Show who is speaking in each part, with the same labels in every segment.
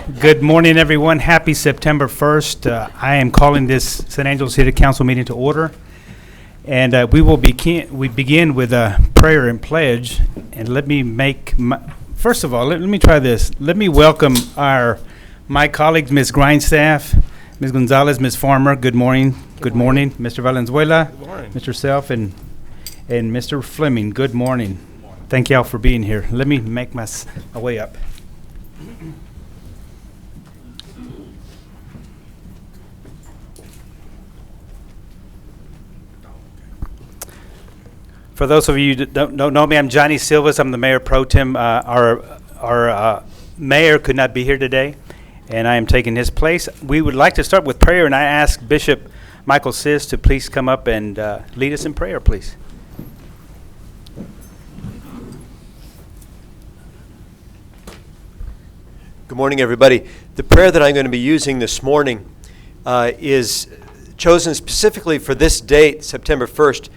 Speaker 1: Good morning, everyone. Happy September 1st. I am calling this St. Angelo City Council meeting to order. And we begin with a prayer and pledge. And let me first of all, let me try this. Let me welcome my colleagues, Ms. Grindstaff, Ms. Gonzalez, Ms. Farmer. Good morning. Good morning. Mr. Valenzuela, good morning. Mr. Self, and Mr. Fleming. Good morning. Thank y'all for being here. Let me make my way up. For those of you that don't know me, I'm Johnny Silvas. I'm the Mayor Pro Tem. Our mayor could not be here today, and I am taking his place. We would like to start with prayer, and I ask Bishop Michael Sis to please come up and lead us in prayer, please.
Speaker 2: Good morning, everybody. The prayer that I'm going to be using this morning is chosen specifically for this date, September 1st,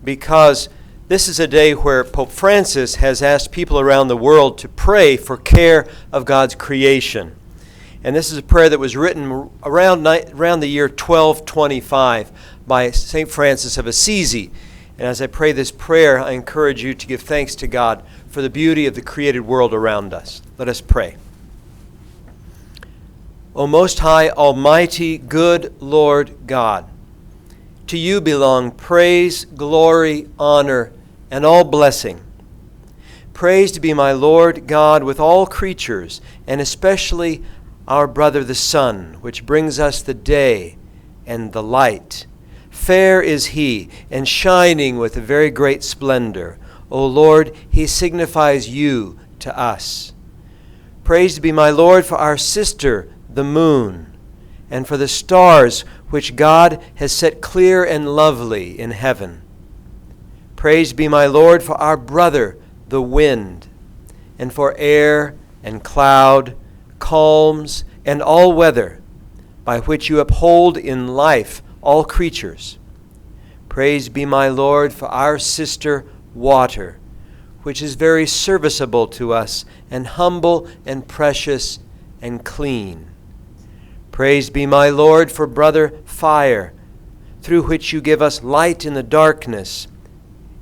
Speaker 2: because this is a day where Pope Francis has asked people around the world to pray for care of God's creation. And this is a prayer that was written around the year 1225 by St. Francis of Assisi. And as I pray this prayer, I encourage you to give thanks to God for the beauty of the created world around us. Let us pray. O Most High, Almighty, good Lord God, to you belong praise, glory, honor, and all blessing. Praised be my Lord God with all creatures, and especially our brother the sun, which brings us the day and the light. Fair is he, and shining with a very great splendor. O Lord, he signifies you to us. Praised be my Lord for our sister, the moon, and for the stars which God has set clear and lovely in heaven. Praised be my Lord for our brother, the wind, and for air and cloud, calms, and all weather, by which you uphold in life all creatures. Praised be my Lord for our sister, water, which is very serviceable to us, and humble and precious and clean. Praised be my Lord for brother fire, through which you give us light in the darkness,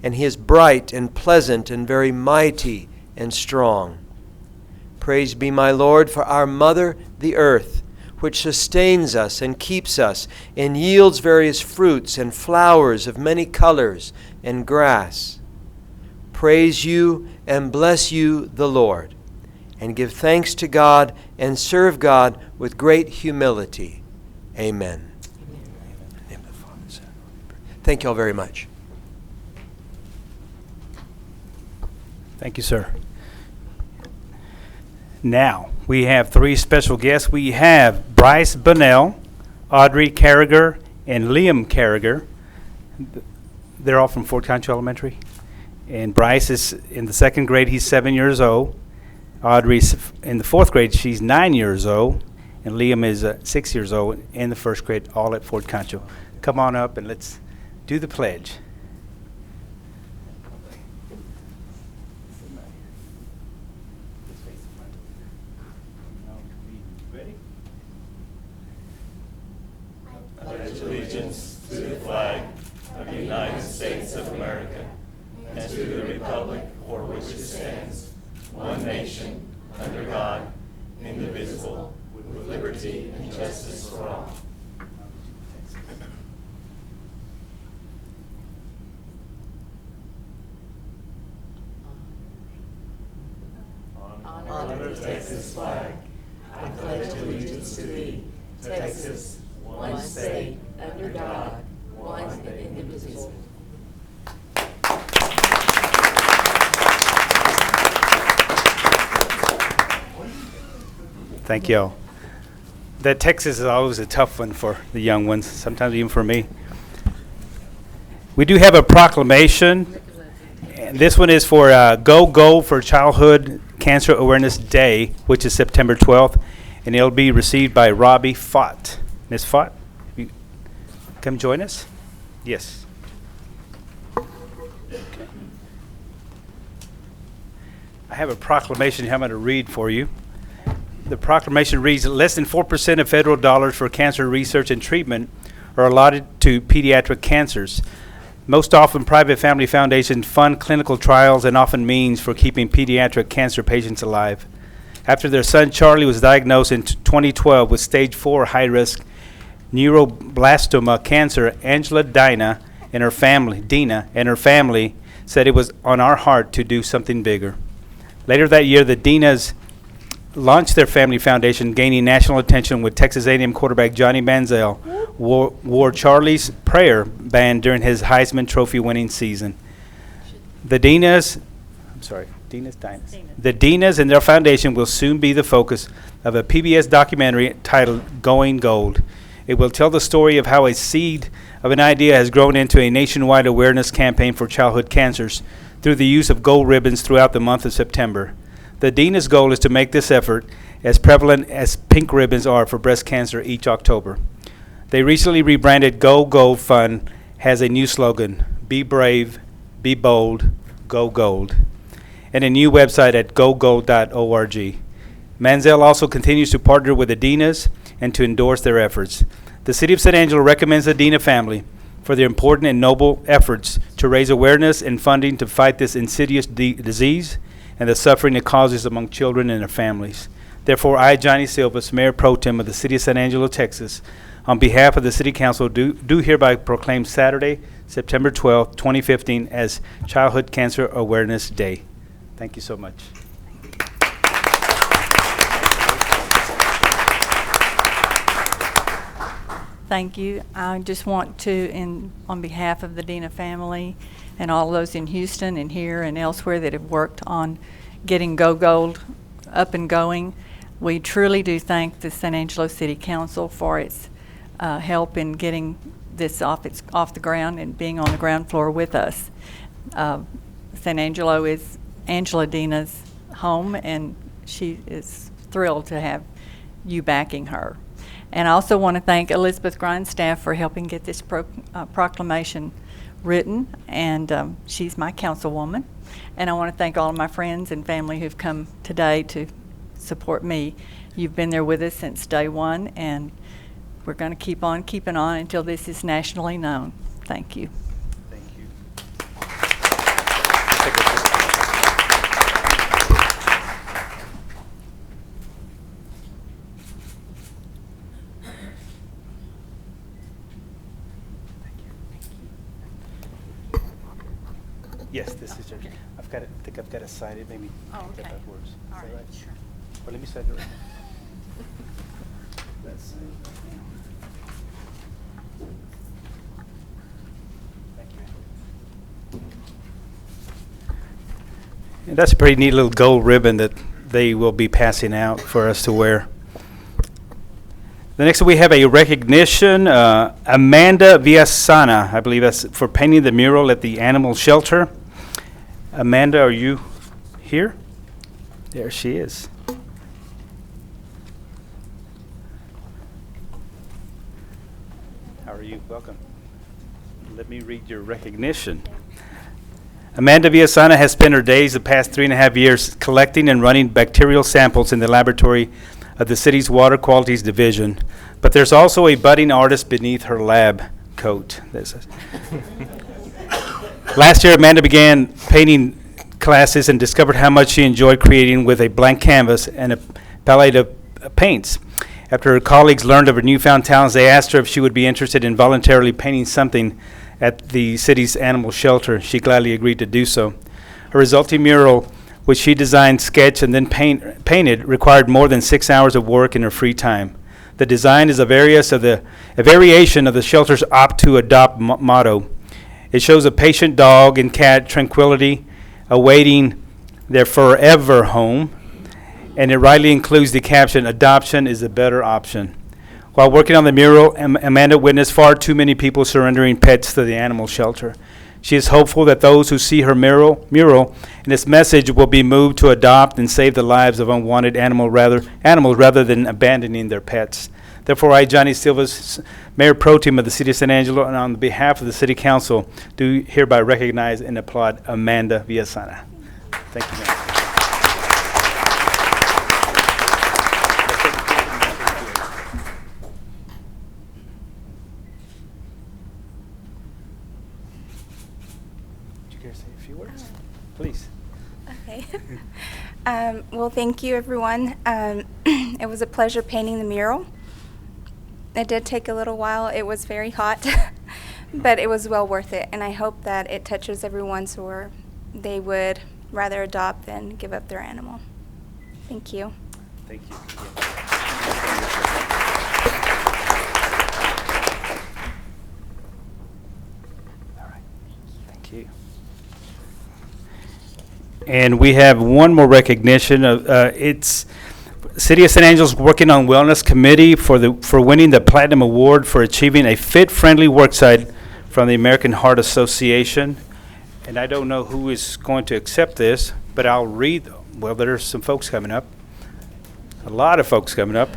Speaker 2: and he is bright and pleasant and very mighty and strong. Praised be my Lord for our mother, the earth, which sustains us and keeps us, and yields various fruits and flowers of many colors and grass. Praise you and bless you, the Lord, and give thanks to God and serve God with great humility. Amen. Thank you all very much.
Speaker 1: Thank you, sir. Now, we have three special guests. We have Bryce Bunnell, Audrey Carragher, and Liam Carragher. They're all from Fort Concho Elementary. And Bryce is in the second grade. He's 7 years old. Audrey's in the fourth grade. She's 9 years old. And Liam is 6 years old in the first grade, all at Fort Concho. Come on up and let's do the pledge.
Speaker 3: Pledge allegiance to the flag of the United States of America and to the republic for which it stands, one nation, under God, indivisible, with liberty and justice for all. Honor the Texas flag. I pledge allegiance to thee, Texas, one state, under God, one and indivisible.
Speaker 1: Thank you all. That Texas is always a tough one for the young ones, sometimes even for me. We do have a proclamation, and this one is for Go for Childhood Cancer Awareness Day, which is September 12th, and it'll be received by Robbie Fott. Ms. Fott, you come join us? Yes. Okay. I have a proclamation here I'm going to read for you. The proclamation reads, less than 4% of federal dollars for cancer research and treatment are allotted to pediatric cancers. Most often, private family foundations fund clinical trials and often means for keeping pediatric cancer patients alive. After their son Charlie was diagnosed in 2012 with stage 4 high-risk neuroblastoma cancer, Angela Dina and her family said it was on our heart to do something bigger. Later that year, the Dinas launched their family foundation, gaining national attention with Texas A&M quarterback Johnny Manziel wore Charlie's prayer band during his Heisman Trophy winning season. The Dinas and their foundation will soon be the focus of a PBS documentary titled Going Gold. It will tell the story of how a seed of an idea has grown into a nationwide awareness campaign for childhood cancers through the use of gold ribbons throughout the month of September. The Dina's goal is to make this effort as prevalent as pink ribbons are for breast cancer each October. They recently rebranded Go Gold Fund, has a new slogan, Be Brave, Be Bold, Go Gold, and a new website at gogold.org. Manziel also continues to partner with the Dinas and to endorse their efforts. The City of San Angelo recommends the Dina family for their important and noble efforts to raise awareness and funding to fight this insidious disease and the suffering it causes among children and their families. Therefore, I, Johnny Silvas, Mayor Pro Tem of the City of San Angelo, Texas, on behalf of the City Council, do hereby proclaim Saturday, September 12th, 2015, as Childhood Cancer Awareness Day. Thank you so much.
Speaker 4: Thank you. I just want to, on behalf of the Dina family and all those in Houston and here and elsewhere that have worked on getting Go Gold up and going, we truly do thank the San Angelo City Council for its help in getting this off the ground and being on the ground floor with us. San Angelo is Angela Dina's home, and she is thrilled to have you backing her. And I also want to thank Elizabeth Grindstaff for helping get this proclamation written, and she's my councilwoman. And I want to thank all of my friends and family who've come today to support me. You've been there with us since day one, and we're going to keep on keeping on until this is nationally known. Thank you.
Speaker 1: Thank you. Yes, this is yours.
Speaker 4: Okay.
Speaker 1: I think I've got to sign it, maybe.
Speaker 4: Oh, okay.
Speaker 1: That backwards.
Speaker 4: All
Speaker 1: Is that
Speaker 4: right, sure.
Speaker 1: Well, let me sign it right. That's Thank you. And that's a pretty neat little gold ribbon that they will be passing out for us to wear. The next we have a recognition, Amanda Villasana, I believe that's for painting the mural at the animal shelter. Amanda, are you here? There she is. How are you? Welcome. Let me read your recognition. Amanda Villasana has spent her days the past 3.5 years collecting and running bacterial samples in the laboratory of the city's Water Qualities Division. But there's also a budding artist beneath her lab coat. Last year, Amanda began painting classes and discovered how much she enjoyed creating with a blank canvas and a palette of paints. After her colleagues learned of her newfound talents, they asked her if she would be interested in voluntarily painting something at the city's animal shelter. She gladly agreed to do so. Her resulting mural, which she designed, sketched, and then painted, required more than 6 hours of work in her free time. The design is a variation of the shelter's Opt to Adopt motto. It shows a patient dog and cat tranquility awaiting their forever home, and it rightly includes the caption, "Adoption is a better option." While working on the mural, Amanda witnessed far too many people surrendering pets to the animal shelter. She is hopeful that those who see her mural and its message will be moved to adopt and save the lives of unwanted animals rather than abandoning their pets. Therefore, I, Johnny Silvas, Mayor Pro Tem of the City of San Angelo, and on behalf of the City Council, do hereby recognize and applaud Amanda Villasana. Thank you, ma'am.
Speaker 5: Well, thank you, everyone. It was a pleasure painting the mural. It did take a little while. It was very hot, but it was well worth it. And I hope that it touches everyone so they would rather adopt than give up their animal. Thank you.
Speaker 1: Thank you. All right. Thank you. And we have one more recognition of it's City of San Angelo's working on Wellness Committee for winning the Platinum Award for achieving a fit-friendly worksite from the American Heart Association. And I don't know who is going to accept this, but I'll read. Well, there's some folks coming up. A lot of folks coming up.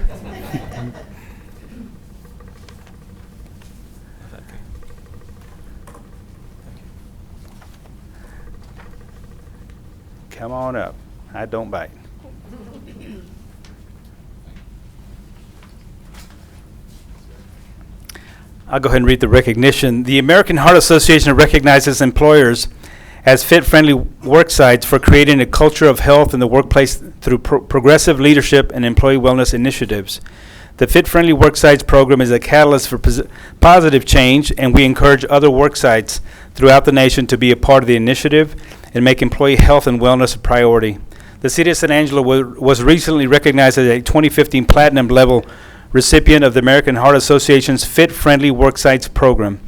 Speaker 1: Come on up. I don't bite. I'll go ahead and read the recognition. The American Heart Association recognizes employers as fit-friendly work sites for creating a culture of health in the workplace through progressive leadership and employee wellness initiatives. The Fit Friendly Work Sites program is a catalyst for positive change, and we encourage other work sites throughout the nation to be a part of the initiative and make employee health and wellness a priority. The City of San Angelo was recently recognized as a 2015 Platinum level recipient of the American Heart Association's Fit Friendly Work Sites program.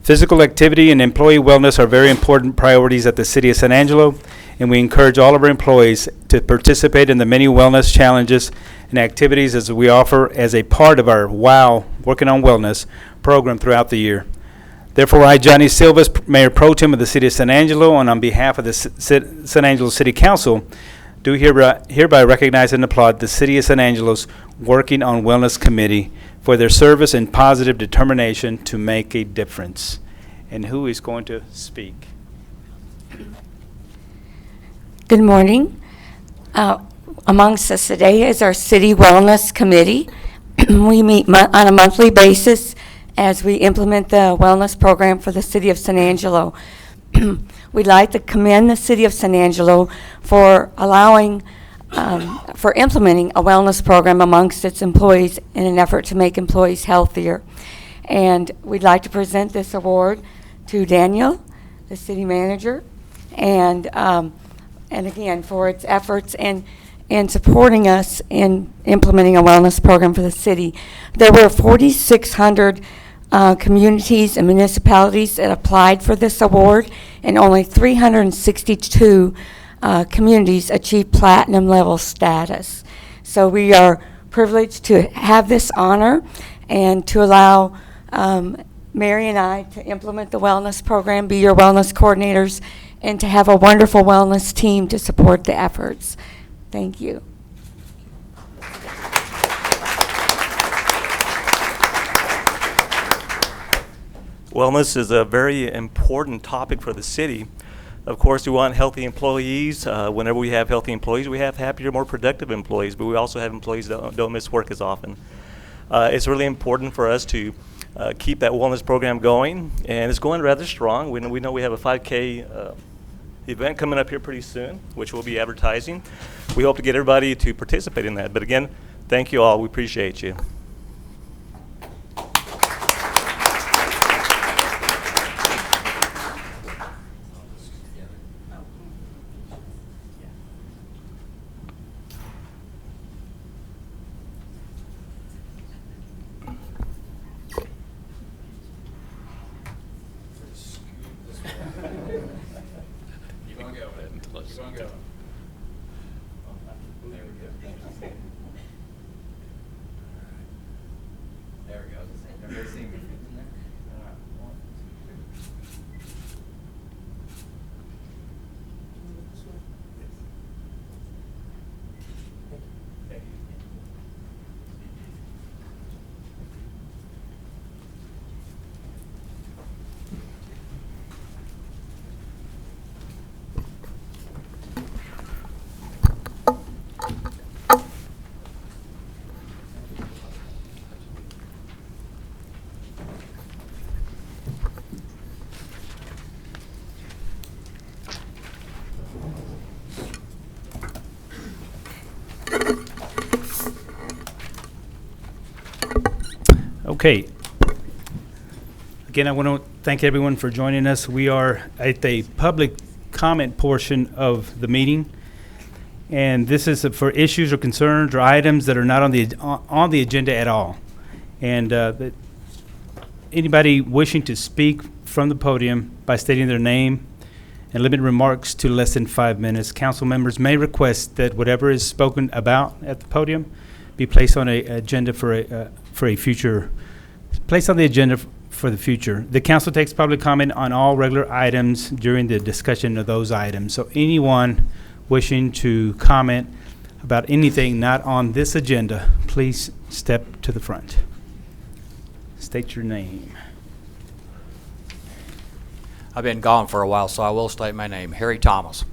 Speaker 1: Physical activity and employee wellness are very important priorities at the City of San Angelo, and we encourage all of our employees to participate in the many wellness challenges and activities as we offer as a part of our WOW, Working on Wellness, program throughout the year. Therefore, I, Johnny Silvas, Mayor Pro Tem of the City of San Angelo, and on behalf of the San Angelo City Council, do hereby recognize and applaud the City of San Angelo's Working on Wellness Committee for their service and positive determination to make a difference. And who is going to speak?
Speaker 6: Good morning. Amongst us today is our City Wellness Committee. We meet on a monthly basis as we implement the wellness program for the City of San Angelo. We'd like to commend the City of San Angelo for implementing a wellness program amongst its employees in an effort to make employees healthier. And we'd like to present this award to Daniel, the city manager, and again for its efforts and supporting us in implementing a wellness program for the city. There were 4,600 communities and municipalities that applied for this award, and only 362 communities achieved platinum level status. So we are privileged to have this honor and to allow Mary and I to implement the wellness program, be your wellness coordinators, and to have a wonderful wellness team to support the efforts. Thank you.
Speaker 3: Wellness is a very important topic for the city. Of course, we want healthy employees. Whenever we have healthy employees, we have happier, more productive employees, but we also have employees that don't miss work as often. It's really important for us to keep that wellness program going, and it's going rather strong. We know we have a 5K event coming up here pretty soon, which we'll be advertising. We hope to get everybody to participate in that. But again, thank you all. We appreciate you.
Speaker 1: Okay. Again, I want to thank everyone for joining us. We are at the public comment portion of the meeting, and this is for issues or concerns or items that are not on the agenda at all. And anybody wishing to speak from the podium by stating their name and limit remarks to less than 5 minutes. Council members may request that whatever is spoken about at the podium be placed on a agenda for a future, placed on the agenda for the future. The council takes public comment on all regular items during the discussion of those items. So anyone wishing to comment about anything not on this agenda, please step to the front. State your name.
Speaker 7: I've been gone for a while, so I will state my name, Harry Thomas.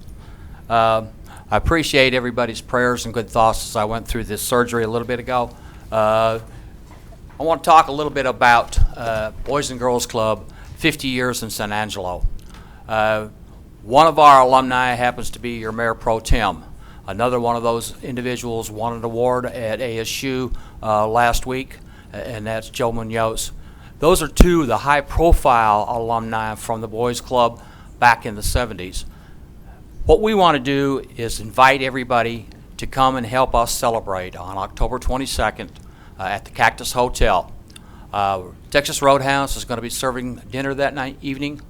Speaker 7: I appreciate everybody's prayers and good thoughts as I went through this surgery a little bit ago. I want to talk a little bit about Boys and Girls Club, 50 years in San Angelo. One of our alumni happens to be your Mayor Pro Tem. Another one of those individuals won an award at ASU last week, and that's Joe Munoz. Those are two of the high-profile alumni from the Boys Club back in the 70s. What we want to do is invite everybody to come and help us celebrate on October 22nd at the Cactus Hotel. Texas Roadhouse is going to be serving dinner that evening,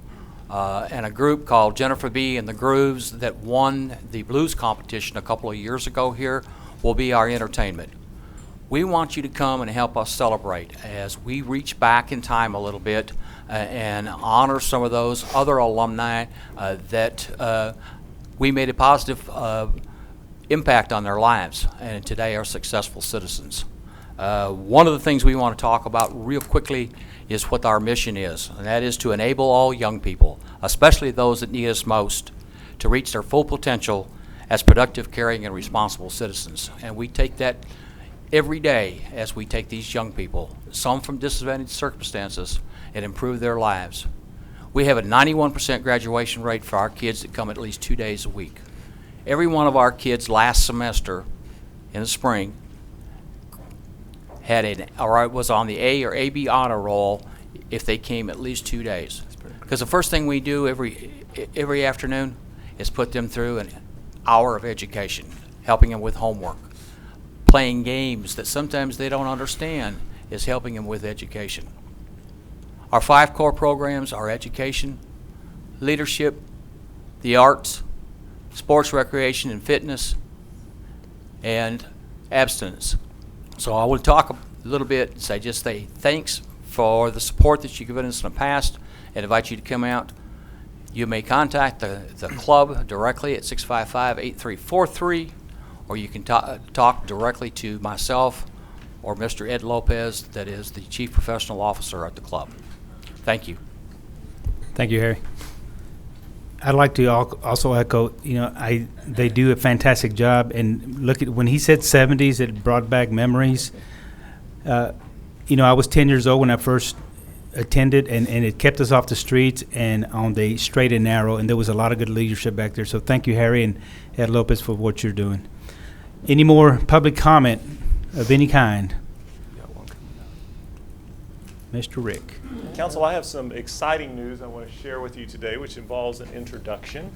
Speaker 7: and a group called Jennifer B. and the Grooves that won the blues competition a couple of years ago here will be our entertainment. We want you to come and help us celebrate as we reach back in time a little bit and honor some of those other alumni that we made a positive impact on their lives and today are successful citizens. One of the things we want to talk about real quickly is what our mission is, and that is to enable all young people, especially those that need us most, to reach their full potential as productive, caring, and responsible citizens. And we take that every day as we take these young people, some from disadvantaged circumstances, and improve their lives. We have a 91% graduation rate for our kids that come at least 2 days a week. Every one of our kids last semester in the spring was on the A or AB honor roll if they came at least 2 days. Because the first thing we do every afternoon is put them through an hour of education, helping them with homework. Playing games that sometimes they don't understand is helping them with education. Our 5 core programs are education, leadership, the arts, sports, recreation, and fitness, and abstinence. So I will talk a little bit and say thanks for the support that you've given us in the past and invite you to come out. You may contact the club directly at 655-8343, or you can talk directly to myself or Mr. Ed Lopez, that is the Chief Professional Officer at the club. Thank you.
Speaker 1: Thank you, Harry. I'd like to also echo, they do a fantastic job. And look at when he said 70s, it brought back memories. I was 10 years old when I first attended, and it kept us off the streets and on the straight and narrow, and there was a lot of good leadership back there. So thank you, Harry and Ed Lopez, for what you're doing. Any more public comment of any kind? Mr. Rick.
Speaker 3: Council, I have some exciting news I want to share with you today, which involves an introduction.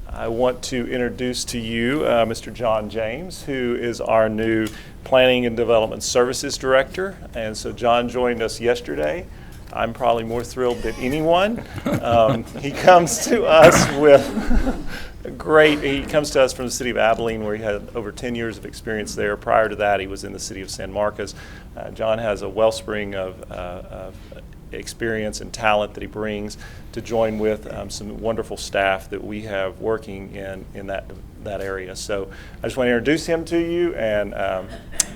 Speaker 3: I want to introduce to you Mr. John James, who is our new Planning and Development Services Director. And so John joined us yesterday. I'm probably more thrilled than anyone. He comes to us he comes to us from the city of Abilene, where he had over 10 years of experience there. Prior to that, he was in the city of San Marcos. John has a wellspring of experience and talent that he brings to join with some wonderful staff that we have working in that area. So I just want to introduce him to you, and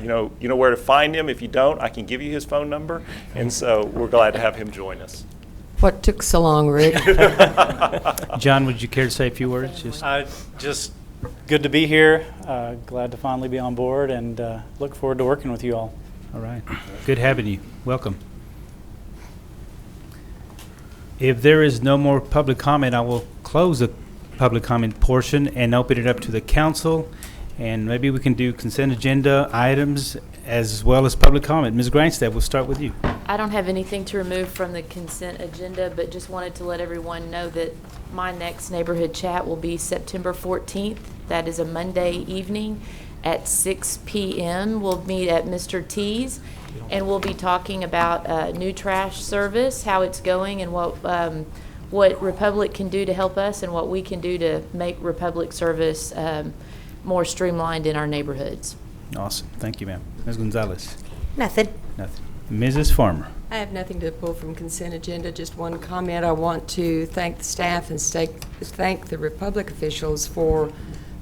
Speaker 3: you know where to find him. If you don't, I can give you his phone number, and so we're glad to have him join us.
Speaker 8: What took so long, Rick?
Speaker 1: John, would you care to say a few words?
Speaker 9: Just good to be here. Glad to finally be on board, and look forward to working with you all.
Speaker 1: All right. Good having you. Welcome. If there is no more public comment, I will close the public comment portion and open it up to the council. And maybe we can do consent agenda items as well as public comment. Ms. Grindstaff, we'll start with you.
Speaker 10: I don't have anything to remove from the consent agenda, but just wanted to let everyone know that my next neighborhood chat will be September 14th. That is a Monday evening at 6 p.m. We'll meet at Mr. T's, and we'll be talking about new trash service, how it's going, and what Republic can do to help us and what we can do to make Republic service more streamlined in our neighborhoods.
Speaker 1: Awesome. Thank you, ma'am. Ms. Gonzalez?
Speaker 11: Nothing.
Speaker 1: Nothing. Mrs. Farmer?
Speaker 8: I have nothing to pull from consent agenda, just one comment. I want to thank the staff and thank the Republic officials for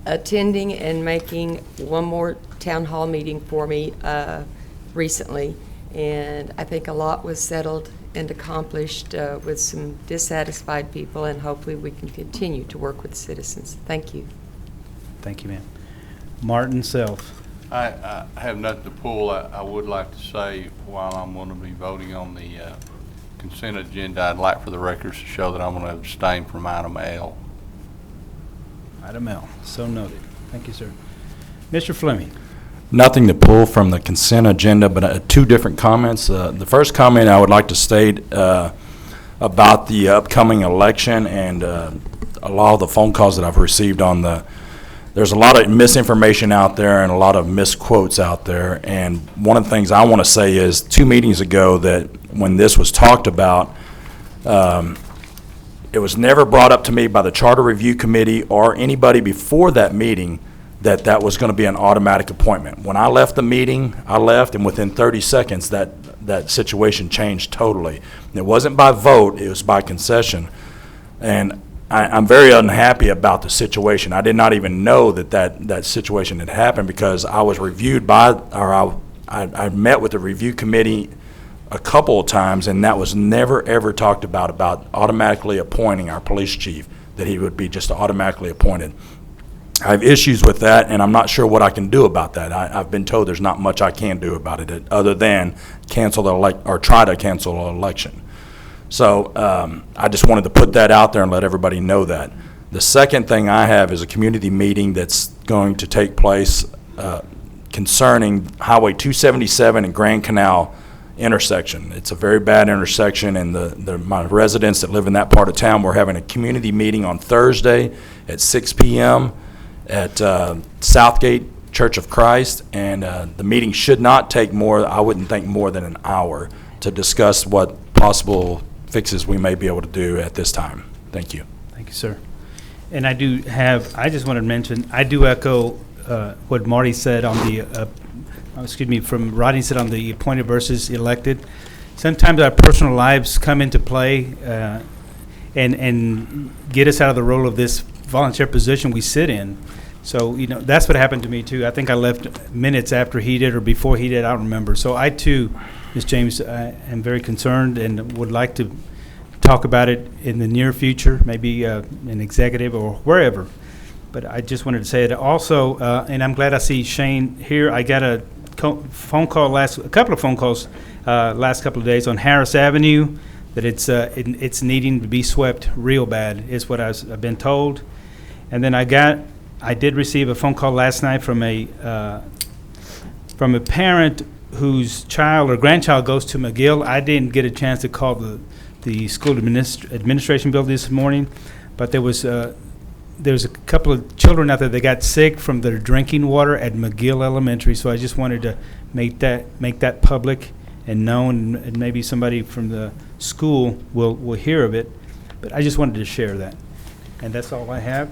Speaker 8: attending and making one more town hall meeting for me recently. And I think a lot was settled and accomplished with some dissatisfied people, and hopefully we can continue to work with citizens. Thank you.
Speaker 1: Thank you, ma'am. Martin Self?
Speaker 12: I have nothing to pull. I would like to say, while I'm going to be voting on the consent agenda, I'd like for the records to show that I'm going to abstain from item L.
Speaker 1: Item L. So noted. Thank you, sir. Mr. Fleming?
Speaker 13: Nothing to pull from the consent agenda, but two different comments. The first comment I would like to state about the upcoming election and a lot of the phone calls that I've received on there's a lot of misinformation out there and a lot of misquotes out there. And one of the things I want to say is 2 meetings ago that when this was talked about, it was never brought up to me by the Charter Review Committee or anybody before that meeting that was going to be an automatic appointment. When I left the meeting, I left, and within 30 seconds, that situation changed totally. It wasn't by vote, it was by concession. And I'm very unhappy about the situation. I did not even know that situation had happened because I was reviewed by, or I met with the review committee a couple of times, and that was never, ever talked about automatically appointing our police chief, that he would be just automatically appointed. I have issues with that, and I'm not sure what I can do about that. I've been told there's not much I can do about it other than cancel or try to cancel the election. So I just wanted to put that out there and let everybody know that. The second thing I have is a community meeting that's going to take place concerning Highway 277 and Grand Canal intersection. It's a very bad intersection, and my residents that live in that part of town, we're having a community meeting on Thursday at 6 p.m. at Southgate Church of Christ, and the meeting should not take I wouldn't think more than an hour to discuss what possible fixes we may be able to do at this time. Thank you.
Speaker 1: Thank you, sir. And I just wanted to mention, I do echo what Marty said on from Rodney said on the appointed versus elected. Sometimes our personal lives come into play and get us out of the role of this volunteer position we sit in. So, that's what happened to me, too. I think I left minutes after he did or before he did. I don't remember. So I, too, Ms. James, am very concerned and would like to talk about it in the near future, maybe an executive or wherever. But I just wanted to say it also, and I'm glad I see Shane here. I got a couple of phone calls last couple of days on Harris Avenue that it's needing to be swept real bad, is what I've been told. And then I did receive a phone call last night from a parent whose child or grandchild goes to McGill. I didn't get a chance to call the school administration building this morning, but there's a couple of children out there that got sick from their drinking water at McGill Elementary. So I just wanted to make that public and known, and maybe somebody from the school will hear of it. But I just wanted to share that, and that's all I have.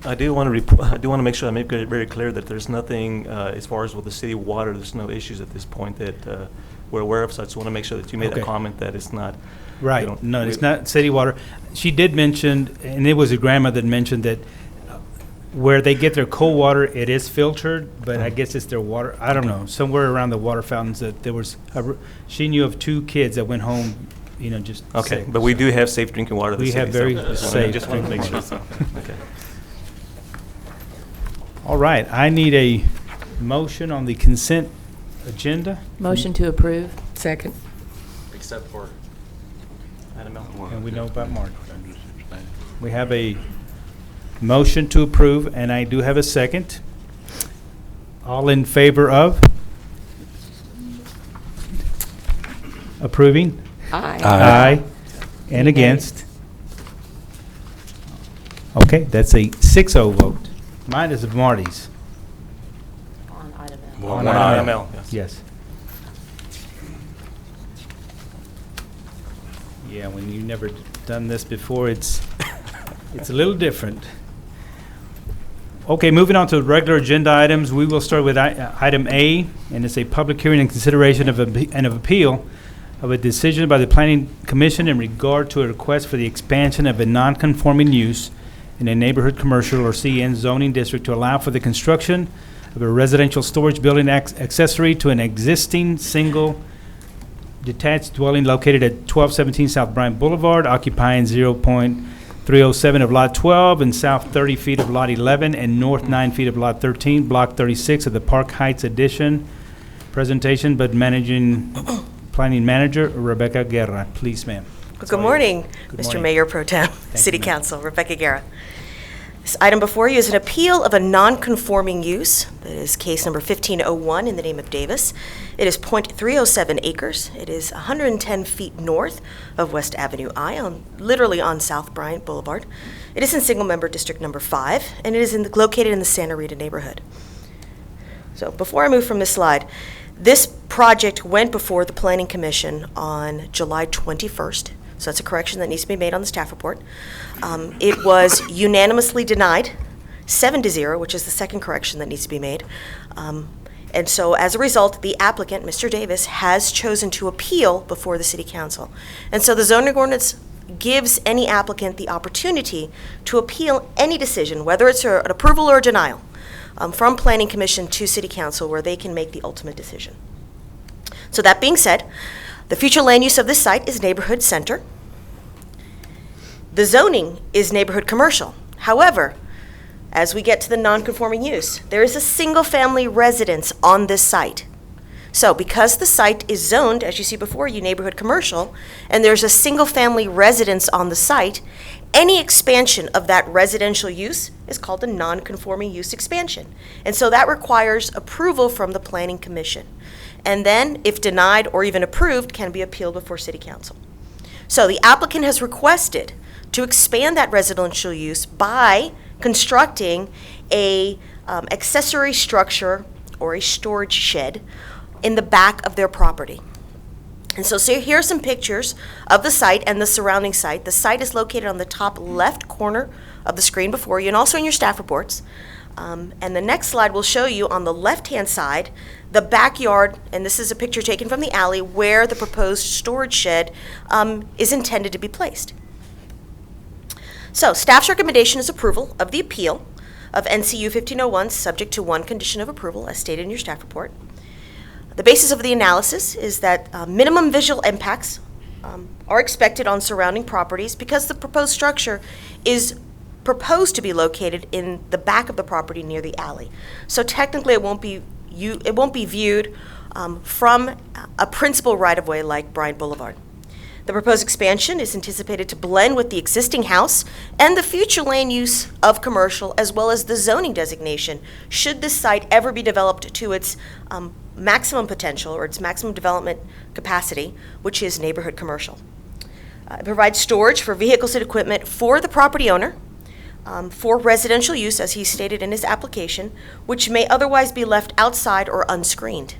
Speaker 3: I do want to make sure I make it very clear that there's nothing as far as with the city water. There's no issues at this point that we're aware of. So I just want to make sure that you made that comment that it's not.
Speaker 1: Right. No, it's not city water. She did mention, and it was a grandmother that mentioned that where they get their cold water, it is filtered, but I guess it's their water. I don't know. Somewhere around the water fountains that there was. She knew of 2 kids that went home. Just
Speaker 3: okay.
Speaker 1: sick.
Speaker 3: But we do have safe drinking water.
Speaker 1: We have very safe.
Speaker 3: Just want to make sure. Okay.
Speaker 1: All right, I need a motion on the consent agenda.
Speaker 10: Motion to approve.
Speaker 8: Second.
Speaker 7: Except for
Speaker 1: And we know about Mark. We have a motion to approve, and I do have a second. All in favor of? approving?
Speaker 8: Aye.
Speaker 1: Aye. And against? Okay, that's a 6-0 vote. Mine is Marty's.
Speaker 10: On item L.
Speaker 13: One
Speaker 1: On
Speaker 13: item.
Speaker 1: item L, yes. Yeah, when you've never done this before, it's a little different. Okay, moving on to regular agenda items, we will start with item A, and it's a public hearing and consideration of an appeal of a decision by the Planning Commission in regard to a request for the expansion of a non-conforming use in a neighborhood commercial or CN zoning district to allow for the construction of a residential storage building accessory to an existing single detached dwelling located at 1217 South Bryant Boulevard, occupying 0.307 of Lot 12 and south 30 feet of Lot 11 and north 9 feet of Lot 13, Block 36 of the Park Heights Addition. Presentation, but Planning Manager Rebecca Guerra. Please, ma'am.
Speaker 11: Good morning,
Speaker 1: Good
Speaker 11: Mr.
Speaker 1: morning.
Speaker 11: Mayor Pro Tem, City
Speaker 1: ma'am.
Speaker 11: Council, Rebecca Guerra. This item before you is an appeal of a non-conforming use. That is case number 1501 in the name of Davis. It is .307 acres. It is 110 feet north of West Avenue I, literally on South Bryant Boulevard. It is in single-member District Number 5, and it is located in the Santa Rita neighborhood. So before I move from this slide, this project went before the Planning Commission on July 21st. So that's a correction that needs to be made on the staff report. It was unanimously denied, 7-0, which is the second correction that needs to be made. And so as a result, the applicant, Mr. Davis, has chosen to appeal before the City Council. And so the zoning ordinance gives any applicant the opportunity to appeal any decision, whether it's an approval or a denial, from Planning Commission to City Council, where they can make the ultimate decision. So that being said, the future land use of this site is neighborhood center. The zoning is neighborhood commercial. However, as we get to the non-conforming use, there is a single-family residence on this site. So because the site is zoned, as you see before you, neighborhood commercial, and there's a single-family residence on the site, any expansion of that residential use is called a non-conforming use expansion. And so that requires approval from the Planning Commission. And then, if denied or even approved, can be appealed before City Council. So the applicant has requested to expand that residential use by constructing a accessory structure or a storage shed in the back of their property. And so here are some pictures of the site and the surrounding site. The site is located on the top left corner of the screen before you and also in your staff reports. And the next slide will show you on the left-hand side the backyard, and this is a picture taken from the alley where the proposed storage shed is intended to be placed. So staff's recommendation is approval of the appeal of NCU 1501, subject to one condition of approval, as stated in your staff report. The basis of the analysis is that minimum visual impacts are expected on surrounding properties because the proposed structure is proposed to be located in the back of the property near the alley. So technically it won't be viewed from a principal right-of-way like Bryant Boulevard. The proposed expansion is anticipated to blend with the existing house and the future land use of commercial, as well as the zoning designation, should this site ever be developed to its maximum potential or its maximum development capacity, which is neighborhood commercial. It provides storage for vehicles and equipment for the property owner, for residential use, as he stated in his application, which may otherwise be left outside or unscreened.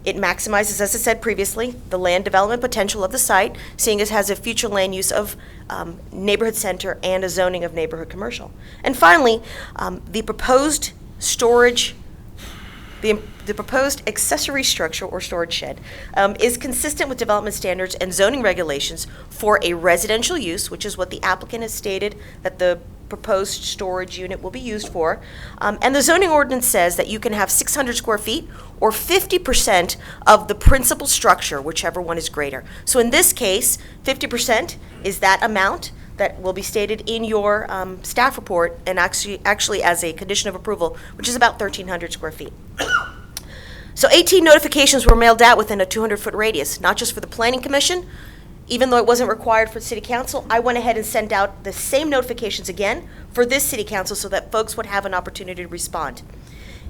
Speaker 11: It maximizes, as I said previously, the land development potential of the site, seeing as it has a future land use of neighborhood center and a zoning of neighborhood commercial. And finally, the proposed storage, the proposed accessory structure or storage shed is consistent with development standards and zoning regulations for a residential use, which is what the applicant has stated that the proposed storage unit will be used for. And the zoning ordinance says that you can have 600 square feet or 50% of the principal structure, whichever one is greater. So in this case, 50% is that amount that will be stated in your staff report and actually as a condition of approval, which is about 1,300 square feet. So 18 notifications were mailed out within a 200-foot radius, not just for the Planning Commission. Even though it wasn't required for the City Council, I went ahead and sent out the same notifications again for this City Council so that folks would have an opportunity to respond.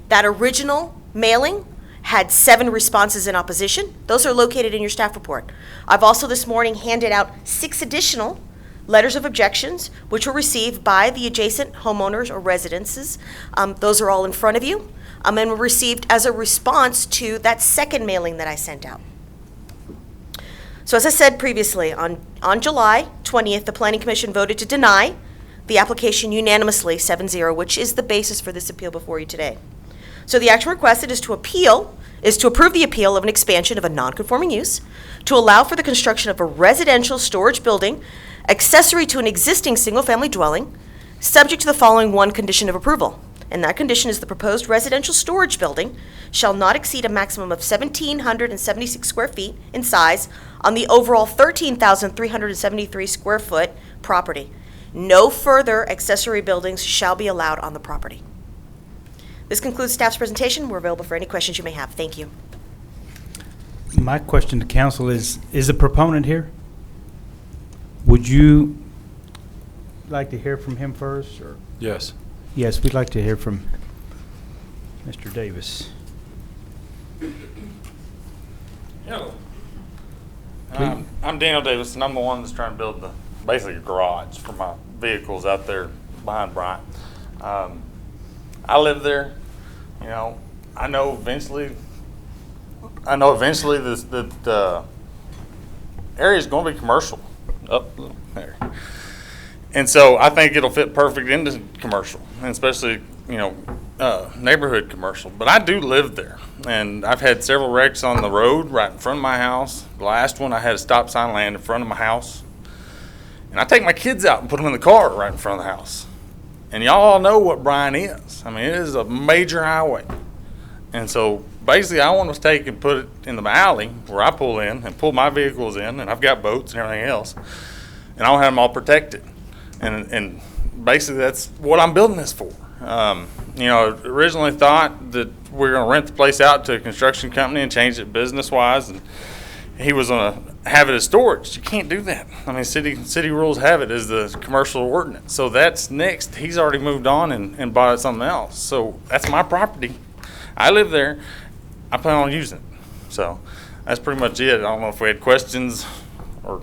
Speaker 11: That original mailing had 7 responses in opposition. Those are located in your staff report. I've also this morning handed out 6 additional letters of objections, which were received by the adjacent homeowners or residences. Those are all in front of you, and were received as a response to that second mailing that I sent out. So as I said previously, on July 20th, the Planning Commission voted to deny the application unanimously, 7-0, which is the basis for this appeal before you today. So the action requested is to approve the appeal of an expansion of a non-conforming use, to allow for the construction of a residential storage building accessory to an existing single-family dwelling, subject to the following one condition of approval. And that condition is the proposed residential storage building shall not exceed a maximum of 1,776 square feet in size on the overall 13,373 square foot property. No further accessory buildings shall be allowed on the property. This concludes staff's presentation. We're available for any questions you may have. Thank you.
Speaker 1: My question to council is the proponent here? Would you like to hear from him first, or?
Speaker 13: Yes.
Speaker 1: Yes, we'd like to hear from Mr. Davis.
Speaker 14: Hello. I'm Daniel Davis, and I'm the one that's trying to build basically a garage for my vehicles out there behind Bryant. I live there. You know, I know eventually the area is going to be commercial up there. And so I think it'll fit perfect into commercial, and especially, neighborhood commercial. But I do live there, and I've had several wrecks on the road right in front of my house. The last one, I had a stop sign land in front of my house. And I take my kids out and put them in the car right in front of the house. And y'all all know what Bryan is. I mean, it is a major highway. And so basically I want to take and put it in the alley where I pull in and pull my vehicles in, and I've got boats and everything else. And I'll have them all protected. And basically that's what I'm building this for. Originally thought that we were going to rent the place out to a construction company and change it business-wise, and he was going to have it as storage. You can't do that. I mean, city rules have it as the commercial ordinance. So that's next. He's already moved on and bought something else. So that's my property. I live there. I plan on using it. So that's pretty much it. I don't know if we had questions or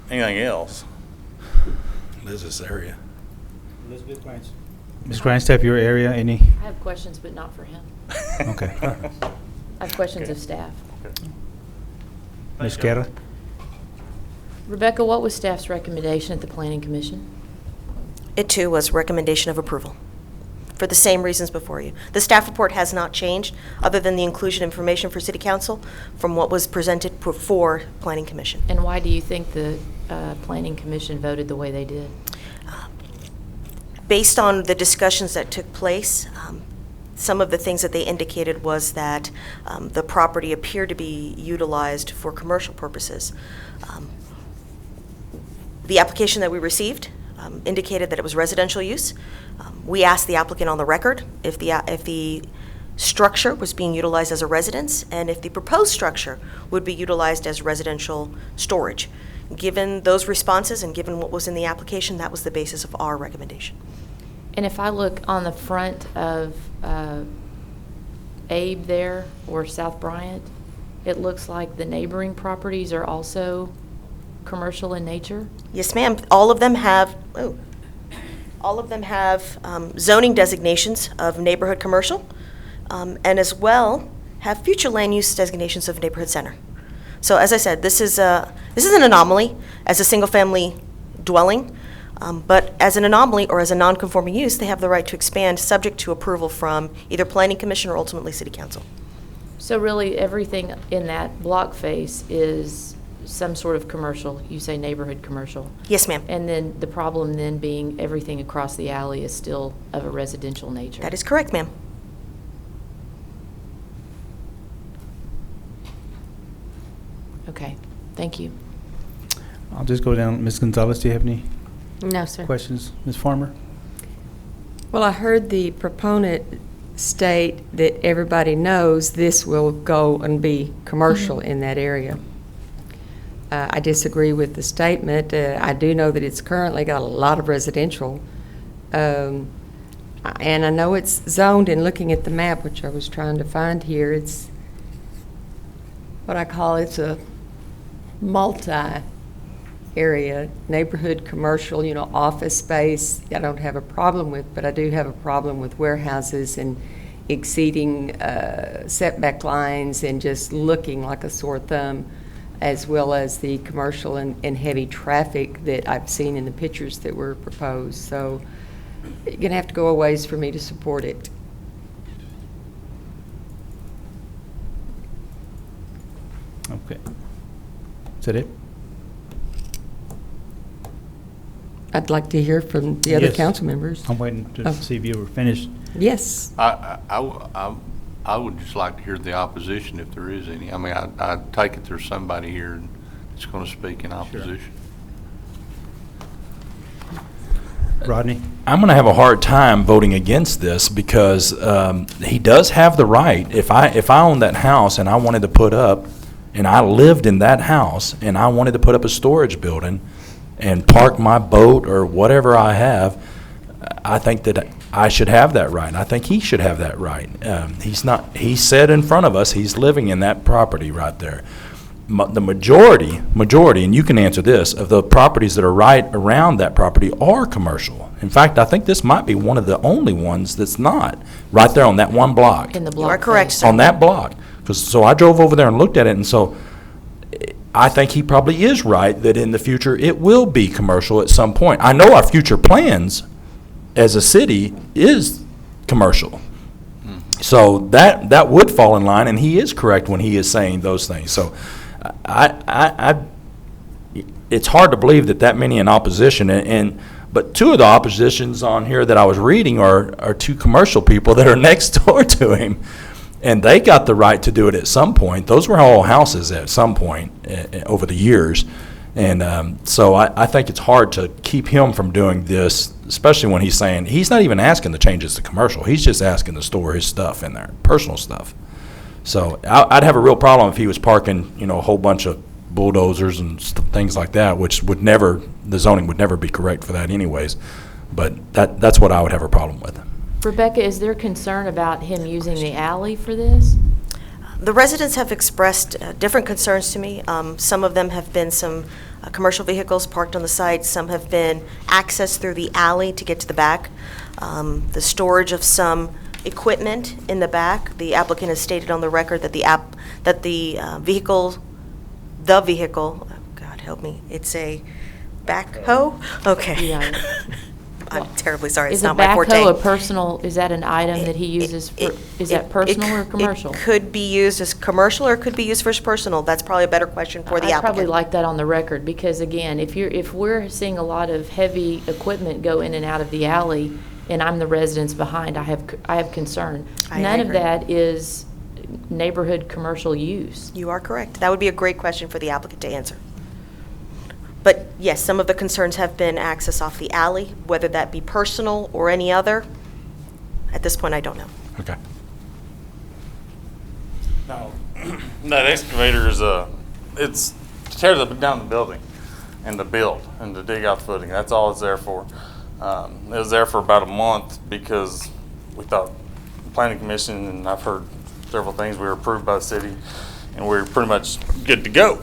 Speaker 14: anything else.
Speaker 13: Liz, this area.
Speaker 1: Elizabeth Grants. Ms. Grandstaff, your area, any?
Speaker 10: I have questions, but not for him.
Speaker 1: Okay.
Speaker 10: I have questions of staff.
Speaker 1: Ms. Guerra?
Speaker 10: Rebecca, what was staff's recommendation at the Planning Commission?
Speaker 11: It too was recommendation of approval for the same reasons before you. The staff report has not changed other than the inclusion of information for City Council from what was presented before Planning Commission.
Speaker 10: And why do you think the Planning Commission voted the way they did?
Speaker 11: Based on the discussions that took place, some of the things that they indicated was that the property appeared to be utilized for commercial purposes. The application that we received indicated that it was residential use. We asked the applicant on the record if the structure was being utilized as a residence and if the proposed structure would be utilized as residential storage. Given those responses and given what was in the application, that was the basis of our recommendation.
Speaker 10: And if I look on the front of Abe there, or South Bryant, it looks like the neighboring properties are also commercial in nature?
Speaker 11: Yes, ma'am. All of them have zoning designations of neighborhood commercial, and as well have future land use designations of neighborhood center. So as I said, this is an anomaly as a single-family dwelling, but as an anomaly or as a non-conforming use, they have the right to expand subject to approval from either Planning Commission or ultimately City Council.
Speaker 10: So really, everything in that block face is some sort of commercial. You say neighborhood commercial.
Speaker 11: Yes, ma'am.
Speaker 10: And then the problem then being everything across the alley is still of a residential nature.
Speaker 11: That is correct, ma'am.
Speaker 10: Okay, thank you.
Speaker 1: I'll just go down. Ms. Gonzalez, do you have any
Speaker 8: No, sir.
Speaker 1: questions? Ms. Farmer?
Speaker 8: Well, I heard the proponent state that everybody knows this will go and be commercial in that area. I disagree with the statement. I do know that it's currently got a lot of residential. And I know it's zoned, and looking at the map, which I was trying to find here, it's what I call it's a multi-area neighborhood commercial, office space. I don't have a problem with, but I do have a problem with warehouses and exceeding setback lines and just looking like a sore thumb, as well as the commercial and heavy traffic that I've seen in the pictures that were proposed. So you're going to have to go a ways for me to support it.
Speaker 1: Okay. Is that it?
Speaker 8: I'd like to hear from the other
Speaker 1: Yes.
Speaker 8: council members.
Speaker 1: I'm waiting to
Speaker 8: Oh.
Speaker 1: see if you were finished.
Speaker 8: Yes.
Speaker 12: I would just like to hear the opposition if there is any. I mean, I take it there's somebody here that's going to speak in opposition.
Speaker 1: Rodney?
Speaker 13: I'm going to have a hard time voting against this because he does have the right. If I owned that house and I wanted to put up, and I lived in that house, and I wanted to put up a storage building and park my boat or whatever I have, I think that I should have that right. I think he should have that right. He said in front of us, he's living in that property right there. The majority, and you can answer this, of the properties that are right around that property are commercial. In fact, I think this might be one of the only ones that's not, right there on that one block.
Speaker 10: In the
Speaker 11: You
Speaker 10: block.
Speaker 11: are correct,
Speaker 10: phase.
Speaker 11: sir.
Speaker 13: On that block. So I drove over there and looked at it, and so I think he probably is right that in the future it will be commercial at some point. I know our future plans as a city is commercial. So that would fall in line, and he is correct when he is saying those things. So it's hard to believe that many in opposition, but two of the oppositions on here that I was reading are two commercial people that are next door to him, and they got the right to do it at some point. Those were all houses at some point over the years, and so I think it's hard to keep him from doing this, especially when he's saying he's not even asking to change this to commercial. He's just asking to store his stuff in there, personal stuff. So I'd have a real problem if he was parking, a whole bunch of bulldozers and things like that, which would never, the zoning would never be correct for that anyways. But that's what I would have a problem with.
Speaker 10: Rebecca, is there concern about him using the alley for this?
Speaker 11: The residents have expressed different concerns to me. Some of them have been some commercial vehicles parked on the site. Some have been access through the alley to get to the back. The storage of some equipment in the back. The applicant has stated on the record that the vehicle, oh, God help me, it's a backhoe? Okay.
Speaker 10: Yeah.
Speaker 11: I'm terribly sorry, it's
Speaker 10: Is a
Speaker 11: not my forte.
Speaker 10: backhoe a personal, is that an item that he uses for, is that personal or commercial?
Speaker 11: It could be used as commercial or it could be used for personal. That's probably a better question for the
Speaker 10: I'd
Speaker 11: applicant.
Speaker 10: probably like that on the record, because again, if we're seeing a lot of heavy equipment go in and out of the alley, and I'm the residents behind, I have concern.
Speaker 11: I
Speaker 10: None of
Speaker 11: agree.
Speaker 10: that is neighborhood commercial use.
Speaker 11: You are correct. That would be a great question for the applicant to answer. But yes, some of the concerns have been access off the alley, whether that be personal or any other. At this point, I don't know.
Speaker 13: Okay.
Speaker 14: No, that excavator is it's to tear down the building and to build and to dig out the footing. That's all it's there for. It was there for about a month because we thought the planning commission, and I've heard several things, we were approved by the city and we were pretty much good to go.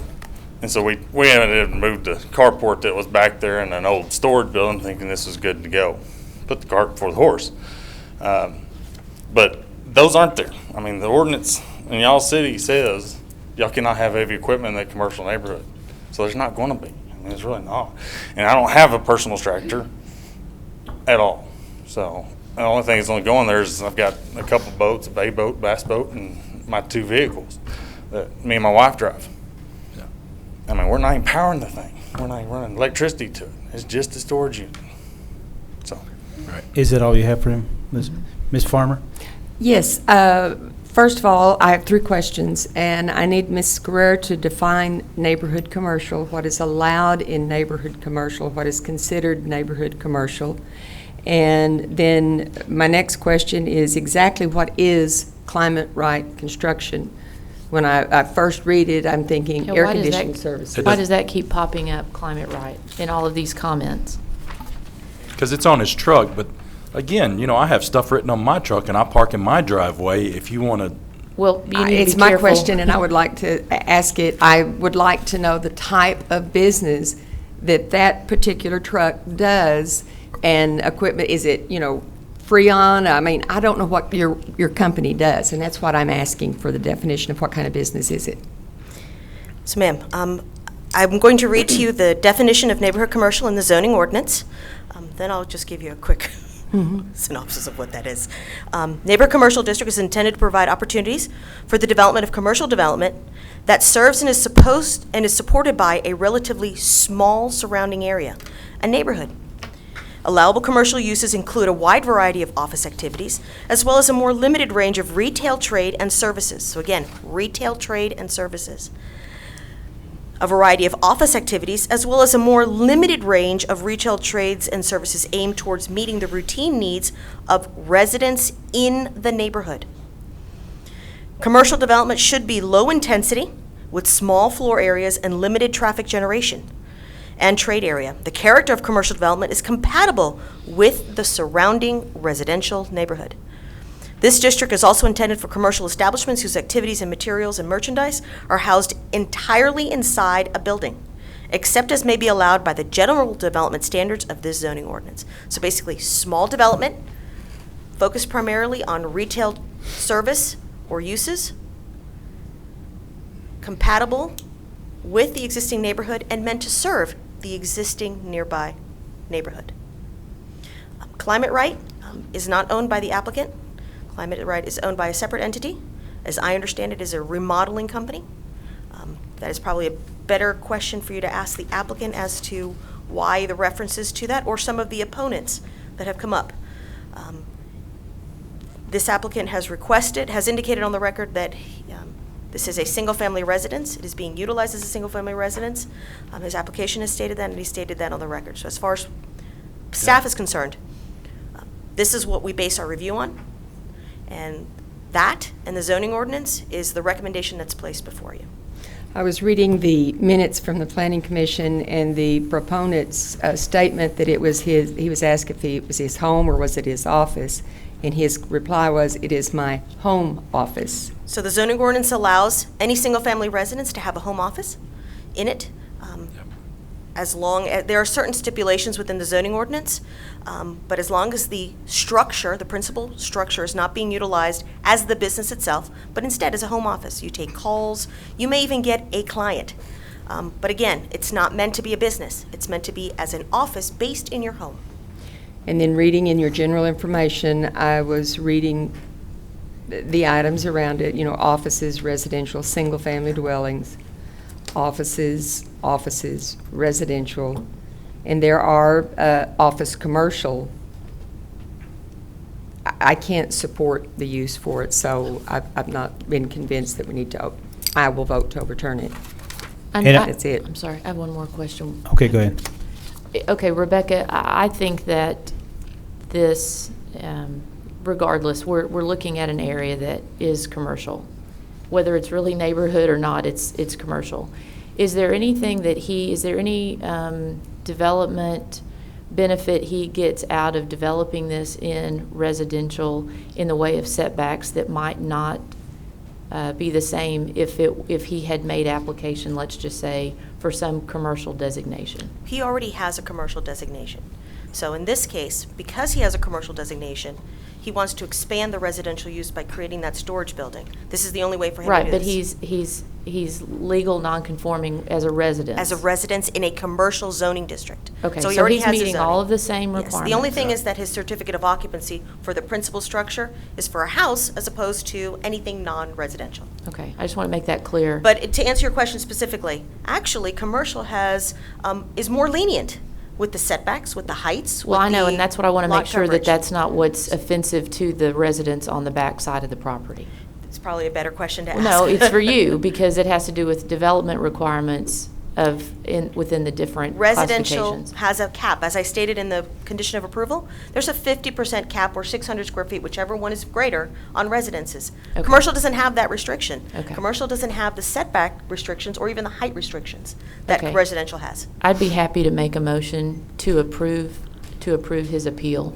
Speaker 14: And so we ended up moved the carport that was back there in an old storage building, thinking this was good to go. Put the cart before the horse. But those aren't there. I mean, the ordinance in y'all city says y'all cannot have heavy equipment in that commercial neighborhood. So there's not going to be. I mean, it's really not. And I don't have a personal tractor at all. So the only thing that's only going there is I've got a couple boats, a bay boat, bass boat, and my two vehicles that me and my wife drive. I mean, we're not even powering the thing. We're not even running electricity to it. It's just a storage unit. So.
Speaker 13: Right.
Speaker 1: Is that all you have for him, Ms. Farmer?
Speaker 8: Yes. First of all, I have 3 questions, and I need Ms. Guerrero to define neighborhood commercial, what is allowed in neighborhood commercial, what is considered neighborhood commercial. And then my next question is exactly what is climate right construction? When I first read it, I'm thinking
Speaker 10: Yeah,
Speaker 8: air
Speaker 10: why does that-
Speaker 8: conditioning services.
Speaker 10: Why does that keep popping up, climate right, in all of these comments?
Speaker 13: Because it's on his truck, but again, I have stuff written on my truck and I park in my driveway. If you want to
Speaker 10: Well, you need to be
Speaker 8: It's my
Speaker 10: careful.
Speaker 8: question, and I would like to ask it. I would like to know the type of business that particular truck does and equipment. Is it, Freon? I mean, I don't know what your company does, and that's what I'm asking for the definition of what kind of business is it.
Speaker 11: So, ma'am, I'm going to read to you the definition of neighborhood commercial in the zoning ordinance. Then I'll just give you a quick synopsis of what that is. Neighborhood commercial district is intended to provide opportunities for the development of commercial development that serves and is supported by a relatively small surrounding area, a neighborhood. Allowable commercial uses include a wide variety of office activities, as well as a more limited range of retail, trade, and services. So again, retail, trade, and services. A variety of office activities, as well as a more limited range of retail, trades, and services aimed towards meeting the routine needs of residents in the neighborhood. Commercial development should be low intensity, with small floor areas and limited traffic generation and trade area. The character of commercial development is compatible with the surrounding residential neighborhood. This district is also intended for commercial establishments whose activities and materials and merchandise are housed entirely inside a building, except as may be allowed by the general development standards of this zoning ordinance. So basically, small development, focused primarily on retail service or uses, compatible with the existing neighborhood and meant to serve the existing nearby neighborhood. Climate Right is not owned by the applicant. Climate Right is owned by a separate entity. As I understand it, is a remodeling company. That is probably a better question for you to ask the applicant as to why the references to that, or some of the opponents that have come up. This applicant has indicated on the record that this is a single-family residence. It is being utilized as a single-family residence. His application has stated that, and he stated that on the record. So as far as staff is concerned, this is what we base our review on. And that and the zoning ordinance is the recommendation that's placed before you.
Speaker 8: I was reading the minutes from the Planning Commission, and the proponent's statement that he was asked if it was his home or was it his office, and his reply was, "It is my home office."
Speaker 11: So the zoning ordinance allows any single-family residence to have a home office in it. As long as there are certain stipulations within the zoning ordinance, but as long as the structure, the principal structure, is not being utilized as the business itself, but instead as a home office. You take calls, you may even get a client. But again, it's not meant to be a business. It's meant to be as an office based in your home.
Speaker 8: And then reading in your general information, I was reading the items around it, offices, residential, single-family dwellings, offices, residential, and there are office commercial. I can't support the use for it, so I've not been convinced that we need to, I will vote to overturn it. That's it.
Speaker 10: I'm sorry, I have one more question.
Speaker 1: Okay, go ahead.
Speaker 10: Okay, Rebecca, I think that this, regardless, we're looking at an area that is commercial. Whether it's really neighborhood or not, it's commercial. Is there anything that is there any development benefit he gets out of developing this in residential in the way of setbacks that might not be the same if he had made application, let's just say, for some commercial designation?
Speaker 11: He already has a commercial designation. So in this case, because he has a commercial designation, he wants to expand the residential use by creating that storage building. This is the only way for him to do
Speaker 10: Right,
Speaker 11: this.
Speaker 10: but he's legal non-conforming as a residence.
Speaker 11: As a residence in a commercial zoning district.
Speaker 10: Okay,
Speaker 11: he
Speaker 10: so
Speaker 11: already
Speaker 10: he's
Speaker 11: has his
Speaker 10: meeting
Speaker 11: zoning.
Speaker 10: all of the same
Speaker 11: Yes,
Speaker 10: requirements.
Speaker 11: the only thing is that his certificate of occupancy for the principal structure is for a house as opposed to anything non-residential.
Speaker 10: Okay, I just want to make that clear.
Speaker 11: But to answer your question specifically, actually, commercial is more lenient with the setbacks, with the heights.
Speaker 10: Well,
Speaker 11: with
Speaker 10: I know,
Speaker 11: the
Speaker 10: and that's what I want to
Speaker 11: lot
Speaker 10: make sure that
Speaker 11: coverage.
Speaker 10: that's not what's offensive to the residents on the back side of the property.
Speaker 11: It's probably a better question to ask.
Speaker 10: No, it's for you, because it has to do with development requirements within the different
Speaker 11: Residential
Speaker 10: classifications.
Speaker 11: has a cap. As I stated in the condition of approval, there's a 50% cap or 600 square feet, whichever one is greater, on residences.
Speaker 10: Okay.
Speaker 11: Commercial doesn't have that restriction.
Speaker 10: Okay.
Speaker 11: Commercial doesn't have the setback restrictions or even the height restrictions that
Speaker 10: Okay.
Speaker 11: residential has.
Speaker 10: I'd be happy to make a motion to approve his appeal.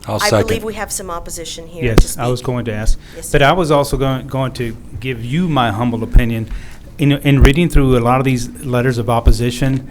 Speaker 13: I'll
Speaker 11: I
Speaker 13: second.
Speaker 11: believe we have some opposition here to
Speaker 1: Yes, I
Speaker 11: speak.
Speaker 1: was going to ask.
Speaker 11: Yes,
Speaker 1: But
Speaker 11: sir.
Speaker 1: I was also going to give you my humble opinion. In reading through a lot of these letters of opposition,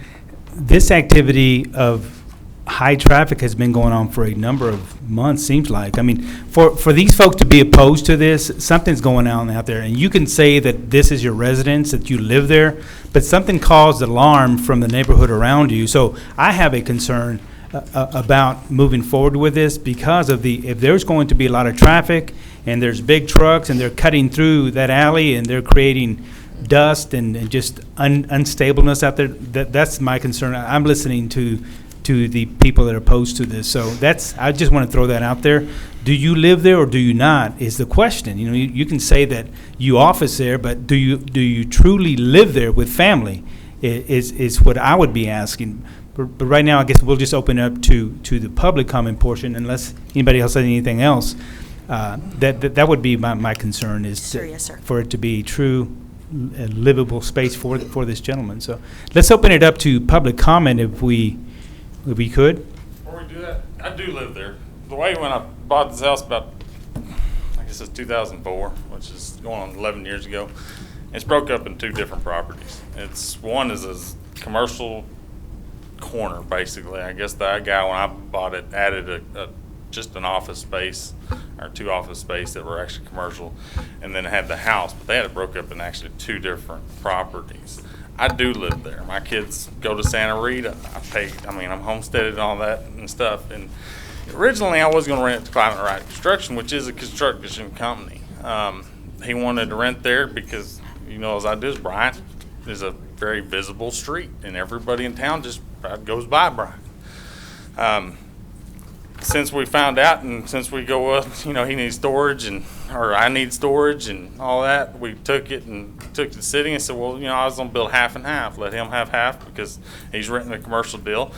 Speaker 1: this activity of high traffic has been going on for a number of months, seems like. I mean, for these folks to be opposed to this, something's going on out there. And you can say that this is your residence, that you live there, but something caused alarm from the neighborhood around you. So I have a concern about moving forward with this because of if there's going to be a lot of traffic and there's big trucks and they're cutting through that alley and they're creating dust and just unstableness out there, that's my concern. I'm listening to the people that are opposed to this. So I just want to throw that out there. Do you live there or do you not is the question. You know, you can say that you office there, but do you truly live there with family is what I would be asking. But right now, I guess we'll just open up to the public comment portion unless anybody else has anything else. That would be my concern is
Speaker 11: Sir, yes, sir.
Speaker 1: for it to be true livable space for this gentleman. So let's open it up to public comment if we could.
Speaker 14: Before we do that, I do live there. The way when I bought this house about, I guess it's 2004, which is going on 11 years ago, it's broke up in 2 different properties. One is a commercial corner, basically. I guess the guy, when I bought it, added just an office space or 2 office space that were actually commercial, and then it had the house, but they had it broke up in actually 2 different properties. I do live there. My kids go to Santa Rita. I'm homesteaded and all that and stuff. And originally I was going to rent it to Climate Right Construction, which is a construction company. He wanted to rent there because, as I do, Bryant is a very visible street, and everybody in town just goes by Bryant. Since we found out, and since we go up, he needs storage, or I need storage and all that, we took it to the city and said, well, I was going to build half and half, let him have half because he's renting a commercial deal,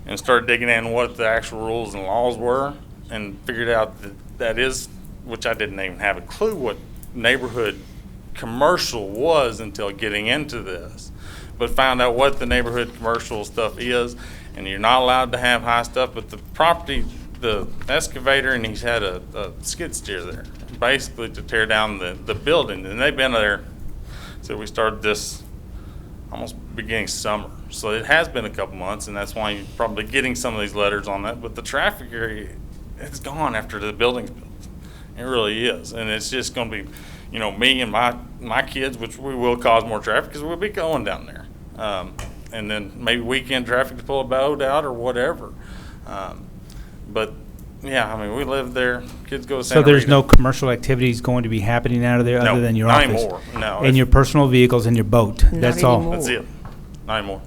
Speaker 14: and started digging in what the actual rules and laws were, and figured out that is, which I didn't even have a clue what neighborhood commercial was until getting into this, but found out what the neighborhood commercial stuff is, and you're not allowed to have high stuff, but the property, the excavator, and he's had a skid steer there, basically to tear down the building, and they've been there. So we started this almost beginning summer. So it has been a couple months, and that's why you're probably getting some of these letters on that. But the traffic area, it's gone after the building's built. It really is, and it's just going to be, me and my kids, which we will cause more traffic because we'll be going down there, and then maybe weekend traffic to pull a boat out or whatever. But yeah, we live there. Kids go to Santa
Speaker 1: So there's
Speaker 14: Rita.
Speaker 1: no commercial activities going to be happening out of there
Speaker 14: No,
Speaker 1: other than your
Speaker 14: not
Speaker 1: office?
Speaker 14: anymore. No,
Speaker 1: And
Speaker 14: it's-
Speaker 1: your personal vehicles and your boat? That's all?
Speaker 8: anymore.
Speaker 14: That's it. Not anymore.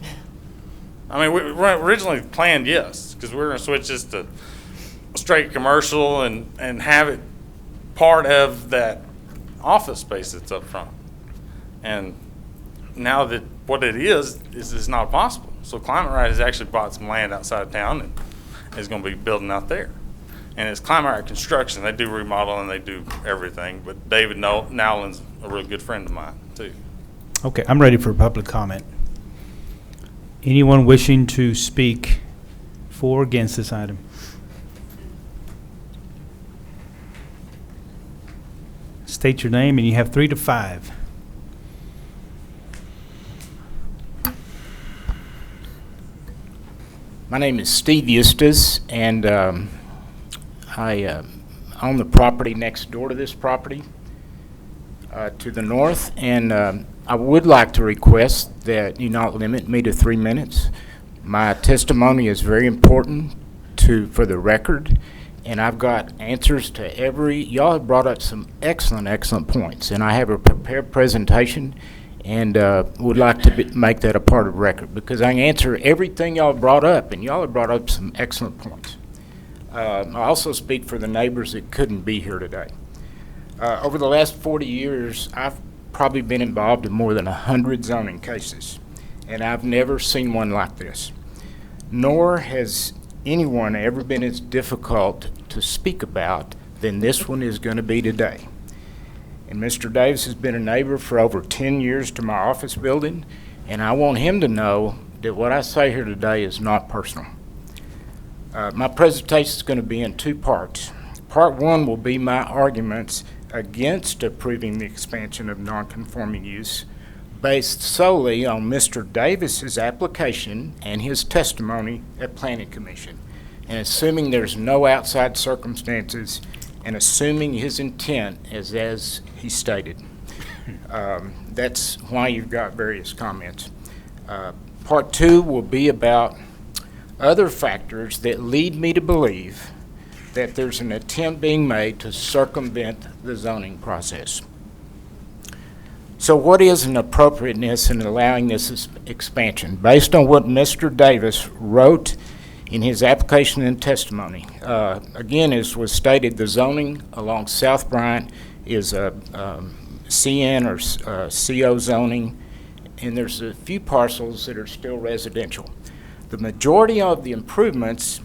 Speaker 14: We originally planned, yes, because we were going to switch this to straight commercial and have it part of that office space that's up front. And now that what it is it's not possible. So Climate Right has actually bought some land outside of town and is going to be building out there. And it's Climate Right Construction. They do remodel and they do everything. But David Nowlin's a real good friend of mine, too.
Speaker 1: Okay, I'm ready for public comment. Anyone wishing to speak for or against this item? State your name, and you have 3 to 5.
Speaker 15: My name is Steve Eustace, and I own the property next door to this property to the north, and I would like to request that you not limit me to 3 minutes. My testimony is very important for the record, and I've got answers to y'all have brought up some excellent points, and I have a prepared presentation and would like to make that a part of the record because I can answer everything y'all brought up, and y'all have brought up some excellent points. I also speak for the neighbors that couldn't be here today. Over the last 40 years, I've probably been involved in more than 100 zoning cases, and I've never seen one like this. Nor has anyone ever been as difficult to speak about than this one is going to be today. And Mr. Davis has been a neighbor for over 10 years to my office building, and I want him to know that what I say here today is not personal. My presentation is going to be in two parts. Part one will be my arguments against approving the expansion of nonconforming use based solely on Mr. Davis's application and his testimony at Planning Commission, and assuming there's no outside circumstances and assuming his intent is as he stated. That's why you've got various comments. Part two will be about other factors that lead me to believe that there's an attempt being made to circumvent the zoning process. So what is an appropriateness in allowing this expansion? Based on what Mr. Davis wrote in his application and testimony, again, as was stated, the zoning along South Bryant is a CN or CO zoning, and there's a few parcels that are still residential. The majority of the improvements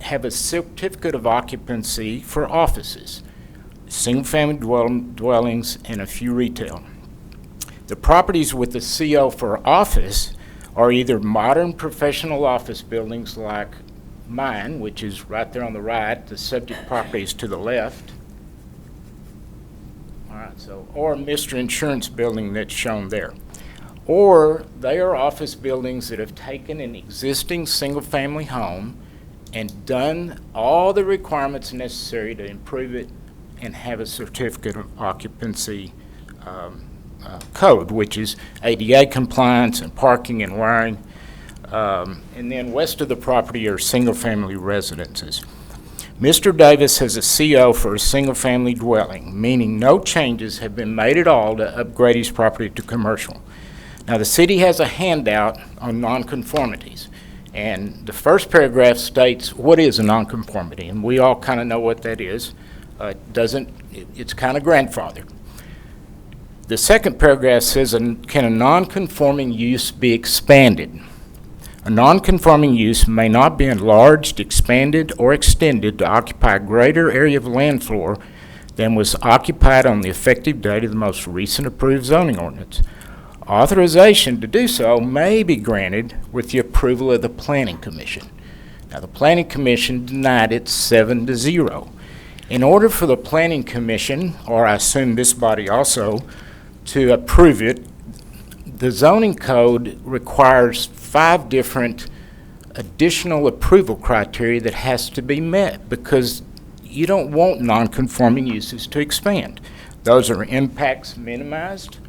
Speaker 15: have a certificate of occupancy for offices, single-family dwellings, and a few retail. The properties with the CO for office are either modern professional office buildings like mine, which is right there on the right, the subject property is to the left. All right, so, or Mr. Insurance building that's shown there. Or they are office buildings that have taken an existing single-family home and done all the requirements necessary to improve it and have a certificate of occupancy code, which is ADA compliance and parking and wiring. And then west of the property are single-family residences. Mr. Davis has a CO for a single-family dwelling, meaning no changes have been made at all to upgrade his property to commercial. Now, the city has a handout on nonconformities, and the first paragraph states what is a nonconformity, and we all kind of know what that is. It's kind of grandfathered. The second paragraph says, can a nonconforming use be expanded? A nonconforming use may not be enlarged, expanded, or extended to occupy a greater area of land floor than was occupied on the effective date of the most recent approved zoning ordinance. Authorization to do so may be granted with the approval of the Planning Commission. Now, the Planning Commission denied it 7-0. In order for the Planning Commission, or I assume this body also, to approve it, the zoning code requires 5 different additional approval criteria that has to be met because you don't want non-conforming uses to expand. Those are impacts minimized.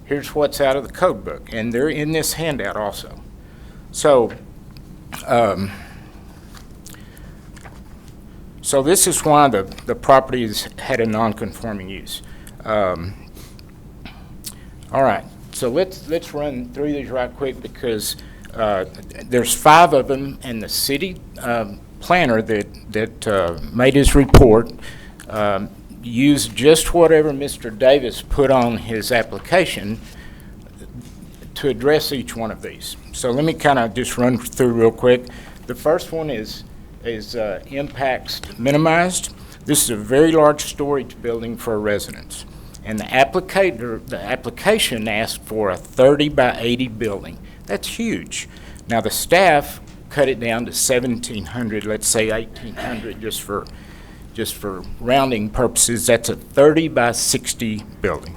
Speaker 15: Here's what's out of the code book, and they're in this handout also. So, so this is why the properties had a non-conforming use. All right, so let's run through these right quick because there's 5 of them, and the city planner that made his report use just whatever Mr. Davis put on his application to address each one of these. So let me kind of just run through real quick. The first one is impacts minimized. This is a very large storage building for a residence. And the application asked for a 30 by 80 building. That's huge. Now the staff cut it down to 1,700, let's say 1,800 just for rounding purposes. That's a 30 by 60 building.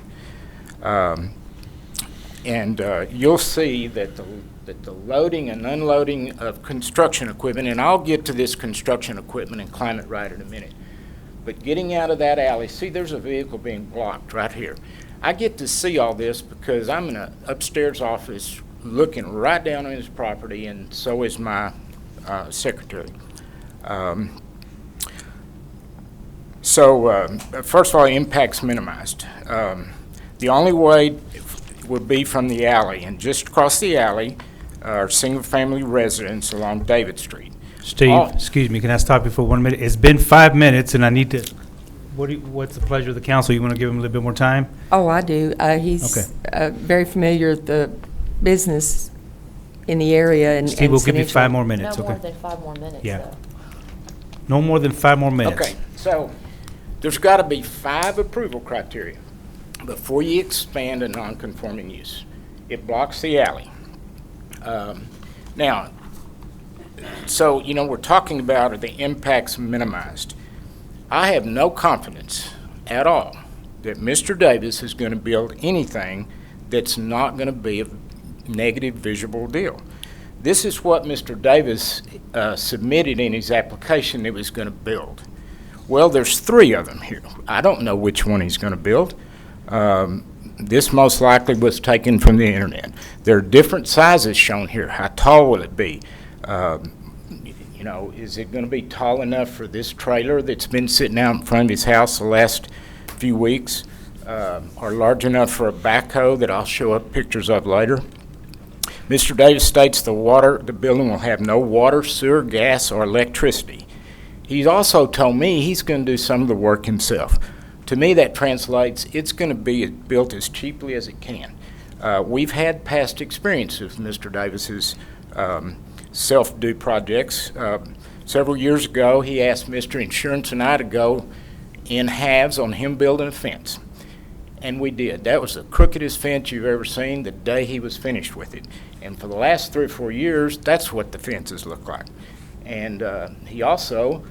Speaker 15: And you'll see that the loading and unloading of construction equipment, and I'll get to this construction equipment and climate right in a minute, but getting out of that alley, see there's a vehicle being blocked right here. I get to see all this because I'm in an upstairs office looking right down on his property, and so is my secretary. First of all, impacts minimized. The only way would be from the alley, and just across the alley are single-family residents along David Street.
Speaker 1: Steve, excuse me, can I stop you for 1 minute? It's been 5 minutes, and I need to, what's the pleasure of the council? You want to give him a little bit more time?
Speaker 8: Oh, I do. He's very familiar with the business in the area. And
Speaker 1: Steve, we'll give you 5 more minutes,
Speaker 10: No
Speaker 1: okay?
Speaker 10: more than 5 more minutes,
Speaker 1: Yeah.
Speaker 10: though.
Speaker 1: No more than 5 more minutes.
Speaker 15: Okay, so there's got to be 5 approval criteria before you expand a non-conforming use. It blocks the alley. Now, So, you know, we're talking about are the impacts minimized. I have no confidence at all that Mr. Davis is going to build anything that's not going to be a negative visual deal. This is what Mr. Davis submitted in his application that he was going to build. Well, there's 3 of them here. I don't know which one he's going to build. This most likely was taken from the internet. There are different sizes shown here. How tall will it be? You know, is it going to be tall enough for this trailer that's been sitting out in front of his house the last few weeks, or large enough for a backhoe that I'll show up pictures of later? Mr. Davis states the building will have no water, sewer, gas, or electricity. He's also told me he's going to do some of the work himself. To me, that translates it's going to be built as cheaply as it can. We've had past experience with Mr. Davis's self-do projects. Several years ago, he asked Mr. Insurance and I to go in halves on him building a fence. And we did. That was the crookedest fence you've ever seen the day he was finished with it. And for the last 3 or 4 years, that's what the fences look like. And he also,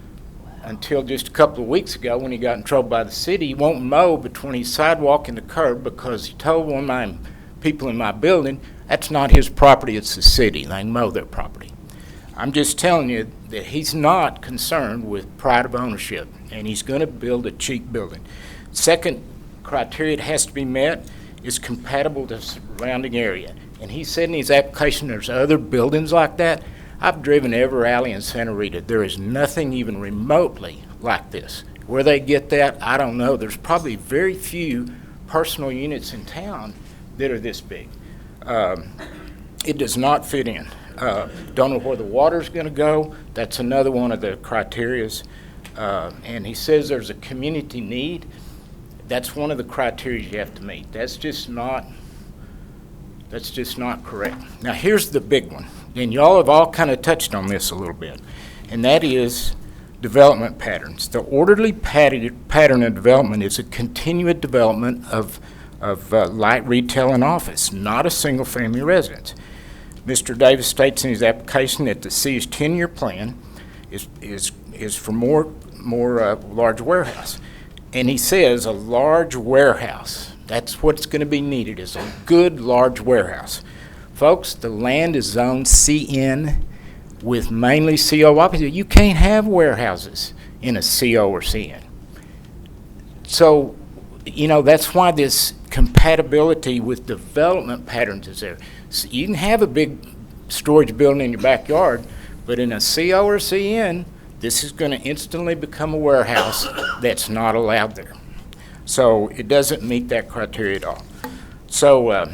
Speaker 15: until just a couple of weeks ago when he got in trouble by the city, he won't mow between his sidewalk and the curb because he told one of my people in my building, that's not his property, it's the city. They can mow their property. I'm just telling you that he's not concerned with pride of ownership, and he's going to build a cheap building. Second criteria that has to be met is compatible to the surrounding area. And he said in his application there's other buildings like that. I've driven every alley in Santa Rita. There is nothing even remotely like this. Where they get that, I don't know. There's probably very few personal units in town that are this big. It does not fit in. Don't know where the water's going to go. That's another one of the criterias. And he says there's a community need. That's one of the criteria you have to meet. That's just not correct. Now here's the big one, and y'all have all kind of touched on this a little bit, and that is development patterns. The orderly pattern of development is a continued development of light retail and office, not a single-family residence. Mr. Davis states in his application that the city's 10-year plan is for more large warehouse. And he says a large warehouse, that's what's going to be needed, is a good large warehouse. Folks, the land is zoned CN with mainly CO opposite. You can't have warehouses in a CO or CN. So, you know, that's why this compatibility with development patterns is there. So you can have a big storage building in your backyard, but in a CO or CN, this is going to instantly become a warehouse that's not allowed there. So it doesn't meet that criteria at all. So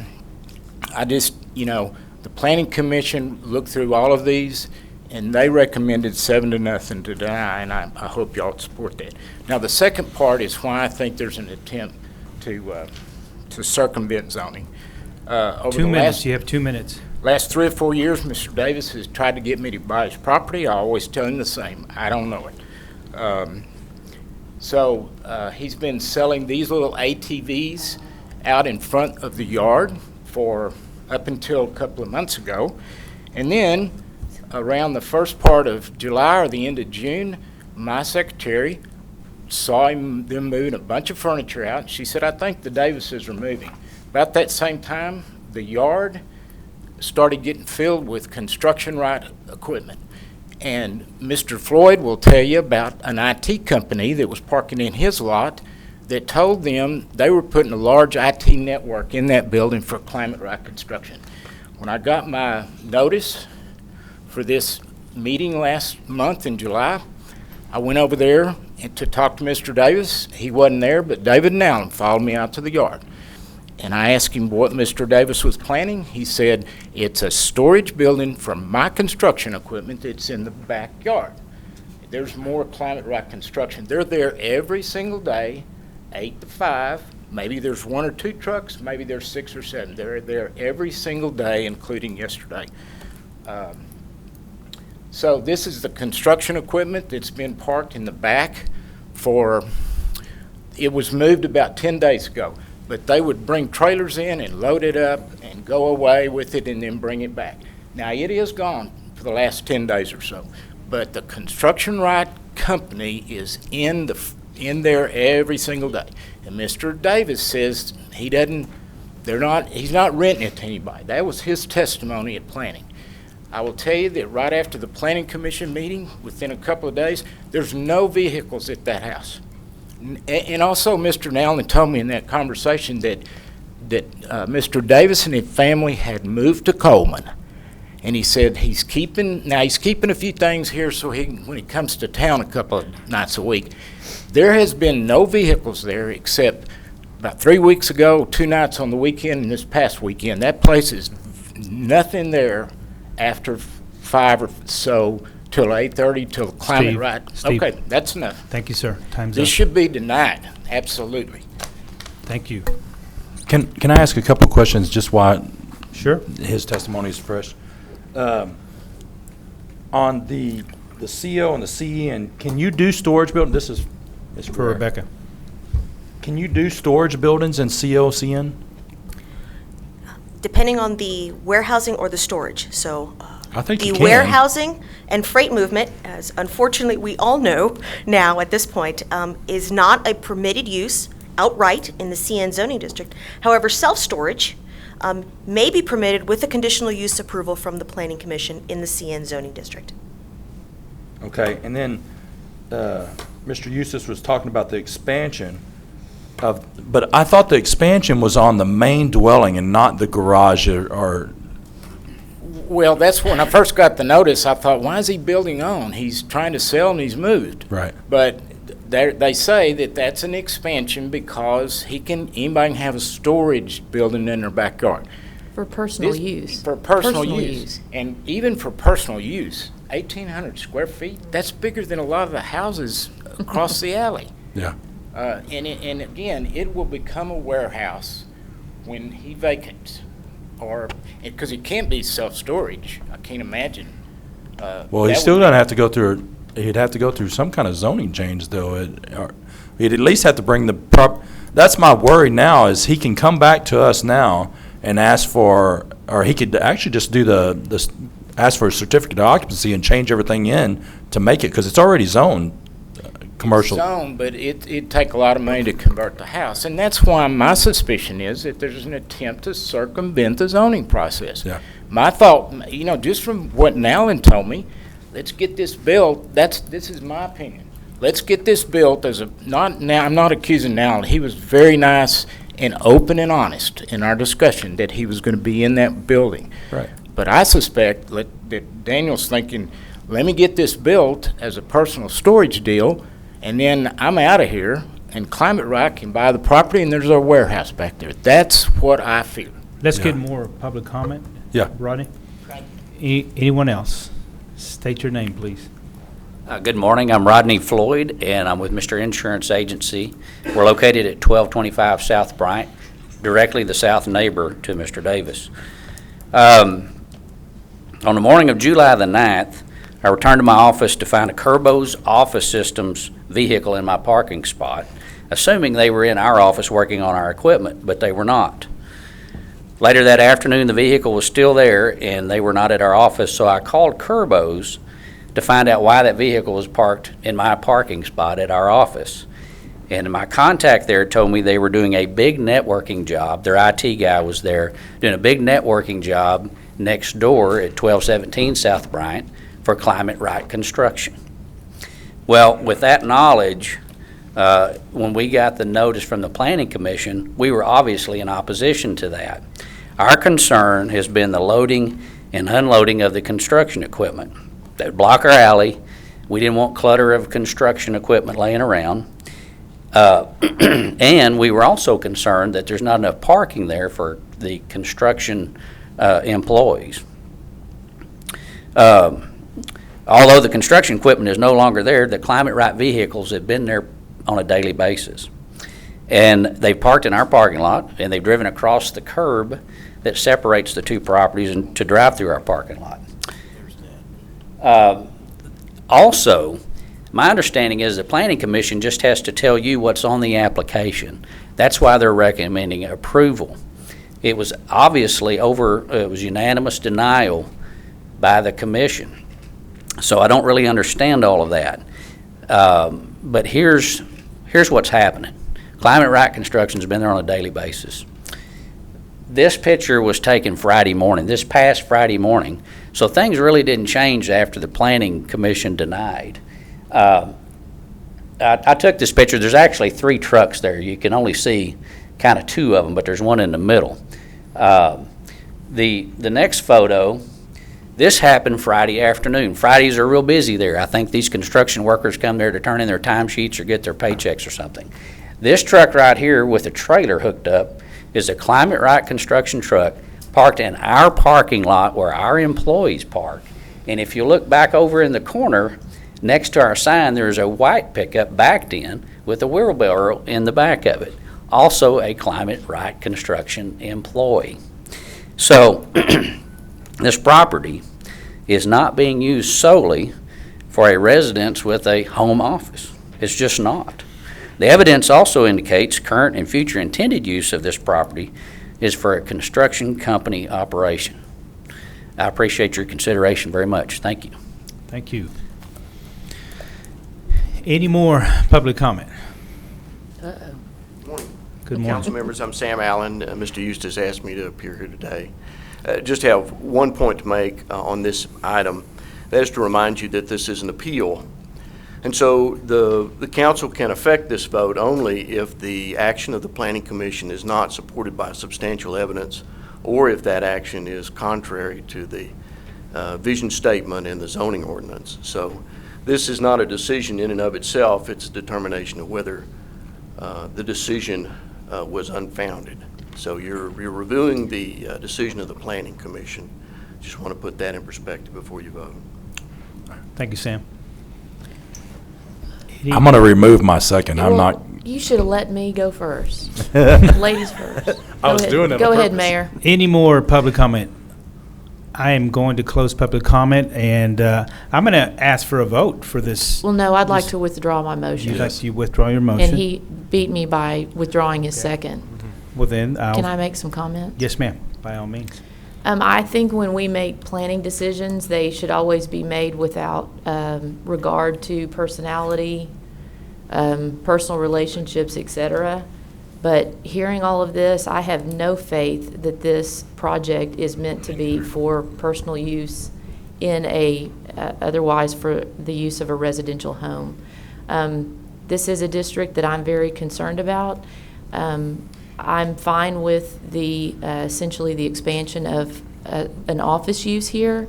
Speaker 15: I just, you know, the Planning Commission looked through all of these, and they recommended 7-0 to deny, and I hope y'all support that. Now, the second part is why I think there's an attempt to circumvent zoning. Over
Speaker 1: 2 minutes. You have 2 minutes.
Speaker 15: Last 3 or 4 years, Mr. Davis has tried to get me to buy his property. I always tell him the same. I don't know it. So he's been selling these little ATVs out in front of the yard for up until a couple of months ago. And then around the first part of July or the end of June, my secretary saw them moving a bunch of furniture out. She said, I think the Davises are moving. About that same time, the yard started getting filled with construction right equipment. And Mr. Floyd will tell you about an IT company that was parking in his lot that told them they were putting a large IT network in that building for climate right construction. When I got my notice for this meeting last month in July, I went over there to talk to Mr. Davis. He wasn't there, but David and Allen followed me out to the yard. And I asked him what Mr. Davis was planning. He said, it's a storage building for my construction equipment that's in the backyard. There's more climate right construction. They're there every single day, 8 to 5. Maybe there's 1 or 2 trucks, maybe there's 6 or 7. They're there every single day, including yesterday. So this is the construction equipment that's been parked in the back it was moved about 10 days ago. But they would bring trailers in and load it up and go away with it and then bring it back. Now, it is gone for the last 10 days or so. But the construction right company is in there every single day. And Mr. Davis says he's not renting it to anybody. That was his testimony at planning. I will tell you that right after the planning commission meeting, within a couple of days, there's no vehicles at that house. And also, Mr. Nowlin told me in that conversation that Mr. Davis and his family had moved to Coleman. And he said he's keeping a few things here so when he comes to town a couple of nights a week. There has been no vehicles there except about 3 weeks ago, 2 nights on the weekend, and this past weekend. That place is nothing there after 5 or so till 8:30 till the climate right.
Speaker 1: Steve.
Speaker 15: Okay, that's enough.
Speaker 1: Thank you, sir. Time's
Speaker 15: This
Speaker 1: up.
Speaker 15: should be denied, absolutely.
Speaker 1: Thank you.
Speaker 13: Can I ask a couple of questions just while
Speaker 1: Sure.
Speaker 13: his testimony is fresh? On the CO and the CEN, can you do storage building? This is
Speaker 1: For Rebecca.
Speaker 13: Can you do storage buildings in CO, CN?
Speaker 11: Depending on the warehousing or the storage. So
Speaker 13: I think you
Speaker 11: the
Speaker 13: can.
Speaker 11: warehousing and freight movement, as unfortunately we all know now at this point, is not a permitted use outright in the CN zoning district. However, self-storage may be permitted with a conditional use approval from the Planning Commission in the CN zoning district.
Speaker 13: Okay, and then Mr. Eustace was talking about the expansion but I thought the expansion was on the main dwelling and not the garage or
Speaker 15: Well, that's when I first got the notice. I thought, why is he building on? He's trying to sell and he's moved.
Speaker 13: Right.
Speaker 15: But they say that that's an expansion because anybody can have a storage building in their backyard.
Speaker 10: For personal use.
Speaker 15: For personal use. And even for personal use, 1,800 square feet, that's bigger than a lot of the houses across the alley.
Speaker 13: Yeah.
Speaker 15: And again, it will become a warehouse when he vacates, because it can't be self-storage. I can't imagine.
Speaker 13: Well, he's still gonna have to go through. He'd have to go through some kind of zoning change, though. He'd at least have to bring the That's my worry now. Is he can come back to us now and ask for, or he could actually just do ask for a certificate of occupancy and change everything in to make it, because it's already zoned commercial.
Speaker 15: Zone, but it'd take a lot of money to convert the house, and that's why my suspicion is that there's an attempt to circumvent the zoning process.
Speaker 13: Yeah.
Speaker 15: My thought, just from what Nowlin told me, let's get this built. This is my opinion. Let's get this built I'm not accusing Nowlin. He was very nice and open and honest in our discussion that he was going to be in that building.
Speaker 13: Right.
Speaker 15: But I suspect that Daniel's thinking, let me get this built as a personal storage deal, and then I'm out of here, and Climate Right can buy the property, and there's a warehouse back there. That's what I fear.
Speaker 1: Let's get more public comment.
Speaker 13: Yeah.
Speaker 1: Rodney? Anyone else? State your name, please.
Speaker 16: Good morning. I'm Rodney Floyd, and I'm with Mr. Insurance Agency. We're located at 1225 South Bryant, directly the south neighbor to Mr. Davis. On the morning of July the 9th, I returned to my office to find a Kerbo's Office Systems vehicle in my parking spot, assuming they were in our office working on our equipment, but they were not. Later that afternoon, the vehicle was still there, and they were not at our office, so I called Kerbo's to find out why that vehicle was parked in my parking spot at our office. And my contact there told me they were doing a big networking job. Their IT guy was there doing a big networking job next door at 1217 South Bryant for Climate Right Construction. Well, with that knowledge, when we got the notice from the Planning Commission, we were obviously in opposition to that. Our concern has been the loading and unloading of the construction equipment. That would block our alley. We didn't want clutter of construction equipment laying around. And we were also concerned that there's not enough parking there for the construction employees. Although the construction equipment is no longer there, the Climate Right vehicles have been there on a daily basis. And they've parked in our parking lot, and they've driven across the curb that separates the two properties and to drive through our parking lot. Also, my understanding is the Planning Commission just has to tell you what's on the application. That's why they're recommending approval. It was obviously it was unanimous denial by the commission. So I don't really understand all of that. But here's what's happening. Climate Right Construction's been there on a daily basis. This picture was taken Friday morning, this past Friday morning, so things really didn't change after the Planning Commission denied. I took this picture. There's actually 3 trucks there. You can only see kind of 2 of them, but there's one in the middle. The next photo, this happened Friday afternoon. Fridays are real busy there. I think these construction workers come there to turn in their timesheets or get their paychecks or something. This truck right here with a trailer hooked up is a Climate Right construction truck parked in our parking lot where our employees park. And if you look back over in the corner, next to our sign, there's a white pickup backed in with a wheelbarrow in the back of it. Also a Climate Right construction employee. So this property is not being used solely for a residence with a home office. It's just not. The evidence also indicates current and future intended use of this property is for a construction company operation. I appreciate your consideration very much. Thank you.
Speaker 1: Thank you. Any more public comment? Good morning.
Speaker 17: Council members, I'm Sam Allen. Mr. Eustace asked me to appear here today. Just have one point to make on this item. That is to remind you that this is an appeal. And so the council can affect this vote only if the action of the Planning Commission is not supported by substantial evidence, or if that action is contrary to the vision statement in the zoning ordinance. So this is not a decision in and of itself. It's a determination of whether the decision was unfounded. So you're reviewing the decision of the Planning Commission. Just want to put that in perspective before you vote.
Speaker 1: Thank you, Sam.
Speaker 13: I'm going to remove my second. I'm
Speaker 10: Well,
Speaker 13: not.
Speaker 10: You should have let me go first. Ladies first.
Speaker 9: I was doing it on
Speaker 10: Go ahead,
Speaker 9: purpose.
Speaker 10: Mayor.
Speaker 1: Any more public comment? I am going to close public comment, and I'm going to ask for a vote for this.
Speaker 10: Well, no, I'd like to withdraw my motion.
Speaker 1: You'd like to withdraw your motion?
Speaker 10: And he beat me by withdrawing his second.
Speaker 1: Well, then,
Speaker 10: Can I make some comment?
Speaker 1: Yes, ma'am, by all means.
Speaker 10: I think when we make planning decisions, they should always be made without regard to personality, personal relationships, etc. But hearing all of this, I have no faith that this project is meant to be for personal use in otherwise for the use of a residential home. This is a district that I'm very concerned about. I'm fine with the essentially the expansion of an office use here,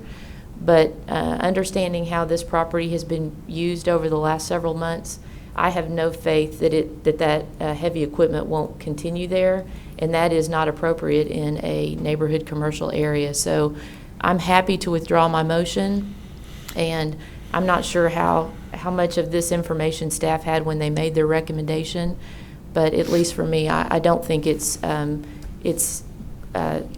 Speaker 10: but understanding how this property has been used over the last several months, I have no faith that that heavy equipment won't continue there, and that is not appropriate in a neighborhood commercial area. So I'm happy to withdraw my motion, and I'm not sure how much of this information staff had when they made their recommendation, but at least for me, I don't think it's the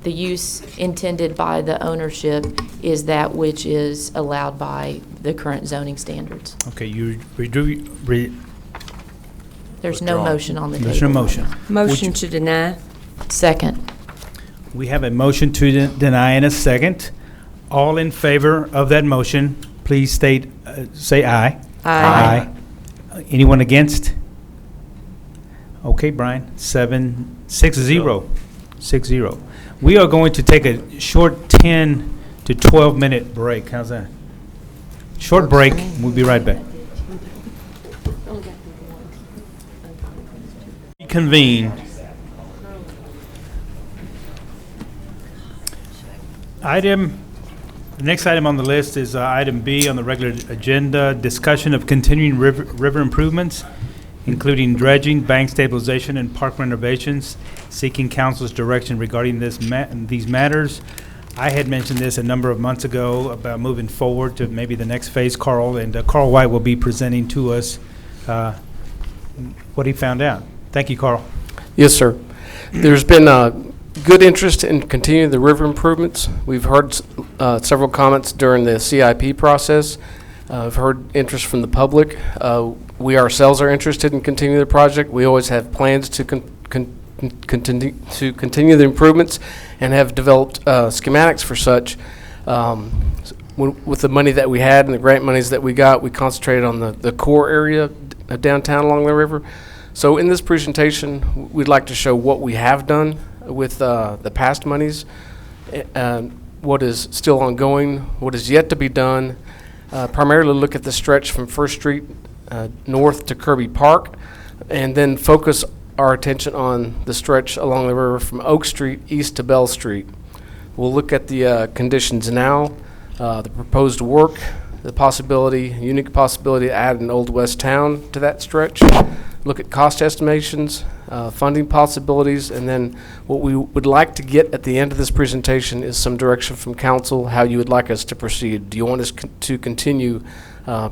Speaker 10: use intended by the ownership is that which is allowed by the current zoning standards.
Speaker 1: Okay, you
Speaker 10: There's no motion on the table.
Speaker 1: There's no motion.
Speaker 8: Motion to deny.
Speaker 10: Second.
Speaker 1: We have a motion to deny and a second. All in favor of that motion, please say aye.
Speaker 8: Aye.
Speaker 1: Anyone against? Okay, Brian, 6-0. 6-0. We are going to take a short 10 to 12 minute break. How's that? Short break. We'll be right back. Convene. The next item on the list is item B on the regular agenda, discussion of continuing river improvements, including dredging, bank stabilization, and park renovations, seeking council's direction regarding these matters. I had mentioned this a number of months ago about moving forward to maybe the next phase, Carl, and Carl White will be presenting to us what he found out. Thank you, Carl.
Speaker 18: Yes, sir. There's been good interest in continuing the river improvements. We've heard several comments during the CIP process. I've heard interest from the public. We ourselves are interested in continuing the project. We always have plans to continue the improvements and have developed schematics for such. with the money that we had and the grant monies that we got, we concentrated on the core area of downtown along the river. So in this presentation, we'd like to show what we have done with the past monies, what is still ongoing, what is yet to be done, primarily look at the stretch from First Street north to Kirby Park, and then focus our attention on the stretch along the river from Oak Street east to Bell Street. We'll look at the conditions now, the proposed work, the unique possibility to add an Old West Town to that stretch, look at cost estimations, funding possibilities, and then what we would like to get at the end of this presentation is some direction from council, how you would like us to proceed. Do you want us to continue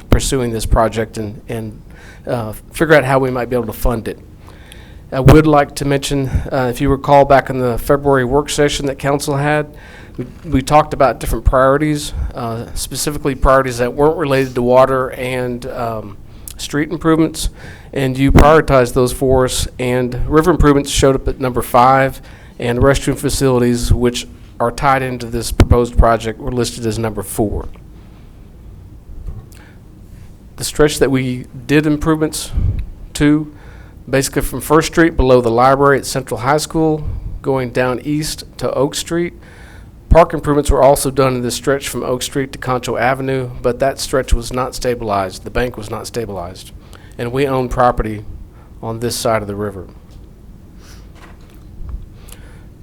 Speaker 18: pursuing this project and figure out how we might be able to fund it? I would like to mention, if you recall back in the February work session that council had, we talked about different priorities, specifically priorities that weren't related to water and street improvements, and you prioritized those for us, and river improvements showed up at number 5, and restroom facilities, which are tied into this proposed project, were listed as number 4. The stretch that we did improvements to, basically from First Street below the library at Central High School, going down east to Oak Street. Park improvements were also done in this stretch from Oak Street to Concho Avenue, but that stretch was not stabilized. The bank was not stabilized. And we own property on this side of the river.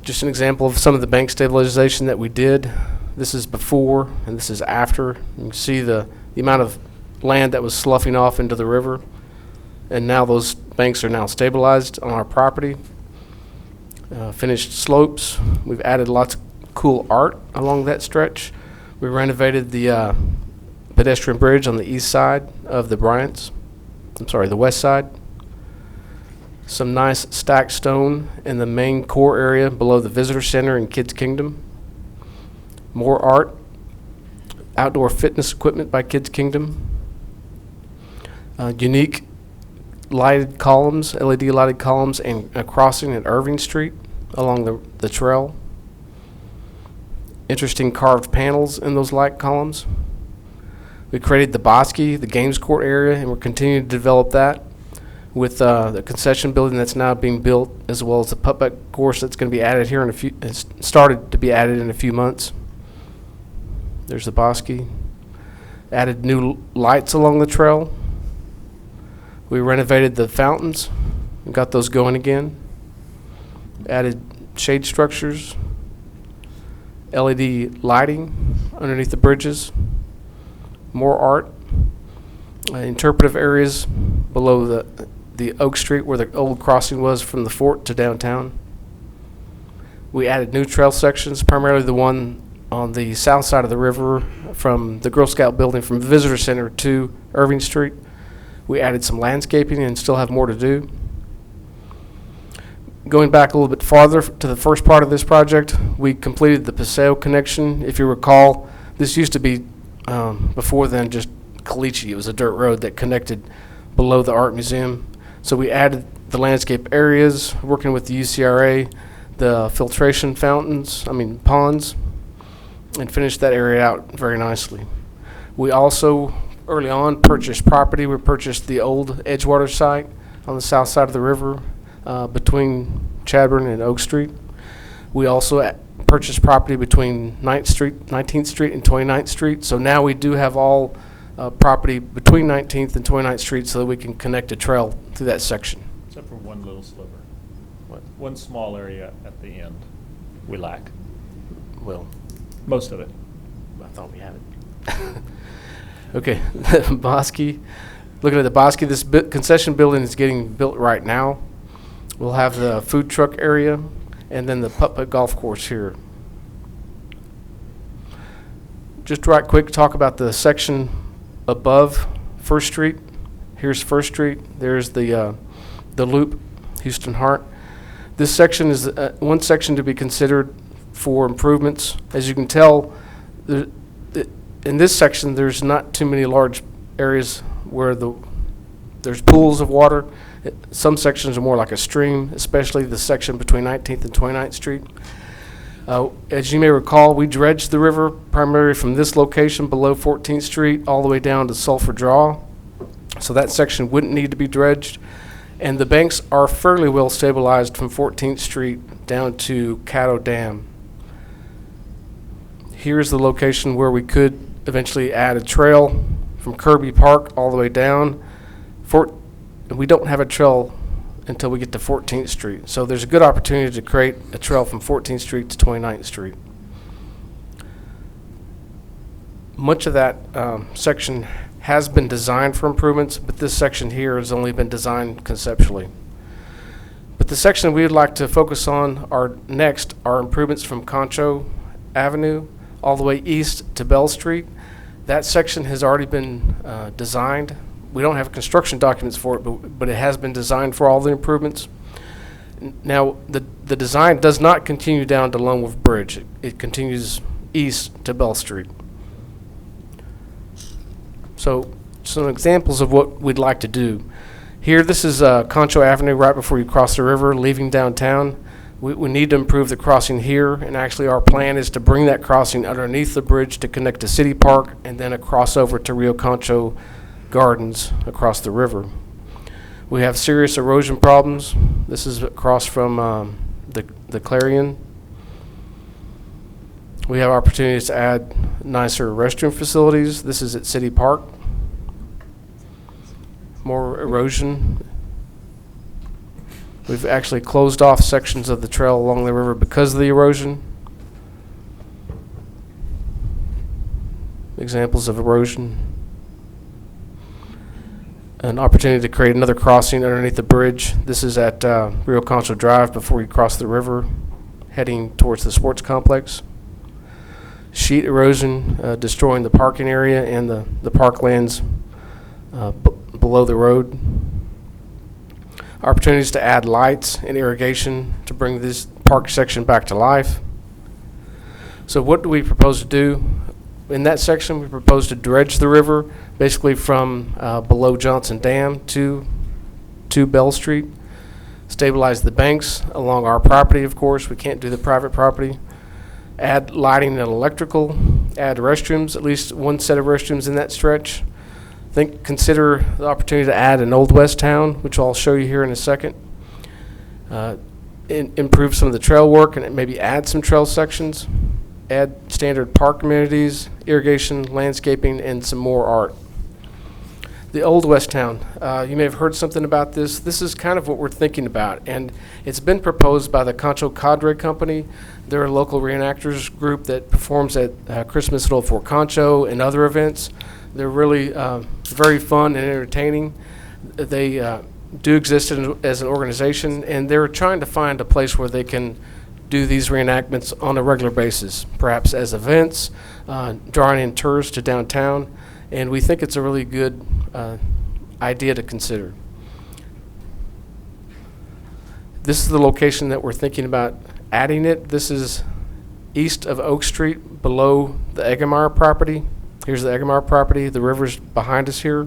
Speaker 18: Just an example of some of the bank stabilization that we did. This is before and this is after. You can see the amount of land that was sloughing off into the river. And now those banks are now stabilized on our property. Finished slopes. We've added lots of cool art along that stretch. We renovated the pedestrian bridge on the east side of the Bryants. The west side. Some nice stacked stone in the main core area below the visitor center and Kids Kingdom. More art. Outdoor fitness equipment by Kids Kingdom. Unique lighted columns, LED lighted columns, and a crossing at Irving Street along the trail. Interesting carved panels in those light columns. We created the Bosque, the games court area, and we're continuing to develop that with the concession building that's now being built, as well as the putt-putt course that's going to be added here it's started to be added in a few months. There's the Bosque. Added new lights along the trail. We renovated the fountains and got those going again. Added shade structures, LED lighting underneath the bridges, more art, interpretive areas below the Oak Street where the old crossing was from the fort to downtown. We added new trail sections, primarily the one on the south side of the river from the Girl Scout building from the Visitor Center to Irving Street. We added some landscaping and still have more to do. Going back a little bit farther to the first part of this project, we completed the Paseo connection. If you recall, this used to be, before then, just caliche. It was a dirt road that connected below the art museum. So we added the landscape areas, working with the UCRA, the filtration ponds, and finished that area out very nicely. We also, early on, purchased property. We purchased the old Edgewater site on the south side of the river between Chadbourne and Oak Street. We also purchased property between 19th Street and 29th Street. So now we do have all property between 19th and 29th Street so that we can connect a trail through that section.
Speaker 3: Except for one little sliver. One small area at the end we lack.
Speaker 18: Well,
Speaker 3: most of it.
Speaker 18: I thought we had it. Okay, the Bosque. Looking at the Bosque, this concession building is getting built right now. We'll have the food truck area and then the putt-putt golf course here. Just right quick, talk about the section above First Street. Here's First Street. There's the loop, Houston Hart. This section is one section to be considered for improvements. As you can tell, in this section, there's not too many large areas where there's pools of water. Some sections are more like a stream, especially the section between 19th and 29th Street. As you may recall, we dredged the river primarily from this location below 14th Street all the way down to Sulphur Draw. So that section wouldn't need to be dredged. And the banks are fairly well stabilized from 14th Street down to Caddo Dam. Here's the location where we could eventually add a trail from Kirby Park all the way down. We don't have a trail until we get to 14th Street. So there's a good opportunity to create a trail from 14th Street to 29th Street. Much of that section has been designed for improvements, but this section here has only been designed conceptually. But the section we would like to focus on next are improvements from Concho Avenue all the way east to Bell Street. That section has already been designed. We don't have construction documents for it, but it has been designed for all the improvements. Now, the design does not continue down to Lone Wolf Bridge. It continues east to Bell Street. So, some examples of what we'd like to do. Here, this is Concho Avenue right before you cross the river, leaving downtown. We need to improve the crossing here, and actually our plan is to bring that crossing underneath the bridge to connect to City Park and then across over to Rio Concho Gardens across the river. We have serious erosion problems. This is across from the Clarion. We have opportunities to add nicer restroom facilities. This is at City Park. More erosion. We've actually closed off sections of the trail along the river because of the erosion. Examples of erosion. An opportunity to create another crossing underneath the bridge. This is at Rio Concho Drive before you cross the river, heading towards the sports complex. Sheet erosion, destroying the parking area and the parklands below the road. Opportunities to add lights and irrigation to bring this park section back to life. So what do we propose to do? In that section, we propose to dredge the river, basically from below Johnson Dam to Bell Street. Stabilize the banks along our property, of course. We can't do the private property. Add lighting and electrical. Add restrooms, at least one set of restrooms in that stretch. Consider the opportunity to add an Old West Town, which I'll show you here in a second. Improve some of the trail work and maybe add some trail sections. Add standard park amenities, irrigation, landscaping, and some more art. The Old West Town, you may have heard something about this. This is kind of what we're thinking about, and it's been proposed by the Concho Cadre Company. They're a local reenactors group that performs at Christmas at Old Fort Concho and other events. They're really very fun and entertaining. They do exist as an organization, and they're trying to find a place where they can do these reenactments on a regular basis, perhaps as events, drawing in tourists to downtown, and we think it's a really good idea to consider. This is the location that we're thinking about adding it. This is east of Oak Street, below the Eggemeyer property. Here's the Eggemeyer property. The river's behind us here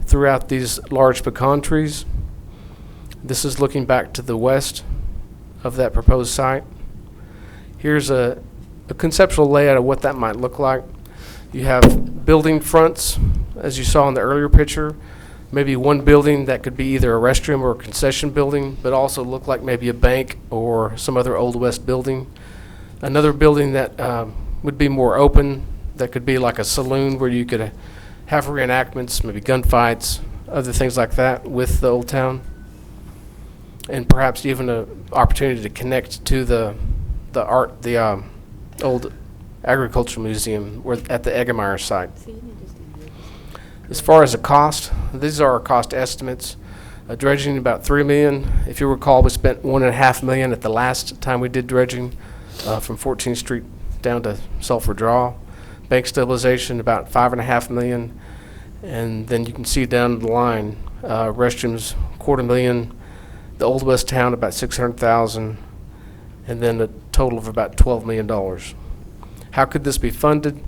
Speaker 18: throughout these large pecan trees. This is looking back to the west of that proposed site. Here's a conceptual layout of what that might look like. You have building fronts, as you saw in the earlier picture. Maybe one building that could be either a restroom or a concession building, but also look like maybe a bank or some other Old West building. Another building that would be more open, that could be like a saloon where you could have reenactments, maybe gunfights, other things like that with the old town. And perhaps even an opportunity to connect to the old agricultural museum at the Eggemeyer site. As far as the cost, these are our cost estimates. Dredging about $3 million. If you recall, we spent $1.5 million at the last time we did dredging from 14th Street down to Sulphur Draw. Bank stabilization about $5.5 million, and then you can see down the line restrooms $250,000, the Old West Town about $600,000, and then a total of about $12 million. How could this be funded?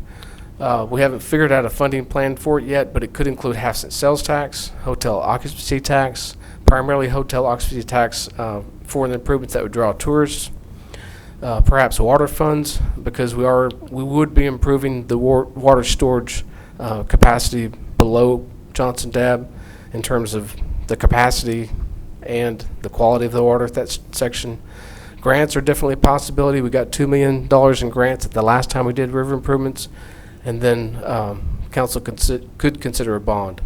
Speaker 18: We haven't figured out a funding plan for it yet, but it could include half-cent sales tax, hotel occupancy tax, primarily hotel occupancy tax for the improvements that would draw tourists. perhaps water funds, because we would be improving the water storage capacity below Johnson Dab in terms of the capacity and the quality of the water at that section. Grants are definitely a possibility. We got $2 million in grants at the last time we did river improvements, and then council could consider a bond.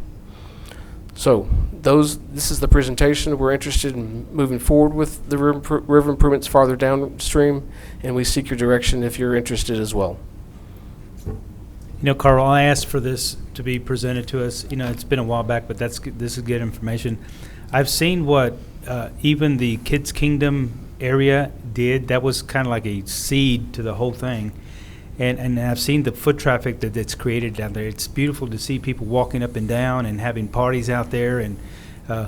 Speaker 18: So this is the presentation. We're interested in moving forward with the river improvements farther downstream, and we seek your direction if you're interested as well.
Speaker 1: You know, Carl, I asked for this to be presented to us. You know, it's been a while back, but this is good information. I've seen what even the Kids Kingdom area did. That was kind of like a seed to the whole thing. And I've seen the foot traffic that's created down there. It's beautiful to see people walking up and down and having parties out there. And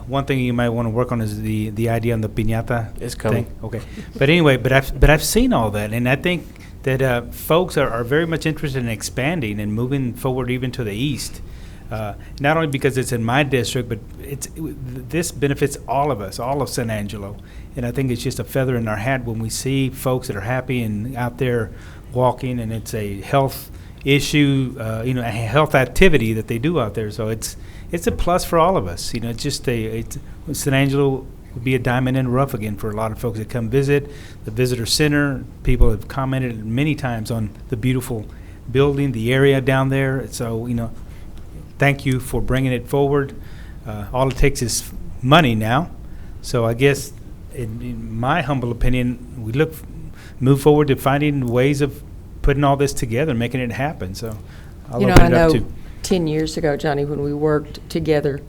Speaker 1: one thing you might want to work on is the idea on the piñata.
Speaker 18: It's coming.
Speaker 1: Thing. Okay. But anyway, but I've seen all that, and I think that folks are very much interested in expanding and moving forward even to the east. Not only because it's in my district, but this benefits all of us, all of San Angelo. And I think it's just a feather in our hat when we see folks that are happy and out there walking, and it's a health issue, a health activity that they do out there. So it's a plus for all of us. You know, it's just San Angelo would be a diamond in the rough again for a lot of folks that come visit the visitor center. People have commented many times on the beautiful building, the area down there. So, you know, thank you for bringing it forward. All it takes is money now. So I guess, in my humble opinion, we move forward to finding ways of putting all this together and making it happen. So I'll open it up to
Speaker 8: 10 years ago, Johnny, when we worked together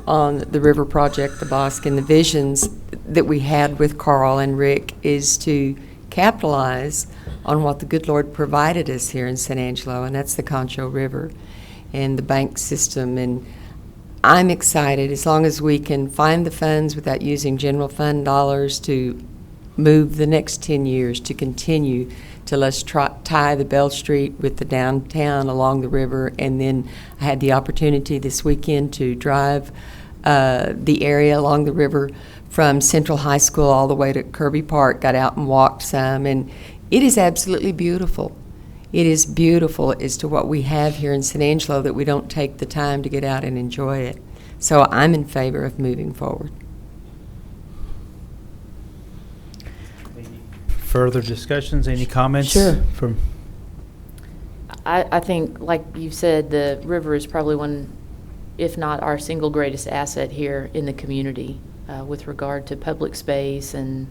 Speaker 8: on the river project, the Bosque, and the visions that we had with Carl and Rick is to capitalize on what the good Lord provided us here in San Angelo, and that's the Concho River and the bank system. And I'm excited, as long as we can find the funds without using general fund dollars, to move the next 10 years to continue to let's tie the Bell Street with the downtown along the river. And then I had the opportunity this weekend to drive the area along the river from Central High School all the way to Kirby Park, got out and walked some, and it is absolutely beautiful. It is beautiful as to what we have here in San Angelo that we don't take the time to get out and enjoy it. So I'm in favor of moving forward.
Speaker 1: further discussions, any comments?
Speaker 8: Sure.
Speaker 1: From
Speaker 10: I think, like you said, the river is probably one, if not our single greatest asset here in the community with regard to public space and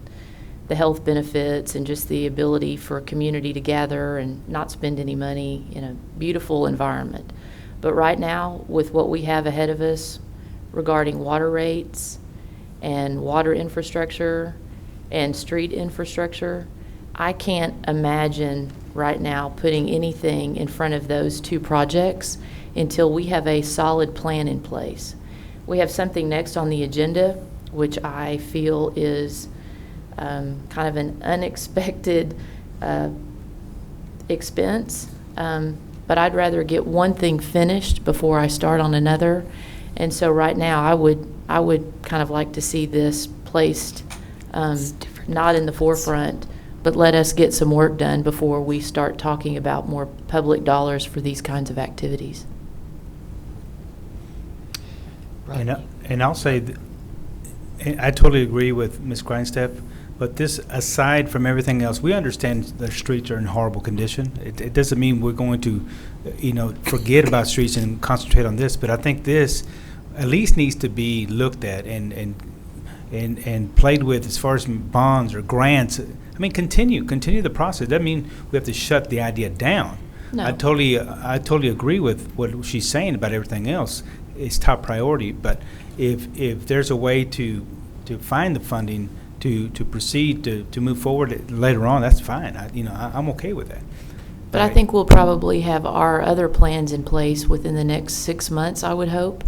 Speaker 10: the health benefits and just the ability for a community to gather and not spend any money in a beautiful environment. But right now, with what we have ahead of us regarding water rates and water infrastructure and street infrastructure, I can't imagine right now putting anything in front of those two projects until we have a solid plan in place. We have something next on the agenda, which I feel is kind of an unexpected expense, but I'd rather get one thing finished before I start on another. And so right now, I would kind of like to see this placed not in the forefront, but let us get some work done before we start talking about more public dollars for these kinds of activities.
Speaker 1: And I'll say, I totally agree with Ms. Grindstaff, but this, aside from everything else, we understand the streets are in horrible condition. It doesn't mean we're going to, forget about streets and concentrate on this, but I think this at least needs to be looked at and played with as far as bonds or grants. I mean, continue the process. Doesn't mean we have to shut the idea down.
Speaker 10: No.
Speaker 1: I totally agree with what she's saying about everything else. It's top priority, but if there's a way to find the funding to proceed to move forward later on, that's fine. I'm okay with that.
Speaker 10: But I think we'll probably have our other plans in place within the next 6 months, I would hope.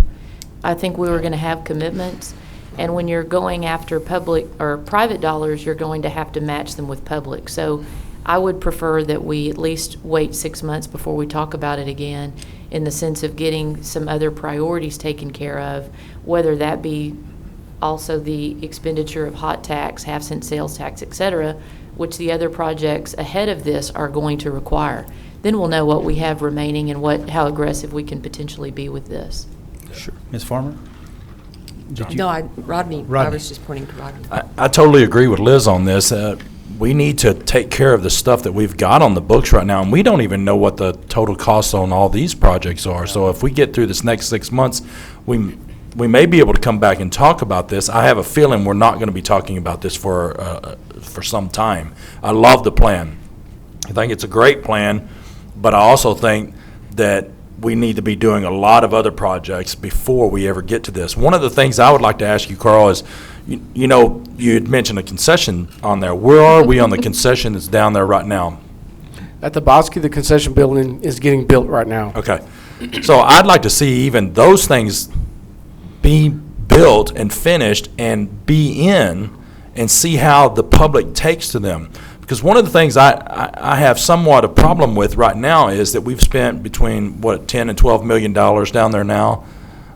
Speaker 10: I think we were going to have commitments, and when you're going after public or private dollars, you're going to have to match them with public. So I would prefer that we at least wait 6 months before we talk about it again, in the sense of getting some other priorities taken care of, whether that be also the expenditure of hot tax, half-cent sales tax, et cetera. which the other projects ahead of this are going to require. Then we'll know what we have remaining and how aggressive we can potentially be with this.
Speaker 1: Sure. Ms. Farmer?
Speaker 8: No, Rodney, I
Speaker 1: Rodney.
Speaker 8: was just pointing to Rodney.
Speaker 13: I totally agree with Liz on this. We need to take care of the stuff that we've got on the books right now, and we don't even know what the total costs on all these projects are. So if we get through this next 6 months, we may be able to come back and talk about this. I have a feeling we're not going to be talking about this for some time. I love the plan. I think it's a great plan, but I also think that we need to be doing a lot of other projects before we ever get to this. One of the things I would like to ask you, Carl, is, you know, you had mentioned a concession on there. Where are we on the concession that's down there right now?
Speaker 18: At the Bosque, the concession building is getting built right now.
Speaker 13: Okay. So I'd like to see even those things be built and finished and be in and see how the public takes to them. Because one of the things I have somewhat a problem with right now is that we've spent between, what, $10 and $12 million down there now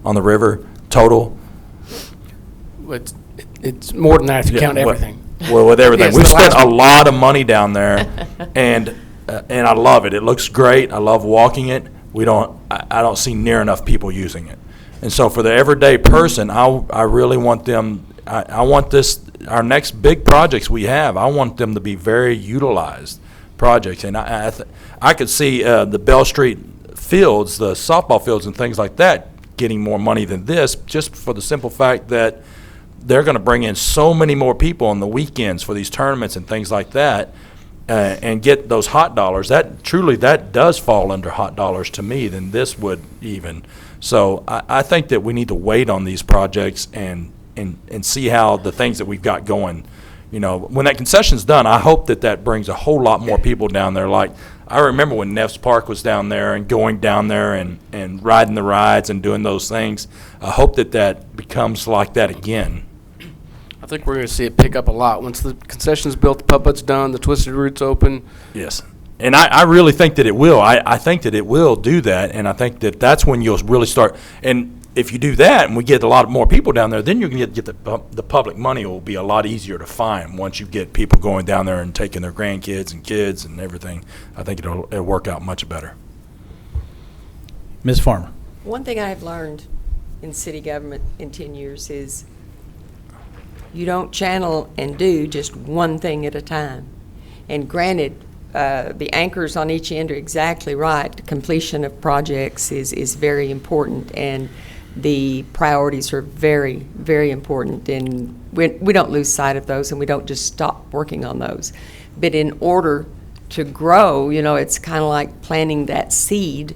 Speaker 13: on the river total.
Speaker 18: It's more than that if you count everything.
Speaker 13: Well, with everything.
Speaker 18: Yes,
Speaker 13: We've
Speaker 18: the
Speaker 13: spent
Speaker 18: last
Speaker 13: a lot of money down there, and I love it. It looks great. I love walking it. I don't see near enough people using it. And so for the everyday person, I really want them, I want this, our next big projects we have, I want them to be very utilized projects. And I could see the Bell Street fields, the softball fields and things like that, getting more money than this, just for the simple fact that they're going to bring in so many more people on the weekends for these tournaments and things like that, and get those hot dollars. That does fall under hot dollars to me than this would even. So I think that we need to wait on these projects and see how the things that we've got going. You know, when that concession's done, I hope that brings a whole lot more people down there. Like, I remember when Neff's Park was down there and going down there and riding the rides and doing those things. I hope that becomes like that again.
Speaker 18: I think we're going to see it pick up a lot. Once the concession's built, the puppet's done, the Twisted Root's open.
Speaker 13: Yes. And I really think that it will. I think that it will do that, and I think that that's when you'll really start. And if you do that and we get a lot more people down there, then you're going to get the public money will be a lot easier to find once you get people going down there and taking their grandkids and kids and everything. I think it'll work out much better.
Speaker 1: Ms. Farmer?
Speaker 8: One thing I've learned in city government in 10 years is you don't channel and do just one thing at a time. And granted, the anchors on each end are exactly right. The completion of projects is very important, and the priorities are very, very important. And we don't lose sight of those, and we don't just stop working on those. But in order to grow, you know, it's kind of like planting that seed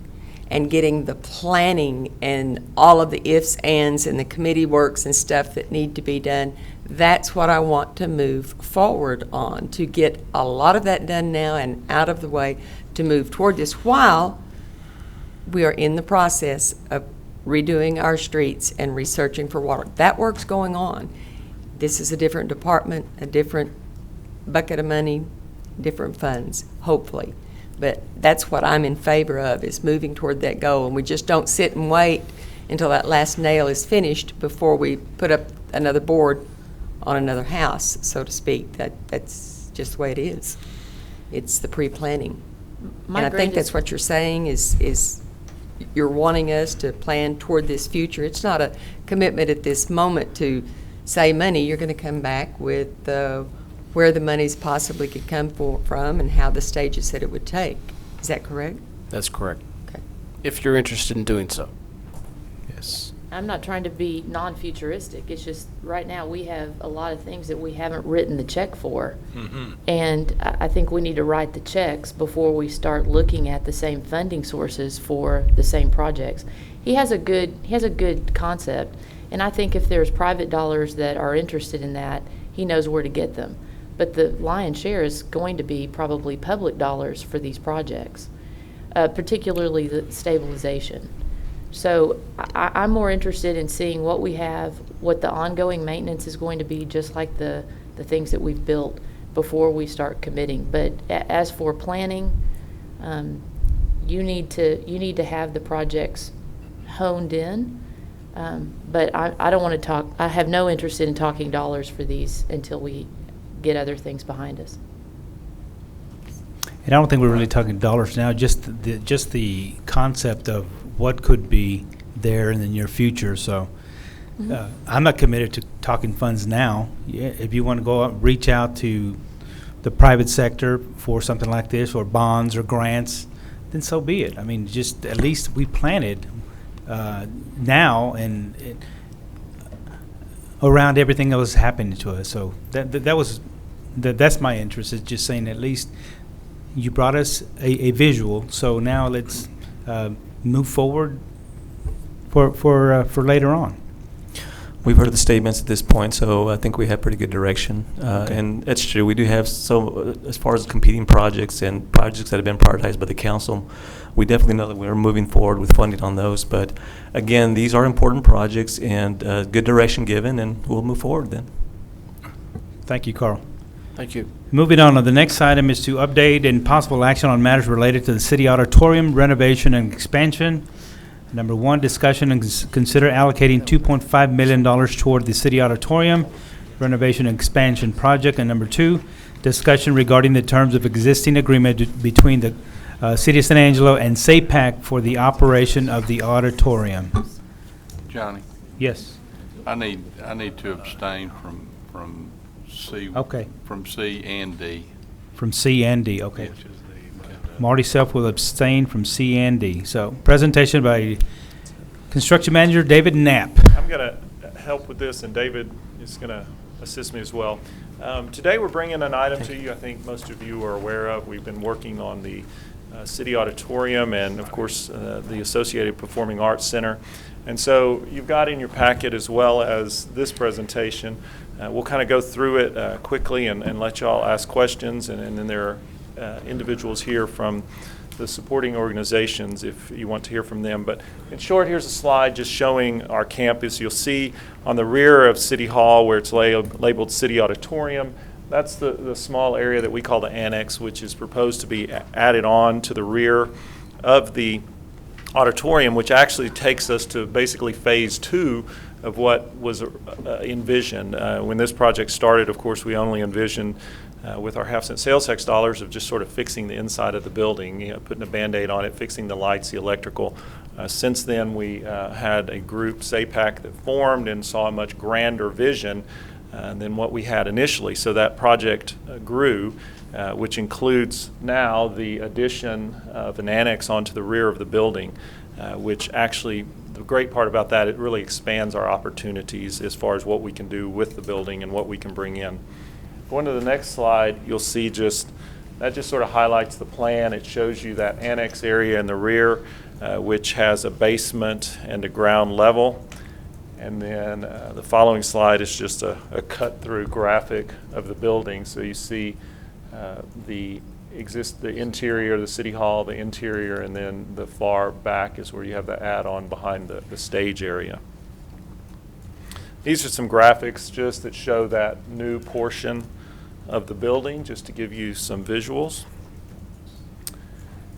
Speaker 8: and getting the planning and all of the ifs, ands, and the committee works and stuff that need to be done. That's what I want to move forward on, to get a lot of that done now and out of the way to move toward this while we are in the process of redoing our streets and researching for water. That work's going on. This is a different department, a different bucket of money, different funds, hopefully. But that's what I'm in favor of, is moving toward that goal. And we just don't sit and wait until that last nail is finished before we put up another board on another house, so to speak. That's just the way it is. It's the pre-planning. And I think that's what you're saying is you're wanting us to plan toward this future. It's not a commitment at this moment to save money. You're going to come back with where the monies possibly could come from and how the stages that it would take. Is that correct?
Speaker 18: That's correct.
Speaker 8: Okay.
Speaker 18: If you're interested in doing so.
Speaker 1: Yes.
Speaker 10: I'm not trying to be non-futuristic. It's just right now we have a lot of things that we haven't written the check for.
Speaker 13: Mm-hmm.
Speaker 10: And I think we need to write the checks before we start looking at the same funding sources for the same projects. He has a good concept, and I think if there's private dollars that are interested in that, he knows where to get them. But the lion's share is going to be probably public dollars for these projects, particularly the stabilization. So I'm more interested in seeing what we have, what the ongoing maintenance is going to be, just like the things that we've built, before we start committing. But as for planning, you need to have the projects honed in. But I don't want to talk. I have no interest in talking dollars for these until we get other things behind us.
Speaker 1: And I don't think we're really talking dollars now, just the concept of what could be there in the near future. So I'm not committed to talking funds now. Yeah, if you want to go out and reach out to the private sector for something like this, or bonds or grants, then so be it. I mean, just at least we planted now and around everything that was happening to us. So that's my interest, is just saying at least you brought us a visual. So now let's move forward for later on.
Speaker 19: We've heard the statements at this point, so I think we have pretty good direction. And it's true, we do have as far as competing projects and projects that have been prioritized by the council, we definitely know that we're moving forward with funding on those. But again, these are important projects, and good direction given, and we'll move forward then.
Speaker 1: Thank you, Carl.
Speaker 18: Thank you.
Speaker 1: Moving on, the next item is to update and possible action on matters related to the city auditorium renovation and expansion. Number one, discussion and consider allocating $2.5 million toward the city auditorium renovation and expansion project. And number two, discussion regarding the terms of existing agreement between the City of San Angelo and SAPAC for the operation of the auditorium.
Speaker 12: Johnny,
Speaker 1: Yes.
Speaker 12: I need to abstain from C.
Speaker 1: Okay.
Speaker 12: From C and D.
Speaker 1: From C and D, okay. Marty Self will abstain from C and D. So, presentation by Construction Manager David Knapp.
Speaker 20: I'm going to help with this, and David is going to assist me as well. Today we're bringing an item to you I think most of you are aware of. We've been working on the City Auditorium and, of course, the associated Performing Arts Center. And so you've got in your packet, as well as this presentation, we'll kind of go through it quickly and let you all ask questions, and then there are individuals here from the supporting organizations if you want to hear from them. But in short, here's a slide just showing our campus. You'll see on the rear of City Hall where it's labeled City Auditorium. That's the small area that we call the annex, which is proposed to be added on to the rear of the auditorium, which actually takes us to basically phase 2 of what was envisioned. When this project started, of course, we only envisioned with our half-cent sales tax dollars of just sort of fixing the inside of the building, putting a Band-Aid on it, fixing the lights, the electrical. Since then, we had a group, SAPAC, that formed and saw a much grander vision than what we had initially. So that project grew, which includes now the addition of an annex onto the rear of the building, which actually, the great part about that, it really expands our opportunities as far as what we can do with the building and what we can bring in. Going to the next slide, you'll see that just sort of highlights the plan. It shows you that annex area in the rear, which has a basement and a ground level. And then the following slide is just a cut-through graphic of the building. So you see the interior of the City Hall, the interior, and then the far back is where you have the add-on behind the stage area. These are some graphics just that show that new portion of the building, just to give you some visuals.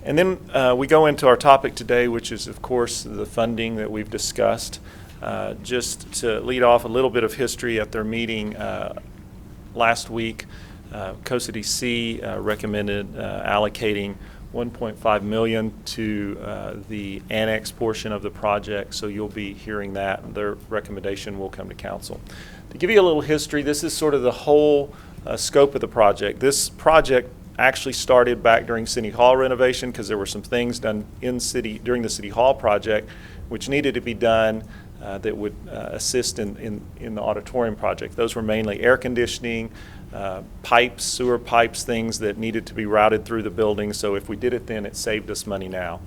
Speaker 20: And then we go into our topic today, which is, of course, the funding that we've discussed. Just to lead off a little bit of history, at their meeting last week, COCDC recommended allocating $1.5 million to the annex portion of the project, so you'll be hearing that, and their recommendation will come to council. To give you a little history, this is sort of the whole scope of the project. This project actually started back during City Hall renovation, because there were some things done during the City Hall project which needed to be done that would assist in the auditorium project. Those were mainly air conditioning, pipes, sewer pipes, things that needed to be routed through the building. So if we did it then, it saved us money now.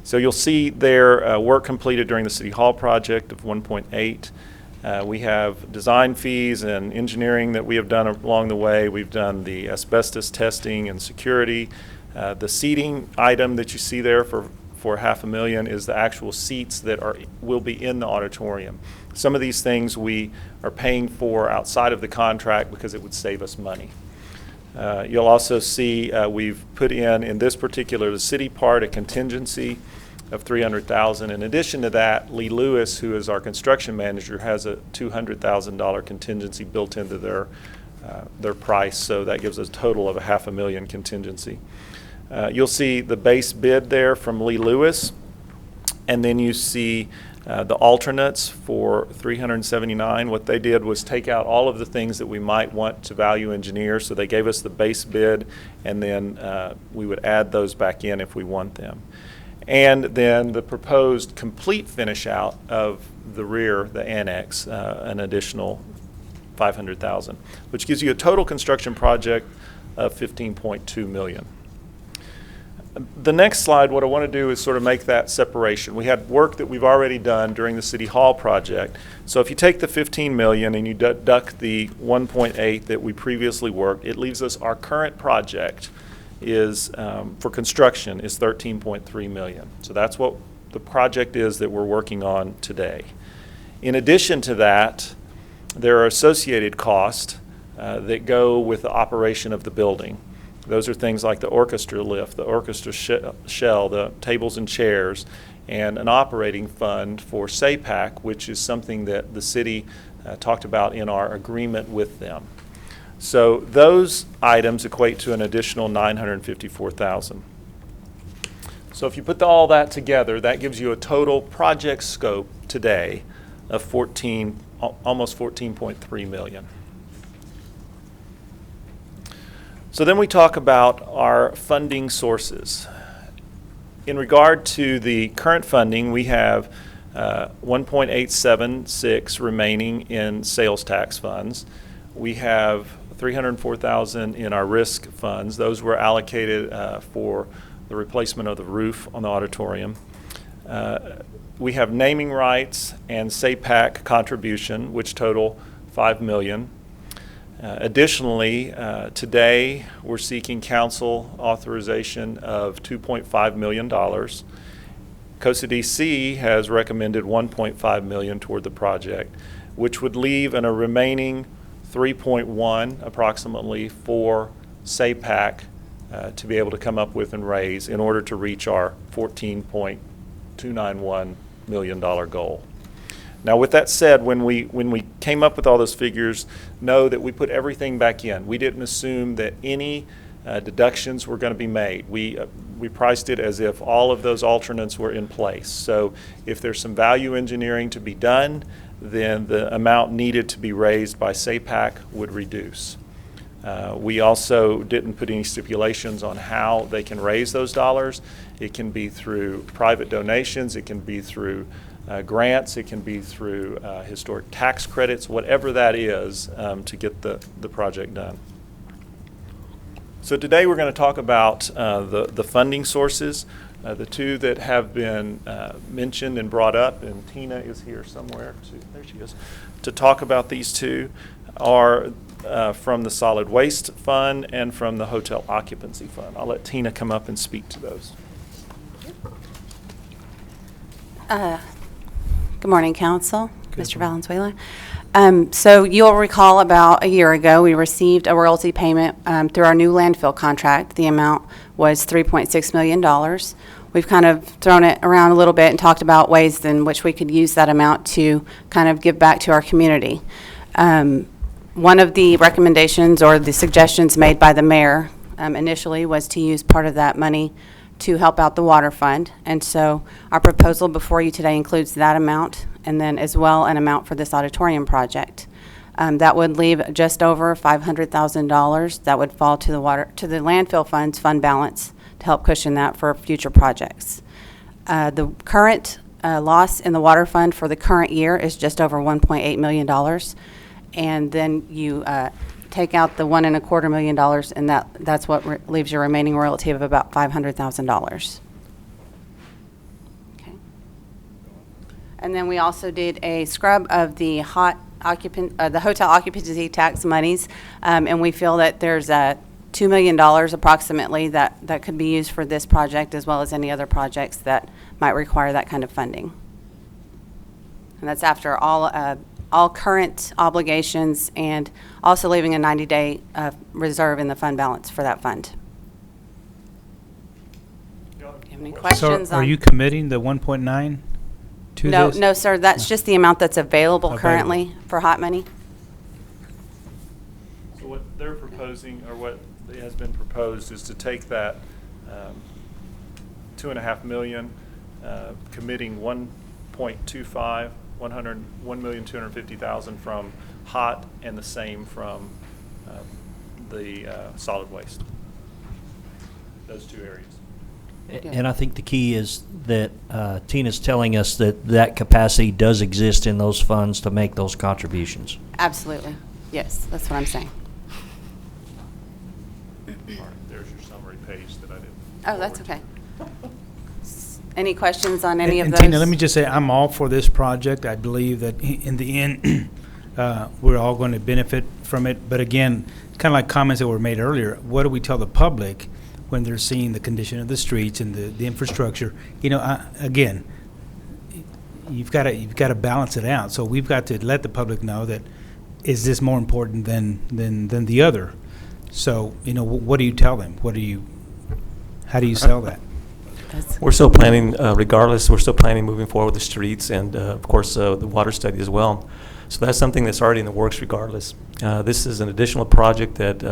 Speaker 20: So you'll see there work completed during the City Hall project of 1.8. We have design fees and engineering that we have done along the way. We've done the asbestos testing and security. The seating item that you see there for $500,000 is the actual seats that will be in the auditorium. Some of these things we are paying for outside of the contract because it would save us money. You'll also see we've put in this particular, the city part, a contingency of $300,000. In addition to that, Lee Lewis, who is our construction manager, has a $200,000 contingency built into their price, so that gives us a total of $500,000 contingency. You'll see the base bid there from Lee Lewis, and then you see the alternates for 379. What they did was take out all of the things that we might want to value engineer, so they gave us the base bid, and then we would add those back in if we want them. And then the proposed complete finish out of the rear, the annex, an additional $500,000, which gives you a total construction project of $15.2 million. The next slide, what I want to do is sort of make that separation. We had work that we've already done during the City Hall project. So if you take the $15 million and you deduct the 1.8 that we previously worked, it leaves us our current project is, for construction, is $13.3 million. So that's what the project is that we're working on today. In addition to that, there are associated costs that go with the operation of the building. Those are things like the orchestra lift, the orchestra shell, the tables and chairs, and an operating fund for SAPAC, which is something that the city talked about in our agreement with them. So those items equate to an additional $954,000. So if you put all that together, that gives you a total project scope today of almost $14.3 million. So then we talk about our funding sources. In regard to the current funding, we have $1.876 remaining in sales tax funds. We have $304,000 in our risk funds. Those were allocated for the replacement of the roof on the auditorium. We have naming rights and SAPAC contribution, which total $5 million. Additionally, today we're seeking council authorization of $2.5 million. COSA DC has recommended $1.5 million toward the project, which would leave a remaining 3.1 approximately for SAPAC to be able to come up with and raise in order to reach our $14.291 million goal. Now, with that said, when we came up with all those figures, know that we put everything back in. We didn't assume that any deductions were going to be made. We priced it as if all of those alternates were in place. So if there's some value engineering to be done, then the amount needed to be raised by SAPAC would reduce. We also didn't put any stipulations on how they can raise those dollars. It can be through private donations, it can be through grants, it can be through historic tax credits, whatever that is, to get the project done. So today we're going to talk about the funding sources. The two that have been mentioned and brought up, and Tina is here somewhere, there she is, to talk about these two, are from the Solid Waste Fund and from the Hotel Occupancy Fund. I'll let Tina come up and speak to those.
Speaker 21: Good morning, Council. Mr. Valenzuela. So you'll recall about a year ago, we received a royalty payment through our new landfill contract. The amount was $3.6 million. We've kind of thrown it around a little bit and talked about ways in which we could use that amount to kind of give back to our community. One of the recommendations or the suggestions made by the mayor initially was to use part of that money to help out the water fund. And so our proposal before you today includes that amount, and then as well an amount for this auditorium project. That would leave just over $500,000 that would fall to the landfill fund's fund balance to help cushion that for future projects. The current loss in the water fund for the current year is just over $1.8 million. And then you take out the $1.25 million, and that's what leaves your remaining royalty of about $500,000. Okay. And then we also did a scrub of the hotel occupancy tax monies, and we feel that there's $2 million approximately that could be used for this project as well as any other projects that might require that kind of funding. And that's after all current obligations and also leaving a 90-day reserve in the fund balance for that fund. Do you have any questions?
Speaker 1: So are you committing the 1.9 to this?
Speaker 21: No, sir. That's just the amount that's available currently for hot money.
Speaker 20: So what they're proposing, or what has been proposed, is to take that 2.5 million, committing 1.25, 1,250,000 from HOT, and the same from the solid waste. Those two areas.
Speaker 2: And I think the key is that Tina's telling us that that capacity does exist in those funds to make those contributions.
Speaker 21: Absolutely. Yes, that's what I'm saying.
Speaker 20: All right, there's your summary page that I didn't.
Speaker 21: Oh, that's okay. Any questions on any of
Speaker 1: And
Speaker 21: those?
Speaker 1: Tina, let me just say, I'm all for this project. I believe that in the end, we're all going to benefit from it. But again, kind of like comments that were made earlier, what do we tell the public when they're seeing the condition of the streets and the infrastructure? You know, again, you've got to balance it out. So we've got to let the public know that, is this more important than the other? So, you know, what do you tell them? How do you sell that?
Speaker 19: We're still planning, regardless, we're still planning moving forward with the streets and, of course, the water study as well. So that's something that's already in the works regardless. This is an additional project that,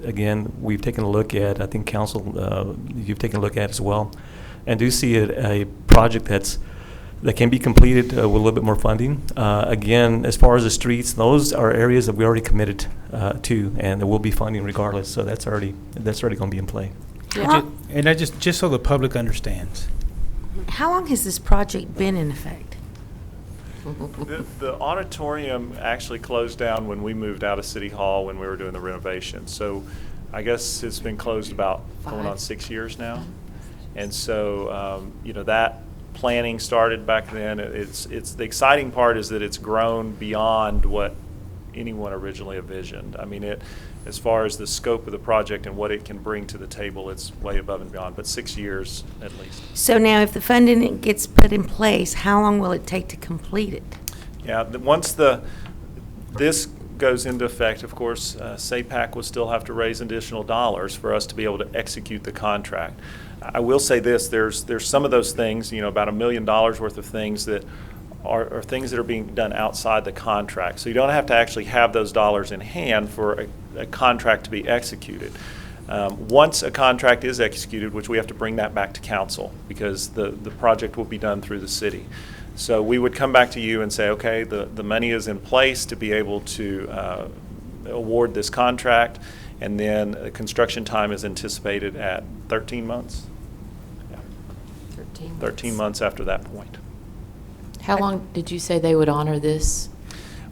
Speaker 19: again, we've taken a look at. I think council, you've taken a look at as well. And do see it a project that can be completed with a little bit more funding. Again, as far as the streets, those are areas that we already committed to, and there will be funding regardless. So that's already going to be in play.
Speaker 1: And I just so the public understands.
Speaker 22: How long has this project been in effect?
Speaker 20: The auditorium actually closed down when we moved out of City Hall when we were doing the renovation. So I guess it's been closed about going on 6 years now. And so, you know, that planning started back then. It's the exciting part is that it's grown beyond what anyone originally envisioned. I mean, as far as the scope of the project and what it can bring to the table, it's way above and beyond, but 6 years at least.
Speaker 22: So now if the funding gets put in place, how long will it take to complete it?
Speaker 20: Yeah, once this goes into effect, of course, SAPAC will still have to raise additional dollars for us to be able to execute the contract. I will say this, there's some of those things, you know, about $1 million worth of things that are things that are being done outside the contract. So you don't have to actually have those dollars in hand for a contract to be executed. Once a contract is executed, which we have to bring that back to council because the project will be done through the city. So we would come back to you and say, okay, the money is in place to be able to award this contract, and then the construction time is anticipated at 13 months? Yeah. 13 months after that point.
Speaker 10: How long did you say they would honor this?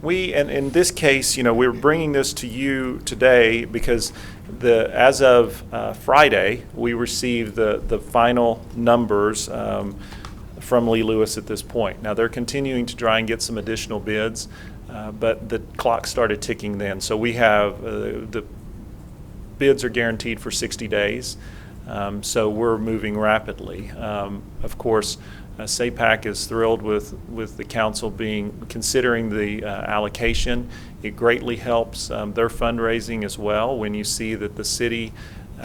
Speaker 20: And in this case, you know, we're bringing this to you today because as of Friday, we received the final numbers from Lee Lewis at this point. Now, they're continuing to try and get some additional bids, but the clock started ticking then. So we have the bids are guaranteed for 60 days, so we're moving rapidly. Of course, SAPAC is thrilled with the council considering the allocation. It greatly helps their fundraising as well when you see that the city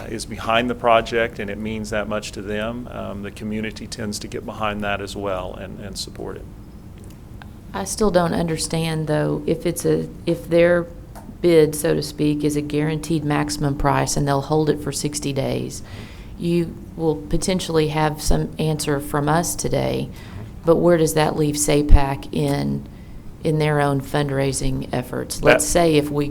Speaker 20: is behind the project and it means that much to them. The community tends to get behind that as well and support it.
Speaker 10: I still don't understand though, if their bid, so to speak, is a guaranteed maximum price and they'll hold it for 60 days. You will potentially have some answer from us today, but where does that leave SAPAC in their own fundraising efforts? Let's say if we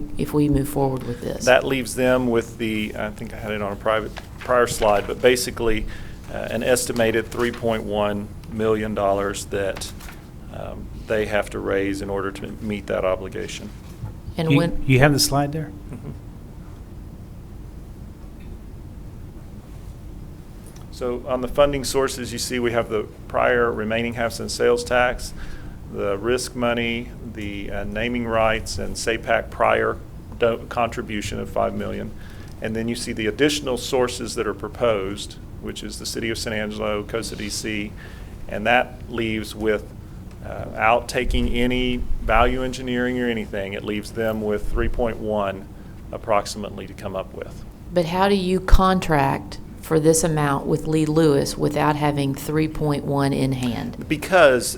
Speaker 10: move forward with this.
Speaker 20: That leaves them with I think I had it on a prior slide, but basically an estimated $3.1 million that they have to raise in order to meet that obligation.
Speaker 10: And
Speaker 1: you have the slide there?
Speaker 20: Mm-hmm. So on the funding sources, you see we have the prior remaining half-cent sales tax, the risk money, the naming rights, and SAPAC prior contribution of $5 million. And then you see the additional sources that are proposed, which is the City of San Angelo, COSA DC, and that leaves without taking any value engineering or anything, it leaves them with 3.1 approximately to come up with.
Speaker 10: But how do you contract for this amount with Lee Lewis without having 3.1 in hand?
Speaker 20: Because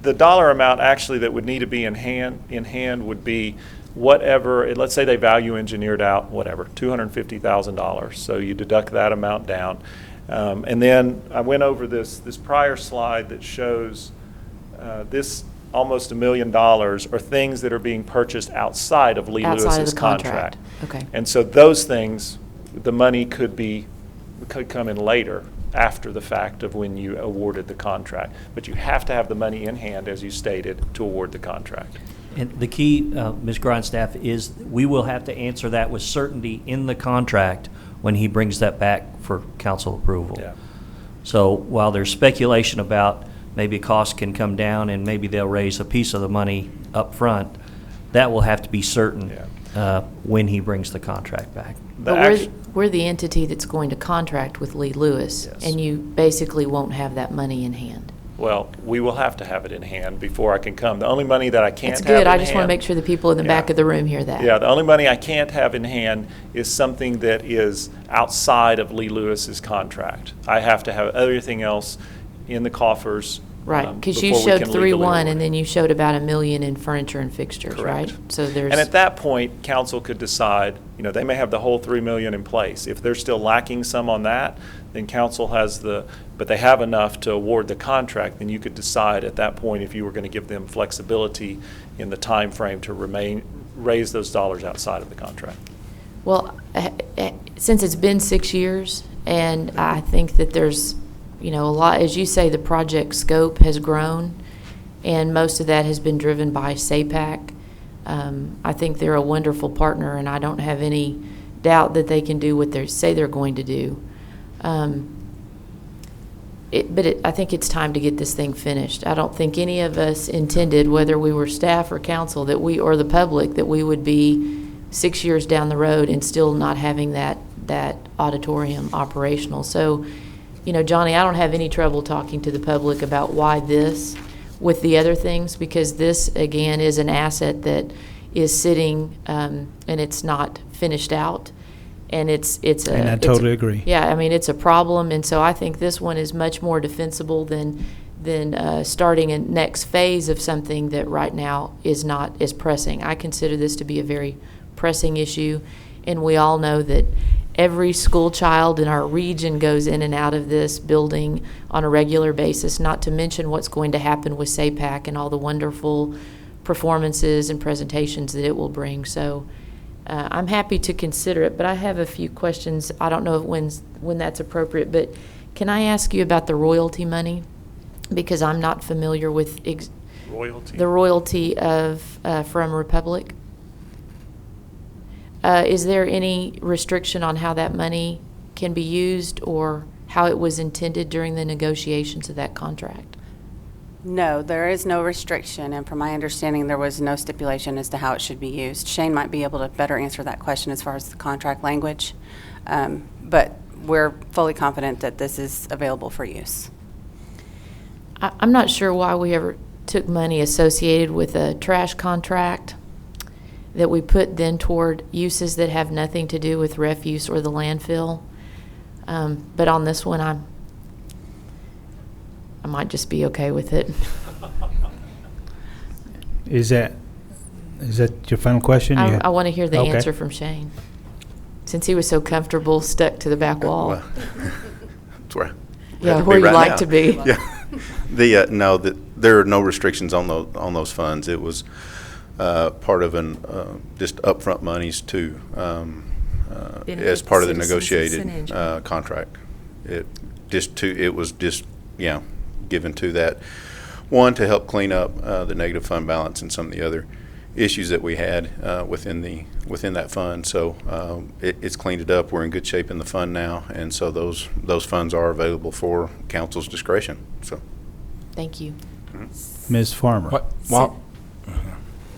Speaker 20: the dollar amount actually that would need to be in hand would be whatever, let's say they value engineered out, whatever, $250,000. So you deduct that amount down. And then I went over this prior slide that shows this almost $1 million are things that are being purchased outside of Lee
Speaker 10: Outside of
Speaker 20: Lewis's
Speaker 10: the contract.
Speaker 20: contract.
Speaker 10: Okay.
Speaker 20: And so those things, the money could come in later, after the fact of when you awarded the contract. But you have to have the money in hand, as you stated, to award the contract.
Speaker 2: And the key, Ms. Grindstaff, is we will have to answer that with certainty in the contract when he brings that back for council approval.
Speaker 20: Yeah.
Speaker 2: So while there's speculation about maybe costs can come down and maybe they'll raise a piece of the money up front, that will have to be certain when he brings the contract back.
Speaker 10: But we're the entity that's going to contract with Lee Lewis,
Speaker 20: Yes.
Speaker 10: and you basically won't have that money in hand.
Speaker 20: Well, we will have to have it in hand before I can come. The only money that I can't
Speaker 10: That's
Speaker 20: have in hand.
Speaker 10: good. I just want to make sure the people in the back of the room hear that.
Speaker 20: Yeah, the only money I can't have in hand is something that is outside of Lee Lewis's contract. I have to have everything else in the coffers.
Speaker 10: Right, because you
Speaker 20: before we
Speaker 10: showed
Speaker 20: can legally
Speaker 10: 3.1,
Speaker 20: award.
Speaker 10: and then you showed about $1 million in furniture and fixtures,
Speaker 20: Correct.
Speaker 10: right? So there's.
Speaker 20: And at that point, council could decide, they may have the whole $3 million in place. If they're still lacking some on that, then council has but they have enough to award the contract, then you could decide at that point if you were going to give them flexibility in the time frame to raise those dollars outside of the contract.
Speaker 10: Well, since it's been 6 years, and I think that there's, a lot, as you say, the project scope has grown, and most of that has been driven by SAPAC. I think they're a wonderful partner, and I don't have any doubt that they can do what they say they're going to do. I think it's time to get this thing finished. I don't think any of us intended, whether we were staff or council, or the public, that we would be 6 years down the road and still not having that auditorium operational. So, Johnny, I don't have any trouble talking to the public about why this with the other things, because this, again, is an asset that is sitting and it's not finished out. And
Speaker 1: And I totally agree.
Speaker 10: Yeah, I mean, it's a problem, and so I think this one is much more defensible than starting a next phase of something that right now is not as pressing. I consider this to be a very pressing issue, and we all know that every school child in our region goes in and out of this building on a regular basis, not to mention what's going to happen with SAPAC and all the wonderful performances and presentations that it will bring. So I'm happy to consider it, but I have a few questions. I don't know when that's appropriate, but can I ask you about the royalty money? Because I'm not familiar with
Speaker 20: Royalty?
Speaker 10: the royalty of from Republic. Is there any restriction on how that money can be used or how it was intended during the negotiations of that contract?
Speaker 21: No, there is no restriction, and from my understanding, there was no stipulation as to how it should be used. Shane might be able to better answer that question as far as the contract language, but we're fully confident that this is available for use.
Speaker 10: I'm not sure why we ever took money associated with a trash contract that we put then toward uses that have nothing to do with refuse or the landfill. But on this one, I might just be okay with it.
Speaker 1: Is that your final question?
Speaker 10: I want to hear the
Speaker 1: Okay.
Speaker 10: answer from Shane, since he was so comfortable stuck to the back wall.
Speaker 4: Well, that's where
Speaker 10: Yeah, where you like to be.
Speaker 4: Yeah. No, there are no restrictions on those funds. It was part of just upfront monies too, as part of the negotiated contract. It was given to that one to help clean up the negative fund balance and some of the other issues that we had within that fund. So it's cleaned it up. We're in good shape in the fund now, and so those funds are available for council's discretion. So,
Speaker 10: thank you,
Speaker 1: Ms. Farmer.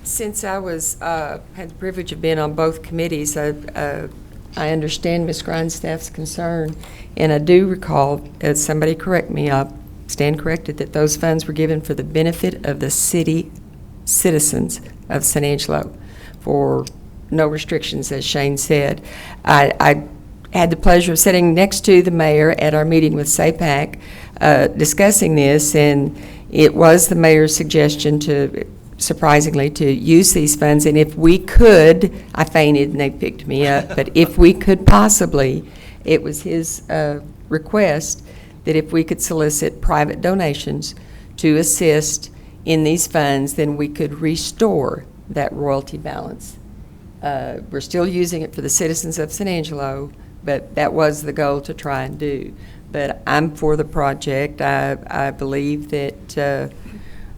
Speaker 8: Since I had the privilege of being on both committees, I understand Ms. Grindstaff's concern, and I do recall, as somebody correct me, I stand corrected, that those funds were given for the benefit of the citizens of San Angelo, for no restrictions, as Shane said. I had the pleasure of sitting next to the mayor at our meeting with SAPAC discussing this, and it was the mayor's suggestion to surprisingly, to use these funds. And if we could, I fainted and they picked me up, but if we could possibly, it was his request that if we could solicit private donations to assist in these funds, then we could restore that royalty balance. We're still using it for the citizens of San Angelo, but that was the goal to try and do. But I'm for the project. I believe that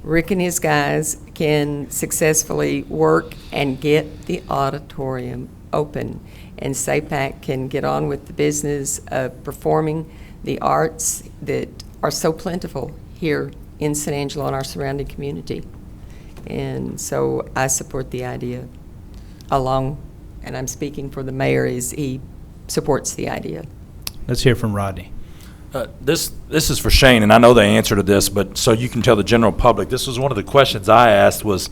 Speaker 8: Rick and his guys can successfully work and get the auditorium open, and SAPAC can get on with the business of performing the arts that are so plentiful here in San Angelo and our surrounding community. And so I support the idea and I'm speaking for the mayor, as he supports the idea.
Speaker 1: Let's hear from Rodney.
Speaker 13: This is for Shane, and I know the answer to this, but so you can tell the general public, this was one of the questions I asked was,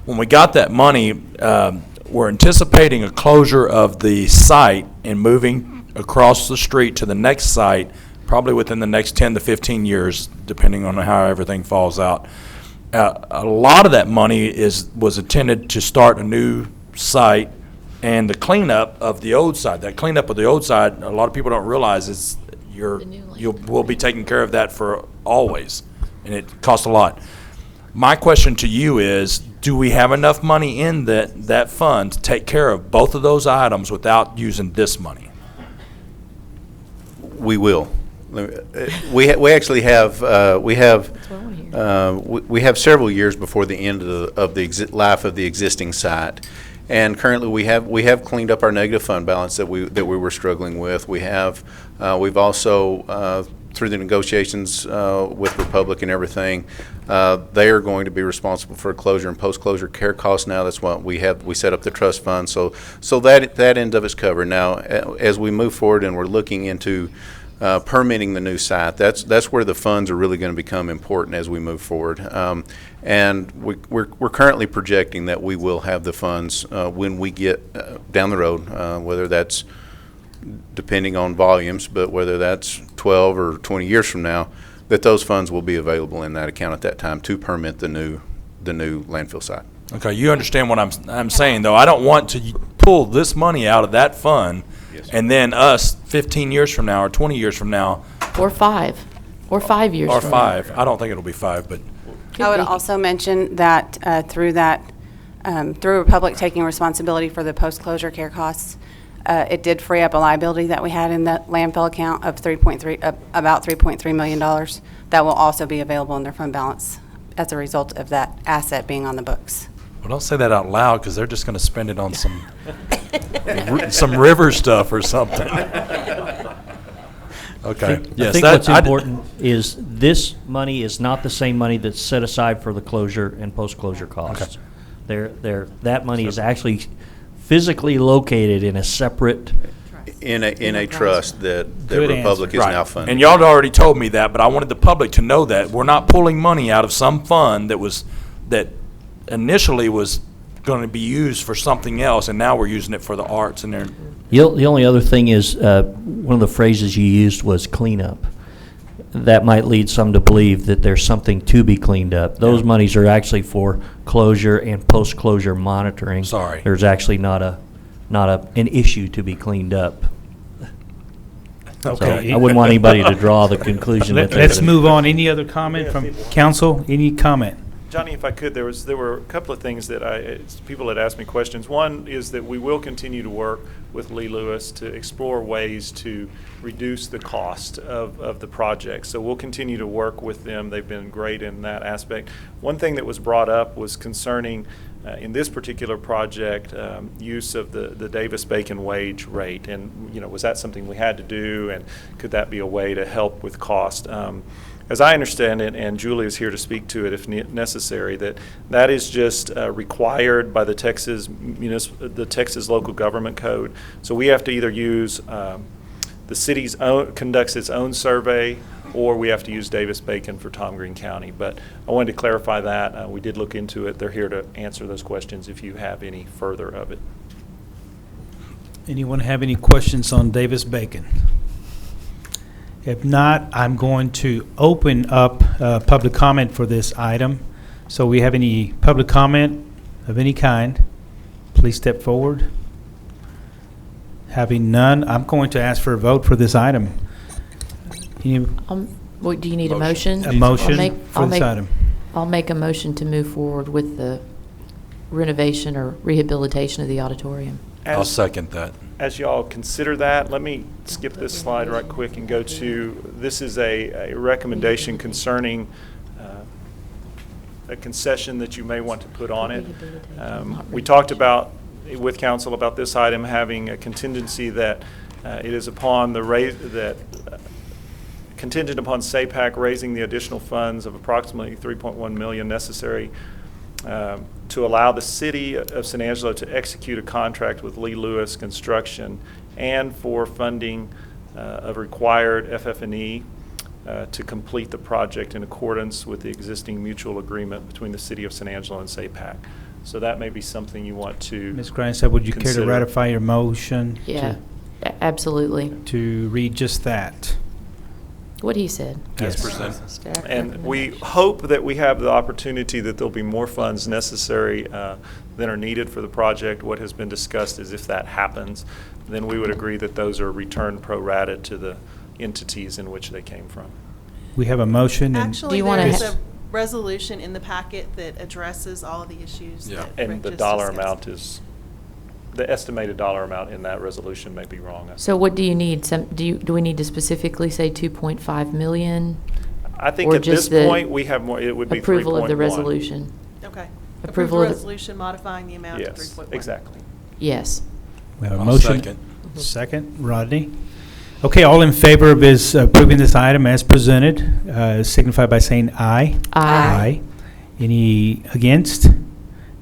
Speaker 13: when we got that money, we're anticipating a closure of the site and moving across the street to the next site, probably within the next 10 to 15 years, depending on how everything falls out. A lot of that money was intended to start a new site and the cleanup of the old side. That cleanup of the old side, a lot of people don't realize we'll be taking care of that for always, and it costs a lot. My question to you is, do we have enough money in that fund to take care of both of those items without using this money?
Speaker 4: We will. We actually have we have several years before the end of the life of the existing site, and currently we have cleaned up our negative fund balance that we were struggling with. We've also through the negotiations with Republic and everything, they are going to be responsible for closure and post-closure care costs now. That's what we set up the trust fund, so that end of it's covered. Now, as we move forward and we're looking into permitting the new site, that's where the funds are really going to become important as we move forward. And we're currently projecting that we will have the funds when we get down the road, whether that's depending on volumes, but whether that's 12 or 20 years from now, that those funds will be available in that account at that time to permit the new landfill site.
Speaker 13: Okay, you understand what I'm saying, though. I don't want to pull this money out of that fund, yes, and then us 15 years from now or 20 years from now.
Speaker 10: Or 5 years
Speaker 13: or
Speaker 10: from
Speaker 13: 5.
Speaker 10: now.
Speaker 13: I don't think it'll be 5, but.
Speaker 21: I would also mention that through Republic taking responsibility for the post-closure care costs, it did free up a liability that we had in the landfill account of about $3.3 million. That will also be available in their fund balance as a result of that asset being on the books.
Speaker 13: Well, don't say that out loud, because they're just going to spend it on some river stuff or something. Okay.
Speaker 2: I think what's important is this money is not the same money that's set aside for the closure and post-closure costs. Okay. That money is actually physically located in a separate
Speaker 4: in a trust that Republic is now funding.
Speaker 13: And y'all had already told me that, but I wanted the public to know that we're not pulling money out of some fund that initially was going to be used for something else, and now we're using it for the arts. And
Speaker 2: the only other thing is one of the phrases you used was cleanup. That might lead some to believe that there's something to be cleaned up. Those monies are actually for closure and post-closure monitoring.
Speaker 13: Sorry.
Speaker 2: There's actually not an issue to be cleaned up.
Speaker 1: Okay.
Speaker 2: So I wouldn't want anybody to draw the conclusion that
Speaker 1: Let's move on. Any other comment from council? Any comment?
Speaker 20: Johnny, if I could, there were a couple of things that people had asked me questions. One is that we will continue to work with Lee Lewis to explore ways to reduce the cost of the project. So we'll continue to work with them. They've been great in that aspect. One thing that was brought up was concerning, in this particular project, use of the Davis-Bacon wage rate. And, was that something we had to do, and could that be a way to help with cost? As I understand it, and Julie is here to speak to it if necessary, that is just required by the Texas local government code. So we have to either use the city's conducts its own survey, or we have to use Davis-Bacon for Tom Green County. But I wanted to clarify that. We did look into it. They're here to answer those questions if you have any further of it.
Speaker 1: Anyone have any questions on Davis-Bacon? If not, I'm going to open up public comment for this item. So we have any public comment of any kind? Please step forward. Having none, I'm going to ask for a vote for this item. Any-
Speaker 10: What, do you need a motion?
Speaker 1: A motion
Speaker 10: I'll
Speaker 1: for this
Speaker 10: make-
Speaker 1: item.
Speaker 10: I'll make a motion to move forward with the renovation or rehabilitation of the auditorium.
Speaker 13: I'll second that.
Speaker 20: As y'all consider that, let me skip this slide right quick and go to, this is a recommendation concerning a concession that you may want to put on it. We talked about, with council, about this item having a contingency that it is upon the contingent upon SAPAC raising the additional funds of approximately $3.1 million necessary to allow the city of San Angelo to execute a contract with Lee Lewis Construction and for funding of required FF&E to complete the project in accordance with the existing mutual agreement between the city of San Angelo and SAPAC. So that may be something you want to
Speaker 1: Ms. Grindstaff, would you care to
Speaker 20: consider.
Speaker 1: ratify your motion?
Speaker 10: Yeah, absolutely.
Speaker 1: To read just that?
Speaker 10: What he said.
Speaker 1: Yes.
Speaker 10: Staff
Speaker 20: And
Speaker 10: recommendation.
Speaker 20: we hope that we have the opportunity that there'll be more funds necessary than are needed for the project. What has been discussed is if that happens, then we would agree that those are returned pro rata to the entities in which they came from.
Speaker 1: We have a motion and.
Speaker 5: Actually, there's a resolution in the packet that addresses all of the issues that Rick
Speaker 20: And the
Speaker 5: just
Speaker 20: dollar
Speaker 5: discussed.
Speaker 20: amount is, the estimated dollar amount in that resolution may be wrong.
Speaker 10: So what do you need? Do we need to specifically say 2.5 million?
Speaker 20: I think
Speaker 10: Or
Speaker 20: at this
Speaker 10: just the
Speaker 20: point, we have more, it would be 3.1.
Speaker 10: Approval of the resolution.
Speaker 5: Okay.
Speaker 10: Approval
Speaker 5: Approve the
Speaker 10: of the-
Speaker 5: resolution modifying the amount to 3.1.
Speaker 20: Yes, exactly.
Speaker 10: Yes.
Speaker 1: We have a
Speaker 13: I'll
Speaker 1: motion.
Speaker 13: second.
Speaker 1: Second, Rodney. Okay, all in favor of his approving this item as presented, signify by saying aye.
Speaker 10: Aye.
Speaker 1: Any against?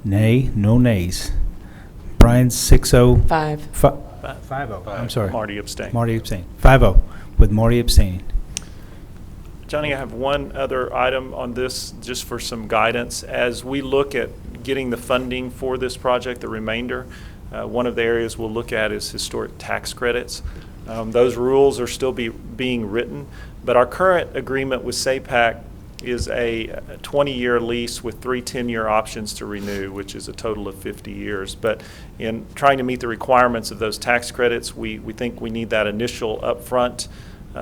Speaker 1: Nay, no nays. Brian, 6-0. 5-0. I'm sorry.
Speaker 20: Marty abstained.
Speaker 1: Marty abstained. 5-0, with Marty abstaining.
Speaker 20: Johnny, I have one other item on this, just for some guidance. As we look at getting the funding for this project, the remainder, one of the areas we'll look at is historic tax credits. Those rules are still being written, but our current agreement with SAPAC is a 20-year lease with 3 10-year options to renew, which is a total of 50 years. But in trying to meet the requirements of those tax credits, we think we need that initial upfront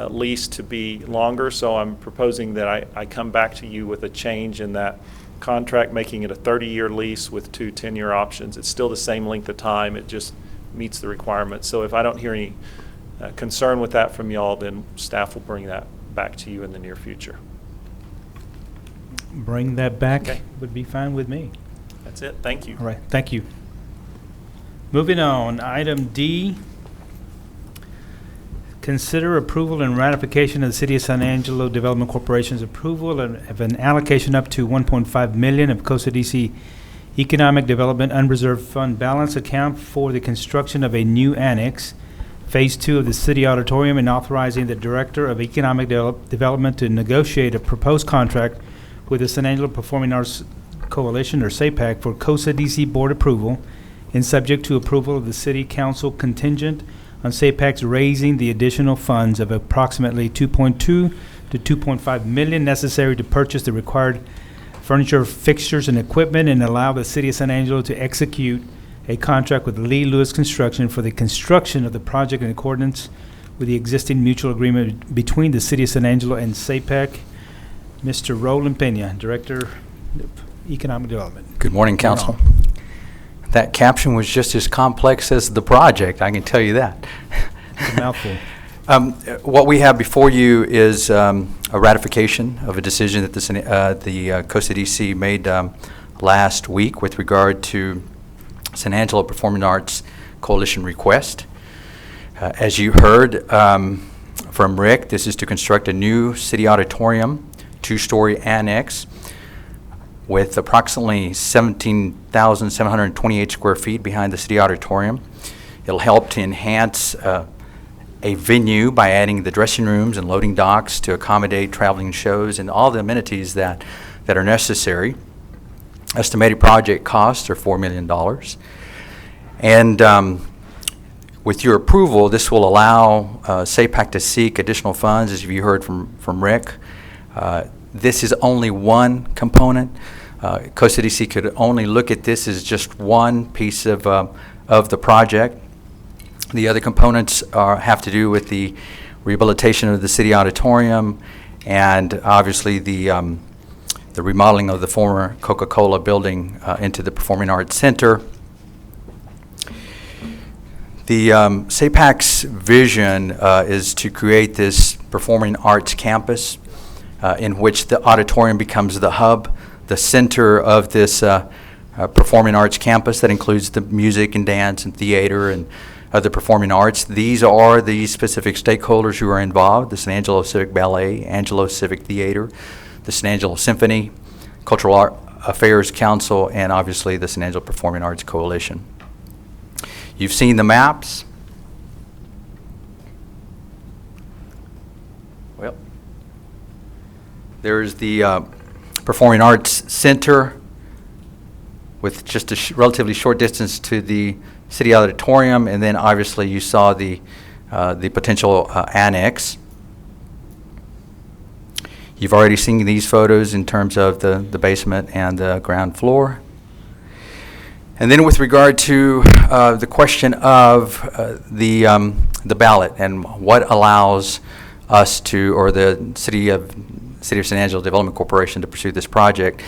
Speaker 20: lease to be longer. So I'm proposing that I come back to you with a change in that contract, making it a 30-year lease with 2 10-year options. It's still the same length of time. It just meets the requirements. So if I don't hear any concern with that from y'all, then staff will bring that back to you in the near future.
Speaker 1: Bring that back
Speaker 20: Okay.
Speaker 1: would be fine with me.
Speaker 20: That's it. Thank you.
Speaker 1: All right, thank you. Moving on, item D, consider approval and ratification of the City of San Angelo Development Corporation's approval of an allocation up to $1.5 million of Costa DC Economic Development Unreserved Fund Balance Account for the construction of a new annex, Phase 2 of the City Auditorium, and authorizing the Director of Economic Development to negotiate a proposed contract with the San Angelo Performing Arts Coalition, or SAPAC, for Costa DC Board approval, and subject to approval of the City Council contingent on SAPAC's raising the additional funds of approximately $2.2 to $2.5 million necessary to purchase the required furniture, fixtures, and equipment, and allow the City of San Angelo to execute a contract with Lee Lewis Construction for the construction of the project in accordance with the existing mutual agreement between the City of San Angelo and SAPAC. Mr. Roland Peña, Director of Economic Development.
Speaker 6: Good morning,
Speaker 1: You're
Speaker 6: Council.
Speaker 1: on.
Speaker 6: That caption was just as complex as the project, I can tell you that.
Speaker 1: It's a mouthful.
Speaker 6: What we have before you is a ratification of a decision that the Costa DC made last week with regard to San Angelo Performing Arts Coalition request. As you heard from Rick, this is to construct a new city auditorium, 2-story annex with approximately 17,728 square feet behind the city auditorium. It'll help to enhance a venue by adding the dressing rooms and loading docks to accommodate traveling shows and all the amenities that are necessary. Estimated project costs are $4 million. And with your approval, this will allow SAPAC to seek additional funds, as you heard from Rick. This is only one component Costa DC could only look at this as just one piece of the project. The other components have to do with the rehabilitation of the city auditorium and obviously the remodeling of the former Coca-Cola building into the Performing Arts Center. The SAPAC's vision is to create this performing arts campus in which the auditorium becomes the hub, the center of this performing arts campus that includes the music and dance and theater and other performing arts. These are the specific stakeholders who are involved: the San Angelo Civic Ballet, Angelo Civic Theater, the San Angelo Symphony, Cultural Art Affairs Council, and obviously the San Angelo Performing Arts Coalition. You've seen the maps. Well, there's the Performing Arts Center with just a relatively short distance to the City Auditorium, and then obviously you saw the potential annex. You've already seen these photos in terms of the basement and the ground floor. And then with regard to the question of the ballot and what allows us to, or the City of San Angelo Development Corporation to pursue this project,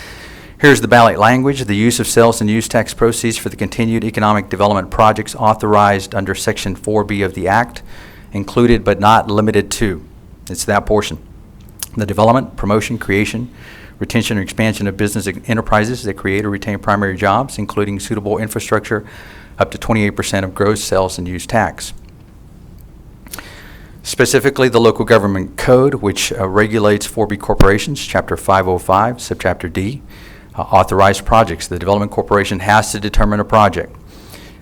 Speaker 6: here's the ballot language: the use of sales and use tax proceeds for the continued economic development projects authorized under Section 4B of the Act, included but not limited to. It's that portion. The development, promotion, creation, retention, or expansion of business enterprises that create or retain primary jobs, including suitable infrastructure, up to 28% of gross sales and use tax. Specifically, the Local Government Code, which regulates 4B corporations, Chapter 505, Subchapter D, authorized projects. The Development Corporation has to determine a project.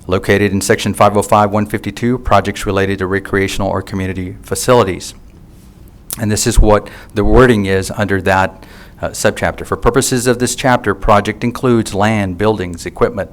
Speaker 6: Located in Section 505-152, projects related to recreational or community facilities. And this is what the wording is under that subchapter. For purposes of this chapter, project includes land, buildings, equipment,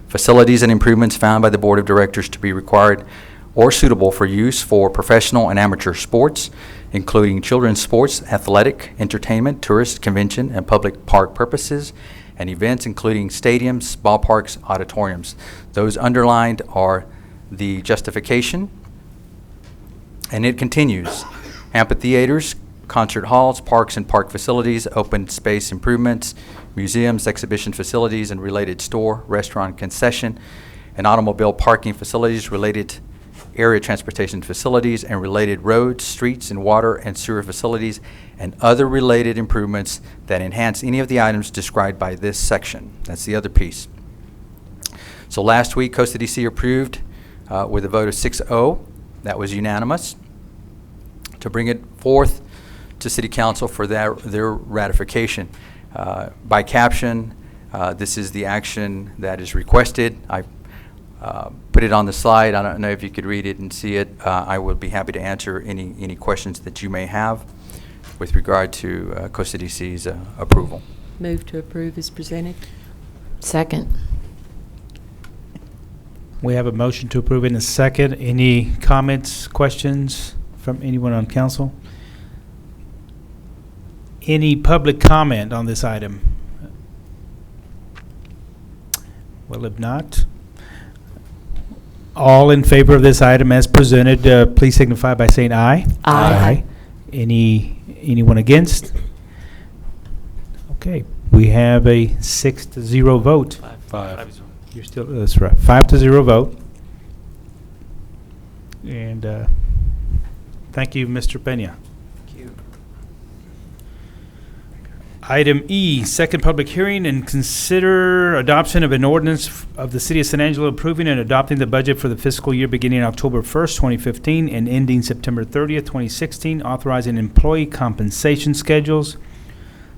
Speaker 6: facilities, and improvements found by the Board of Directors to be required or suitable for use for professional and amateur sports, including children's sports, athletic, entertainment, tourist, convention, and public park purposes, and events including stadiums, ballparks, auditoriums. Those underlined are the justification, and it continues. Amphitheaters, concert halls, parks and park facilities, open space improvements, museums, exhibition facilities, and related store, restaurant, concession, and automobile parking facilities, related area transportation facilities, and related roads, streets, and water and sewer facilities, and other related improvements that enhance any of the items described by this section. That's the other piece. So last week, Costa DC approved with a vote of 6-0, that was unanimous, to bring it forth to City Council for their ratification. By caption, this is the action that is requested. I put it on the slide. I don't know if you could read it and see it. I would be happy to answer any questions that you may have with regard to Costa DC's approval.
Speaker 8: Move to approve is presented.
Speaker 10: Second.
Speaker 1: We have a motion to approve in a second. Any comments, questions from anyone on council? Any public comment on this item? Well, if not, all in favor of this item as presented, please signify by saying aye.
Speaker 10: Aye.
Speaker 1: Anyone against? Okay, we have a 6-0 vote.
Speaker 20: Five.
Speaker 1: You're still, that's right, 5-0 vote. And thank you, Mr. Peña.
Speaker 6: Thank you.
Speaker 1: Item E, second public hearing and consider adoption of an ordinance of the City of San Angelo approving and adopting the budget for the fiscal year beginning October 1st, 2015 and ending September 30th, 2016, authorizing employee compensation schedules,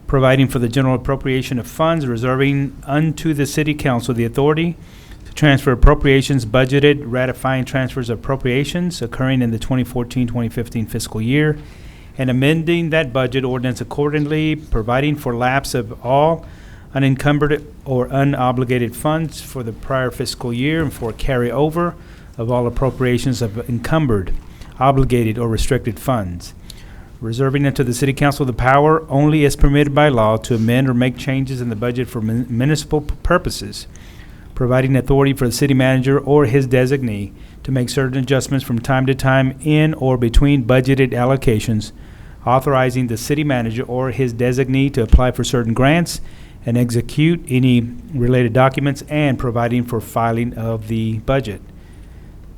Speaker 1: providing for the general appropriation of funds, reserving unto the City Council the authority to transfer appropriations budgeted, ratifying transfers of appropriations occurring in the 2014-2015 fiscal year, and amending that budget ordinance accordingly, providing for lapse of all unencumbered or unobligated funds for the prior fiscal year and for carryover of all appropriations of encumbered, obligated, or restricted funds. reserving unto the city council the power only as permitted by law to amend or make changes in the budget for municipal purposes, providing authority for the city manager or his designee to make certain adjustments from time to time in or between budgeted allocations, authorizing the city manager or his designee to apply for certain grants and execute any related documents, and providing for filing of the budget.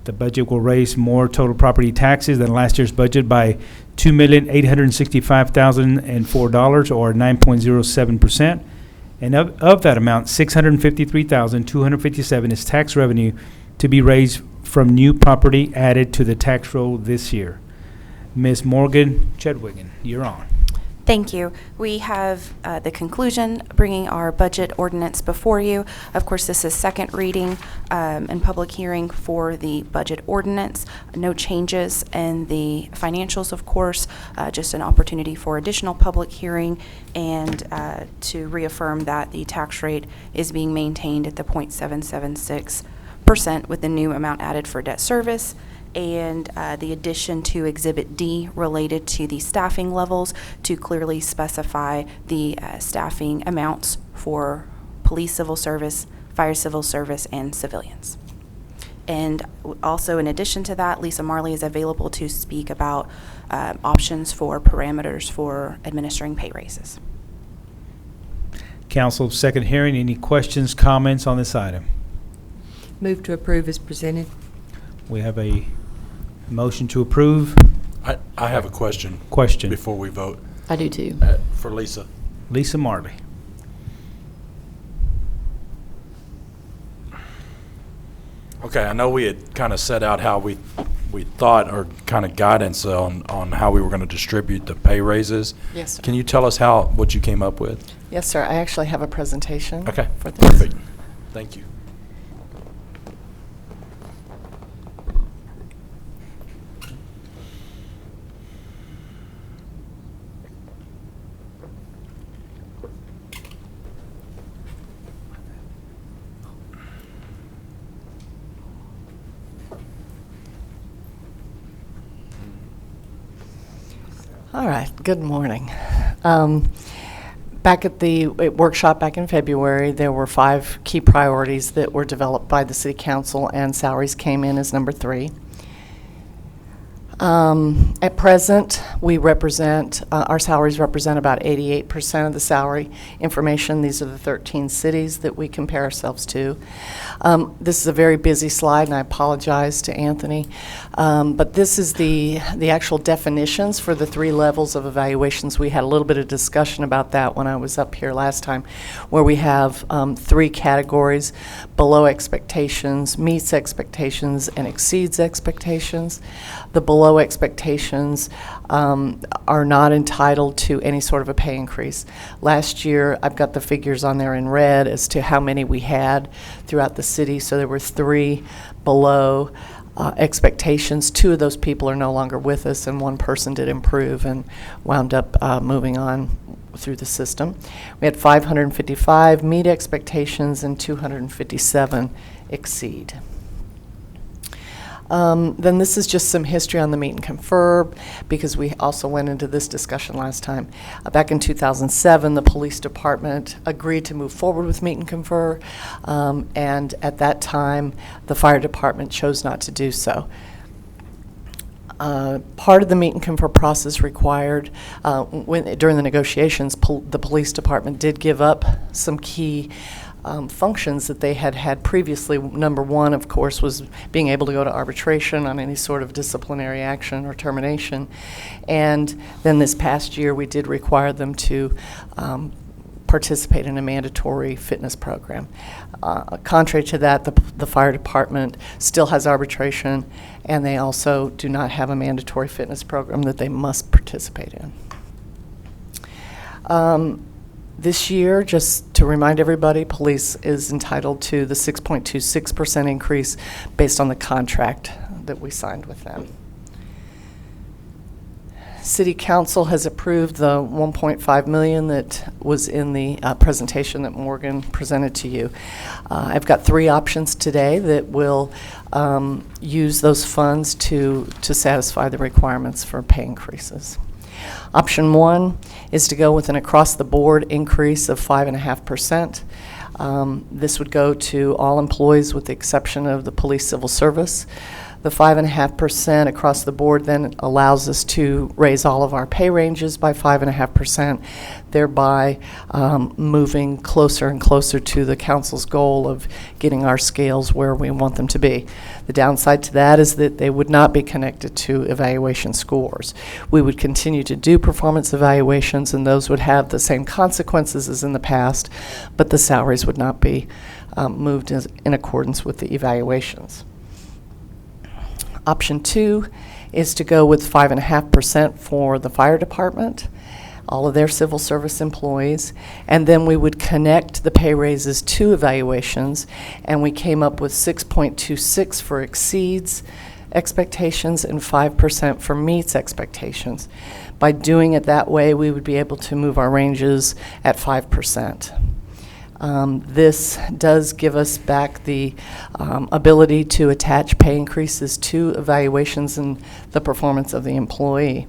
Speaker 1: The budget will raise more total property taxes than last year's budget by $2,865,004, or 9.07%. And of that amount, $653,257 is tax revenue to be raised from new property added to the tax roll this year. Ms. Morgan Chedwigan, you're on.
Speaker 7: Thank you. We have the conclusion, bringing our budget ordinance before you. Of course, this is second reading and public hearing for the budget ordinance. No changes in the financials, of course, just an opportunity for additional public hearing and to reaffirm that the tax rate is being maintained at the 0.776% with the new amount added for debt service, and the addition to Exhibit D related to the staffing levels to clearly specify the staffing amounts for police civil service, fire civil service, and civilians. And also, in addition to that, Lisa Marley is available to speak about options for parameters for administering pay raises.
Speaker 1: Council, second hearing. Any questions, comments on this item?
Speaker 8: Move to approve as presented.
Speaker 1: We have a motion to approve.
Speaker 13: I have a question.
Speaker 1: Question.
Speaker 13: Before we vote.
Speaker 10: I do too.
Speaker 13: For Lisa.
Speaker 1: Lisa Marley.
Speaker 13: Okay, I know we had kind of set out how we thought, or kind of guidance on how we were going to distribute the pay raises.
Speaker 14: Yes, sir.
Speaker 13: Can you tell us what you came up with?
Speaker 14: Yes, sir. I actually have a presentation.
Speaker 13: Okay,
Speaker 14: for this.
Speaker 13: perfect. Thank you.
Speaker 14: All right, good morning. Back at the workshop back in February, there were 5 key priorities that were developed by the City Council, and salaries came in as number 3. At present, we represent, our salaries represent about 88% of the salary information. These are the 13 cities that we compare ourselves to. This is a very busy slide, and I apologize to Anthony. But this is the actual definitions for the 3 levels of evaluations. We had a little bit of discussion about that when I was up here last time, where we have 3 categories: below expectations, meets expectations, and exceeds expectations. The below expectations are not entitled to any sort of a pay increase. Last year, I've got the figures on there in red as to how many we had throughout the city. So there were 3 below expectations. 2 of those people are no longer with us, and 1 person did improve and wound up moving on through the system. We had 555 meet expectations and 257 exceed. Then this is just some history on the meet and confer, because we also went into this discussion last time. Back in 2007, the police department agreed to move forward with meet and confer, and at that time, the fire department chose not to do so. Part of the meet and confer process required, during the negotiations, the police department did give up some key functions that they had had previously. Number 1, of course, was being able to go to arbitration on any sort of disciplinary action or termination. And then this past year, we did require them to participate in a mandatory fitness program. Contrary to that, the fire department still has arbitration, and they also do not have a mandatory fitness program that they must participate in. This year, just to remind everybody, police is entitled to the 6.26% increase based on the contract that we signed with them. City Council has approved the $1.5 million that was in the presentation that Morgan presented to you. I've got 3 options today that will use those funds to satisfy the requirements for pay increases. Option 1 is to go with an across-the-board increase of 5.5%. This would go to all employees with the exception of the police civil service. The 5.5% across the board then allows us to raise all of our pay ranges by 5.5%, thereby moving closer and closer to the council's goal of getting our scales where we want them to be. The downside to that is that they would not be connected to evaluation scores. We would continue to do performance evaluations, and those would have the same consequences as in the past, but the salaries would not be moved in accordance with the evaluations. Option 2 is to go with 5.5% for the fire department, all of their civil service employees, and then we would connect the pay raises to evaluations, and we came up with 6.26 for exceeds expectations and 5% for meets expectations. By doing it that way, we would be able to move our ranges at 5%. This does give us back the ability to attach pay increases to evaluations and the performance of the employee.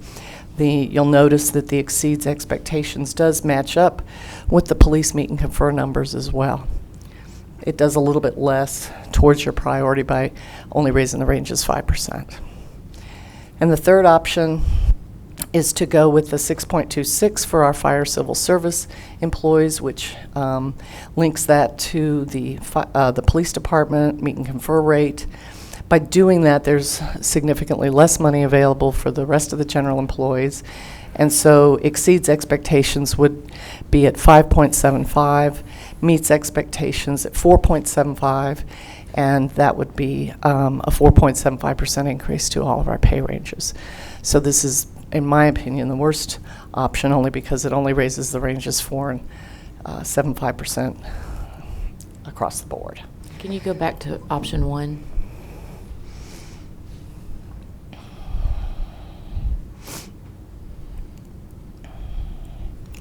Speaker 14: You'll notice that the exceeds expectations does match up with the police meet and confer numbers as well. It does a little bit less towards your priority by only raising the ranges 5%. And the third option is to go with the 6.26 for our fire civil service employees, which links that to the police department meet and confer rate. By doing that, there's significantly less money available for the rest of the general employees, and so exceeds expectations would be at 5.75, meets expectations at 4.75, and that would be a 4.75% increase to all of our pay ranges. So this is, in my opinion, the worst option, only because it only raises the ranges 4 and 7.5% across the board.
Speaker 10: Can you go back to option 1?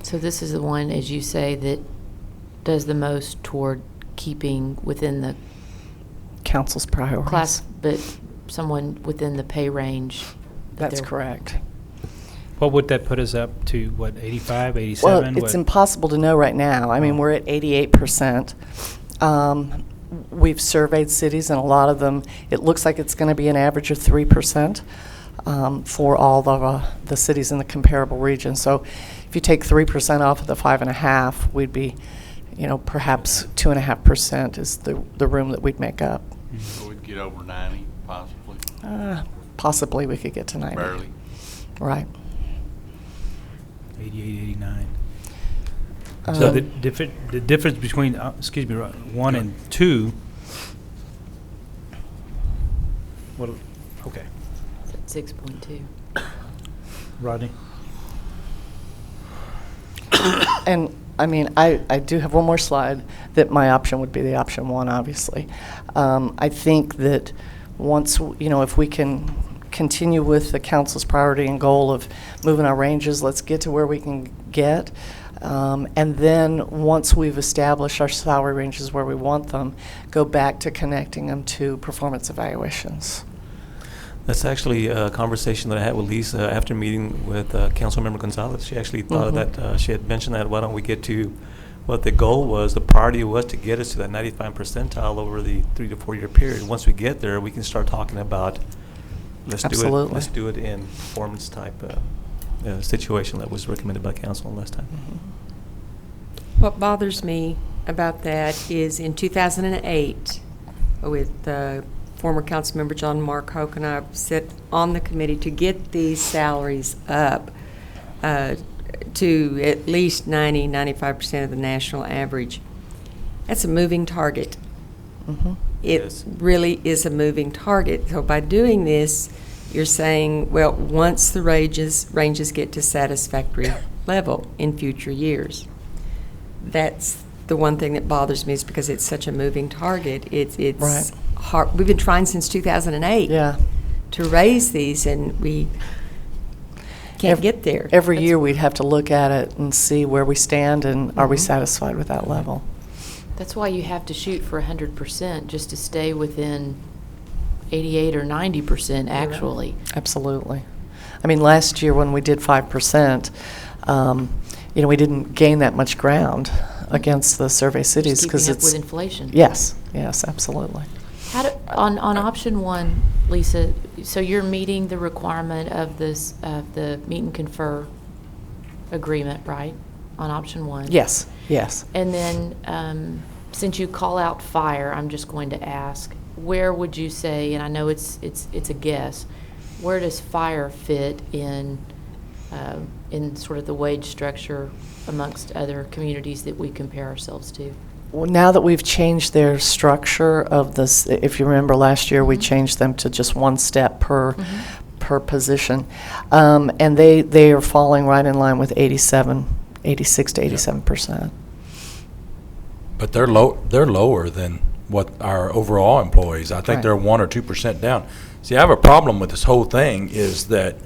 Speaker 10: So this is the one, as you say, that does the most toward keeping within the
Speaker 14: council's priorities.
Speaker 10: Class, but someone within the pay range.
Speaker 14: That's correct.
Speaker 1: What would that put us up to, what, 85, 87?
Speaker 14: Well, it's impossible to know right now. I mean, we're at 88%. We've surveyed cities, and a lot of them, it looks like it's going to be an average of 3% for all of the cities in the comparable region. So if you take 3% off of the 5.5, we'd be, perhaps 2.5% is the room that we'd make up.
Speaker 12: So we'd get over 90, possibly?
Speaker 14: Possibly we could get to 90.
Speaker 12: Barely.
Speaker 14: Right.
Speaker 1: 88, 89. So the difference between, 1 and 2, well, okay.
Speaker 10: 6.2.
Speaker 1: Rodney?
Speaker 14: And I mean, I do have one more slide that my option would be the option 1, obviously. I think that once, if we can continue with the council's priority and goal of moving our ranges, let's get to where we can get. And then once we've established our salary ranges where we want them, go back to connecting them to performance evaluations.
Speaker 19: That's actually a conversation that I had with Lisa after meeting with Councilmember Gonzalez. She actually thought that she had mentioned that why don't we get to what the goal was, the priority was to get us to that 95 percentile over the 3 to 4 year period. Once we get there, we can start talking about let's do it in performance type situation that was recommended by council last time.
Speaker 8: What bothers me about that is in 2008, with former Councilmember John Mark Hoke and I sat on the committee to get these salaries up to at least 95% of the national average. That's a moving target. It really is a moving target. So by doing this, you're saying, well, once the ranges get to satisfactory level in future years. That's the one thing that bothers me, is because it's such a moving target. It's hard. We've been trying since 2008 to raise these, and we can't get there.
Speaker 14: Every year we'd have to look at it and see where we stand, and are we satisfied with that level.
Speaker 10: That's why you have to shoot for 100% just to stay within 88 or 90% actually.
Speaker 14: Absolutely. I mean, last year when we did 5%, you know, we didn't gain that much ground against the survey cities because
Speaker 10: keeping up
Speaker 14: it's
Speaker 10: with inflation.
Speaker 14: Yes, yes, absolutely.
Speaker 10: On option one, Lisa, so you're meeting the requirement of this, of the meet and confer agreement, right? On option one?
Speaker 14: Yes, yes.
Speaker 10: And then, since you call out fire, I'm just going to ask, where would you say, and I know it's a guess, where does fire fit in sort of the wage structure amongst other communities that we compare ourselves to?
Speaker 14: Well, now that we've changed their structure of this, if you remember last year, we changed them to just one step per position. And they are falling right in line with 86 to 87%.
Speaker 13: But they're lower than what our overall employees. I think
Speaker 14: Right.
Speaker 13: they're 1 or 2% down. See, I have a problem with this whole thing is that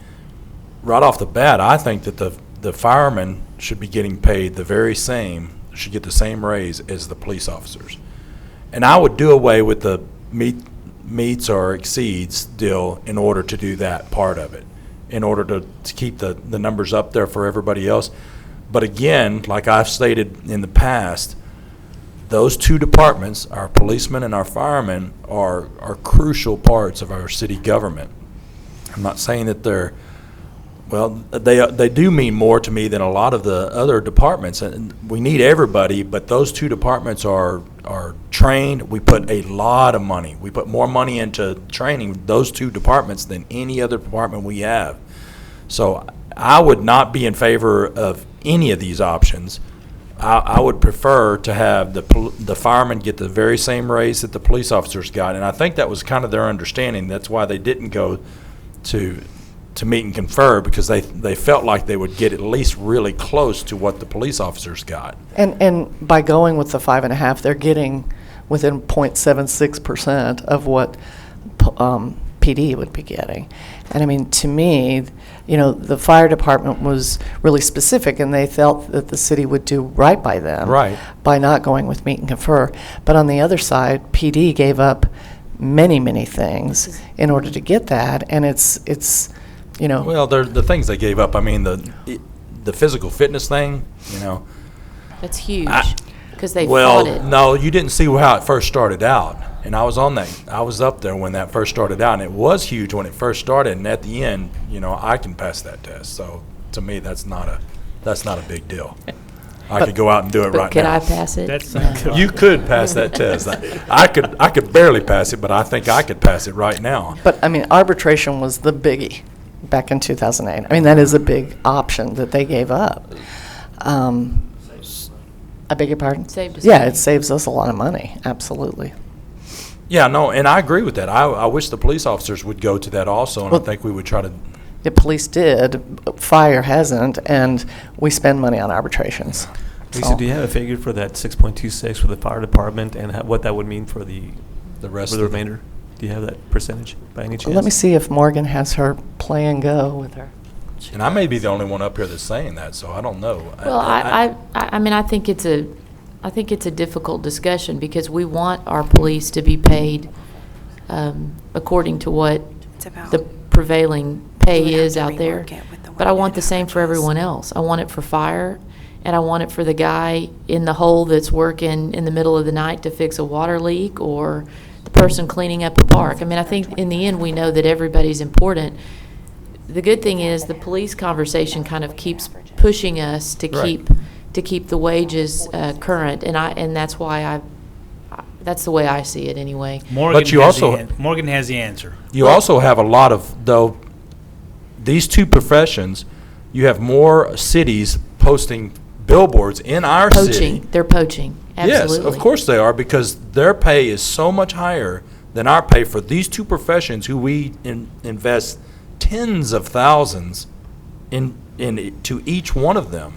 Speaker 13: right off the bat, I think that the firemen should be getting paid the very same, should get the same raise as the police officers. And I would do away with the meets or exceeds deal in order to do that part of it, in order to keep the numbers up there for everybody else. But again, like I've stated in the past, those two departments, our policemen and our firemen, are crucial parts of our city government. I'm not saying that they're, well, they do mean more to me than a lot of the other departments, and we need everybody, but those two departments are trained. We put a lot of money. We put more money into training those two departments than any other department we have. So I would not be in favor of any of these options. I would prefer to have the firemen get the very same raise that the police officers got, and I think that was kind of their understanding. That's why they didn't go to meet and confer, because they felt like they would get at least really close to what the police officers got.
Speaker 14: And by going with the 5.5, they're getting within 0.76% of what PD would be getting. And I mean, to me, you know, the fire department was really specific, and they felt that the city would do right by them.
Speaker 13: Right.
Speaker 14: By not going with meet and confer. But on the other side, PD gave up many, many things in order to get that, and it's you know.
Speaker 13: Well, the things they gave up, I mean, the physical fitness thing, you know.
Speaker 10: That's huge, because they fought it.
Speaker 13: Well, no, you didn't see how it first started out. And I was up there when that first started out, and it was huge when it first started, and at the end, you know, I can pass that test. So to me, that's not a big deal. I could go out and do it right now.
Speaker 10: Could I pass it?
Speaker 13: You could pass that test. I could barely pass it, but I think I could pass it right now.
Speaker 14: But I mean, arbitration was the biggie back in 2008. I mean, that is a big option that they gave up. I beg your pardon?
Speaker 10: Saved us
Speaker 14: Yeah,
Speaker 10: money.
Speaker 14: it saves us a lot of money, absolutely.
Speaker 13: Yeah, no, and I agree with that. I wish the police officers would go to that also, and
Speaker 14: Well,
Speaker 13: I think we would try to.
Speaker 14: The police did, fire hasn't, and we spend money on arbitrations.
Speaker 19: Lisa,
Speaker 14: So-
Speaker 19: do you have a figure for that 6.26 for the fire department, and what that would mean for the
Speaker 13: rest
Speaker 19: for the
Speaker 13: of the-
Speaker 19: remainder? Do you have that percentage by any chance?
Speaker 14: Let me see if Morgan has her plan go with her.
Speaker 13: And I may be the only one up here that's saying that, so I don't know.
Speaker 10: Well, I mean, I think it's a difficult discussion, because we want our police to be paid according to what the prevailing pay is out there. But I want the same for everyone else. I want it for fire, and I want it for the guy in the hole that's working in the middle of the night to fix a water leak, or the person cleaning up a park. I mean, I think in the end, we know that everybody's important. The good thing is the police conversation kind of keeps pushing us to
Speaker 13: Right.
Speaker 10: keep the wages current, and that's why that's the way I see it anyway.
Speaker 1: Morgan
Speaker 13: But you
Speaker 1: has the
Speaker 13: also-
Speaker 1: an- Morgan has the answer.
Speaker 13: You also have a lot of, though, these two professions, you have more cities posting billboards in our city.
Speaker 10: Poaching, they're poaching, absolutely.
Speaker 13: Yes, of course they are, because their pay is so much higher than our pay for these two professions, who we invest tens of thousands to each one of them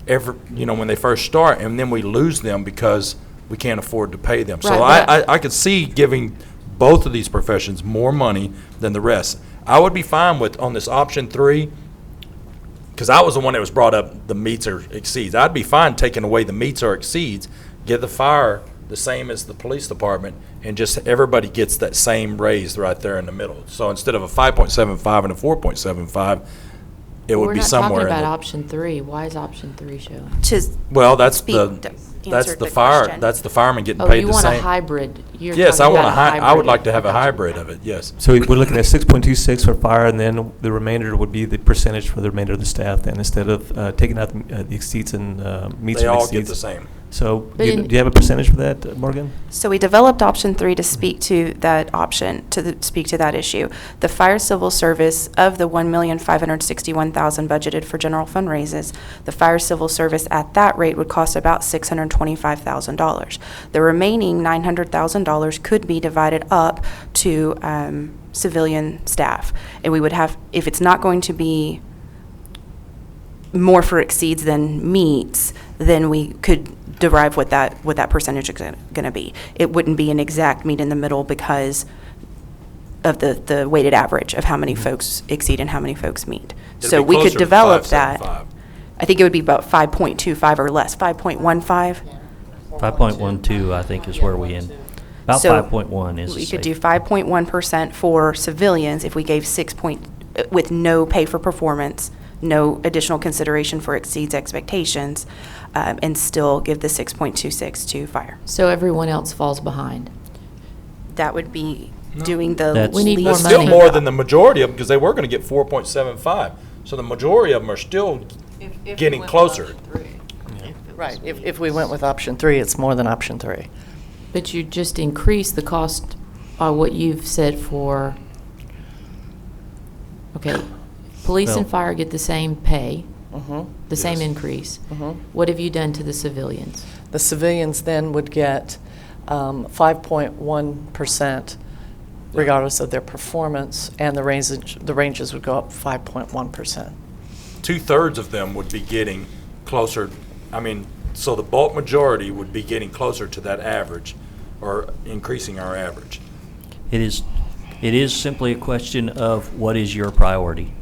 Speaker 13: when they first start, and then we lose them because we can't afford to pay them. So
Speaker 10: Right,
Speaker 13: I could see giving both of these professions more money than the rest. I would be fine with, on this option 3, because I was the one that was brought up, the meets or exceeds. I'd be fine taking away the meets or exceeds, give the fire the same as the police department, and just everybody gets that same raise right there in the middle. So instead of a 5.75 and a 4.75, it would be somewhere
Speaker 10: We're
Speaker 13: in
Speaker 10: not talking
Speaker 13: the.
Speaker 10: about option 3. Why is option 3 showing?
Speaker 13: Well, that's
Speaker 21: speak
Speaker 13: the,
Speaker 21: to
Speaker 13: that's
Speaker 21: answer
Speaker 13: the
Speaker 21: the
Speaker 13: fire,
Speaker 21: question.
Speaker 13: that's the fireman getting
Speaker 10: Oh,
Speaker 13: paid
Speaker 10: you
Speaker 13: the
Speaker 10: want
Speaker 13: same.
Speaker 10: a hybrid. You're
Speaker 13: Yes, I
Speaker 10: talking
Speaker 13: want
Speaker 10: about
Speaker 13: I would
Speaker 10: hybrid.
Speaker 13: like to have a hybrid of it, yes.
Speaker 19: So we're looking at 6.26 for fire, and then the remainder would be the percentage for the remainder of the staff, then, instead of taking out the exceeds and meets
Speaker 13: They
Speaker 19: and
Speaker 13: all
Speaker 19: exceeds.
Speaker 13: get the same.
Speaker 19: So
Speaker 10: But
Speaker 19: do you have a percentage for that, Morgan?
Speaker 7: So we developed option 3 to speak to that option, speak to that issue. The fire civil service, of the $1,561,000 budgeted for general fund raises, the fire civil service at that rate would cost about $625,000. The remaining $900,000 could be divided up to civilian staff. And we would have, if it's not going to be more for exceeds than meets, then we could derive what that percentage is going to be. It wouldn't be an exact meet in the middle because of the weighted average of how many folks exceed and how many folks meet.
Speaker 13: It'd
Speaker 7: So
Speaker 13: be
Speaker 7: we could
Speaker 13: closer to
Speaker 7: develop that.
Speaker 13: 5.75.
Speaker 7: I think it would be about 5.25 or less, 5.15.
Speaker 2: 5.12, I think, is where we end. About
Speaker 7: So
Speaker 2: 5.1 is
Speaker 7: we
Speaker 2: safe.
Speaker 7: could do 5.1% for civilians if we gave with no pay for performance, no additional consideration for exceeds expectations, and still give the 6.26 to fire.
Speaker 10: So everyone else falls behind.
Speaker 7: That would be doing the
Speaker 2: That's-
Speaker 10: We need more
Speaker 13: That's
Speaker 7: least.
Speaker 13: still
Speaker 10: money.
Speaker 13: more than the majority of them, because they were going to get 4.75. So the majority of them are still getting closer.
Speaker 14: Right, if we went with option 3, it's more than option 3.
Speaker 10: But you just increase the cost by what you've said for, okay, police and
Speaker 2: Well-
Speaker 10: fire get the same pay,
Speaker 14: Mhm.
Speaker 10: the same increase.
Speaker 14: Mhm.
Speaker 10: What have you done to the civilians?
Speaker 14: The civilians then would get 5.1% regardless of their performance, and the ranges would go up 5.1%.
Speaker 13: 2/3 of them would be getting closer, so the bulk majority would be getting closer to that average, or increasing our average.
Speaker 2: It is simply a question of what is your priority.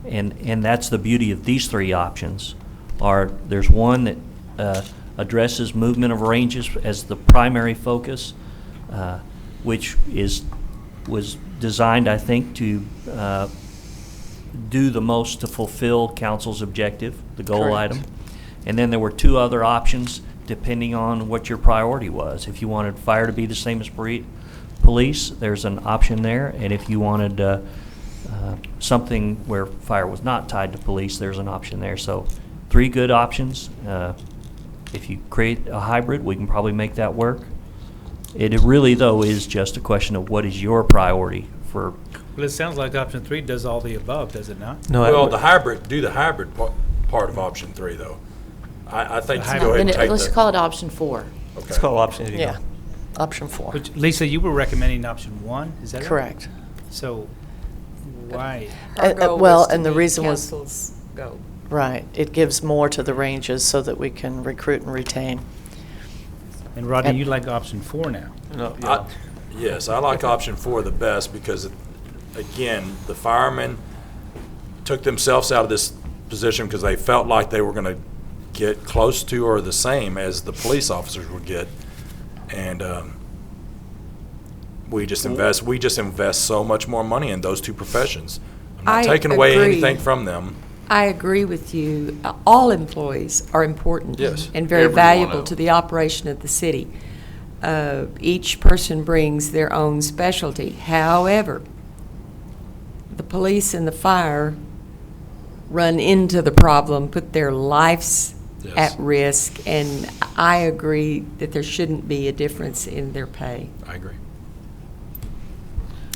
Speaker 2: And that's the beauty of these three options. There's one that addresses movement of ranges as the primary focus, which was designed, I think, to do the most to fulfill council's objective, the goal
Speaker 14: Correct.
Speaker 2: item. And then there were two other options depending on what your priority was. If you wanted fire to be the same as police, there's an option there. And if you wanted something where fire was not tied to police, there's an option there. So 3 good options. If you create a hybrid, we can probably make that work. It really, though, is just a question of what is your priority for.
Speaker 1: Well, it sounds like option 3 does all the above, does it not?
Speaker 19: No,
Speaker 13: Well, the hybrid part of option 3, though. I think to go ahead and take
Speaker 10: Let's
Speaker 13: the.
Speaker 10: call it option 4.
Speaker 19: Let's call option. There you go.
Speaker 14: Yeah, option 4.
Speaker 1: Which, Lisa, you were recommending option 1, is that right?
Speaker 14: Correct.
Speaker 1: So, why?
Speaker 8: Our goal
Speaker 14: Well,
Speaker 8: was to
Speaker 14: and the
Speaker 8: meet
Speaker 14: reason was,
Speaker 8: council's goal.
Speaker 14: right, it gives more to the ranges so that we can recruit and retain.
Speaker 1: And Rodney,
Speaker 14: And-
Speaker 1: you like option 4 now?
Speaker 13: Yes, I like option 4 the best because, again, the firemen took themselves out of this position because they felt like they were going to get close to or the same as the police officers would get. And we just invest so much more money in those two professions. I'm not
Speaker 8: I
Speaker 13: taking away
Speaker 8: agree.
Speaker 13: anything from them.
Speaker 8: I agree with you. All employees are important.
Speaker 13: Yes,
Speaker 8: And very
Speaker 13: every one
Speaker 8: valuable
Speaker 13: of
Speaker 8: to
Speaker 13: them.
Speaker 8: the operation of the city. Each person brings their own specialty. However, the police and the fire run into the problem, put their lives
Speaker 13: Yes.
Speaker 8: at risk, and I agree that there shouldn't be a difference in their pay.
Speaker 13: I agree.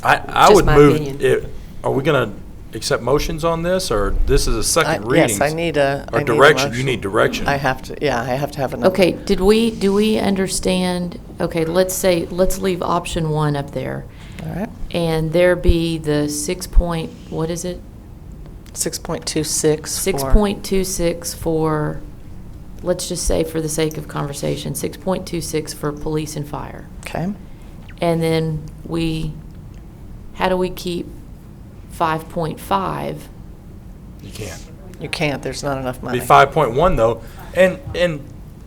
Speaker 13: I
Speaker 8: Just
Speaker 13: would
Speaker 8: my
Speaker 13: move,
Speaker 8: opinion.
Speaker 13: are we going to accept motions on this, or this is a second reading?
Speaker 14: Yes, I need a.
Speaker 13: Or
Speaker 14: I need a
Speaker 13: direction, you
Speaker 14: motion.
Speaker 13: need direction.
Speaker 14: I have to have an.
Speaker 10: Okay, do we understand, okay, let's leave option 1 up there.
Speaker 14: All right.
Speaker 10: And there be the what is it?
Speaker 14: 6.26.
Speaker 10: 6.26 for, let's just say for the sake of conversation, 6.26 for police and fire.
Speaker 14: Okay.
Speaker 10: And then how do we keep 5.5?
Speaker 13: You can't.
Speaker 14: You can't, there's not enough money.
Speaker 13: Be 5.1 though, and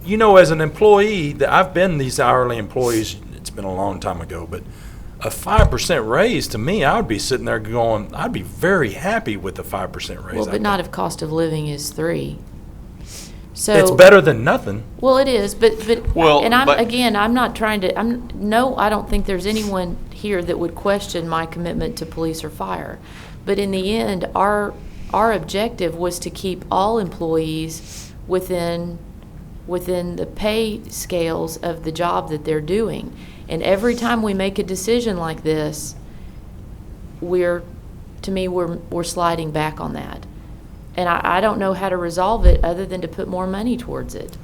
Speaker 13: you know, as an employee, that I've been these hourly employees, it's been a long time ago, but a 5% raise, to me, I would be sitting there going, I'd be very happy with a 5% raise.
Speaker 10: Well, but not if cost of living is 3. So
Speaker 13: It's better than nothing.
Speaker 10: Well, it is, but
Speaker 12: Well,
Speaker 10: and
Speaker 12: but-
Speaker 10: I'm not trying to. I don't think there's anyone here that would question my commitment to police or fire. But in the end, our objective was to keep all employees within the pay scales of the job that they're doing. And every time we make a decision like this, we're sliding back on that. And I don't know how to resolve it other than to put more money towards it.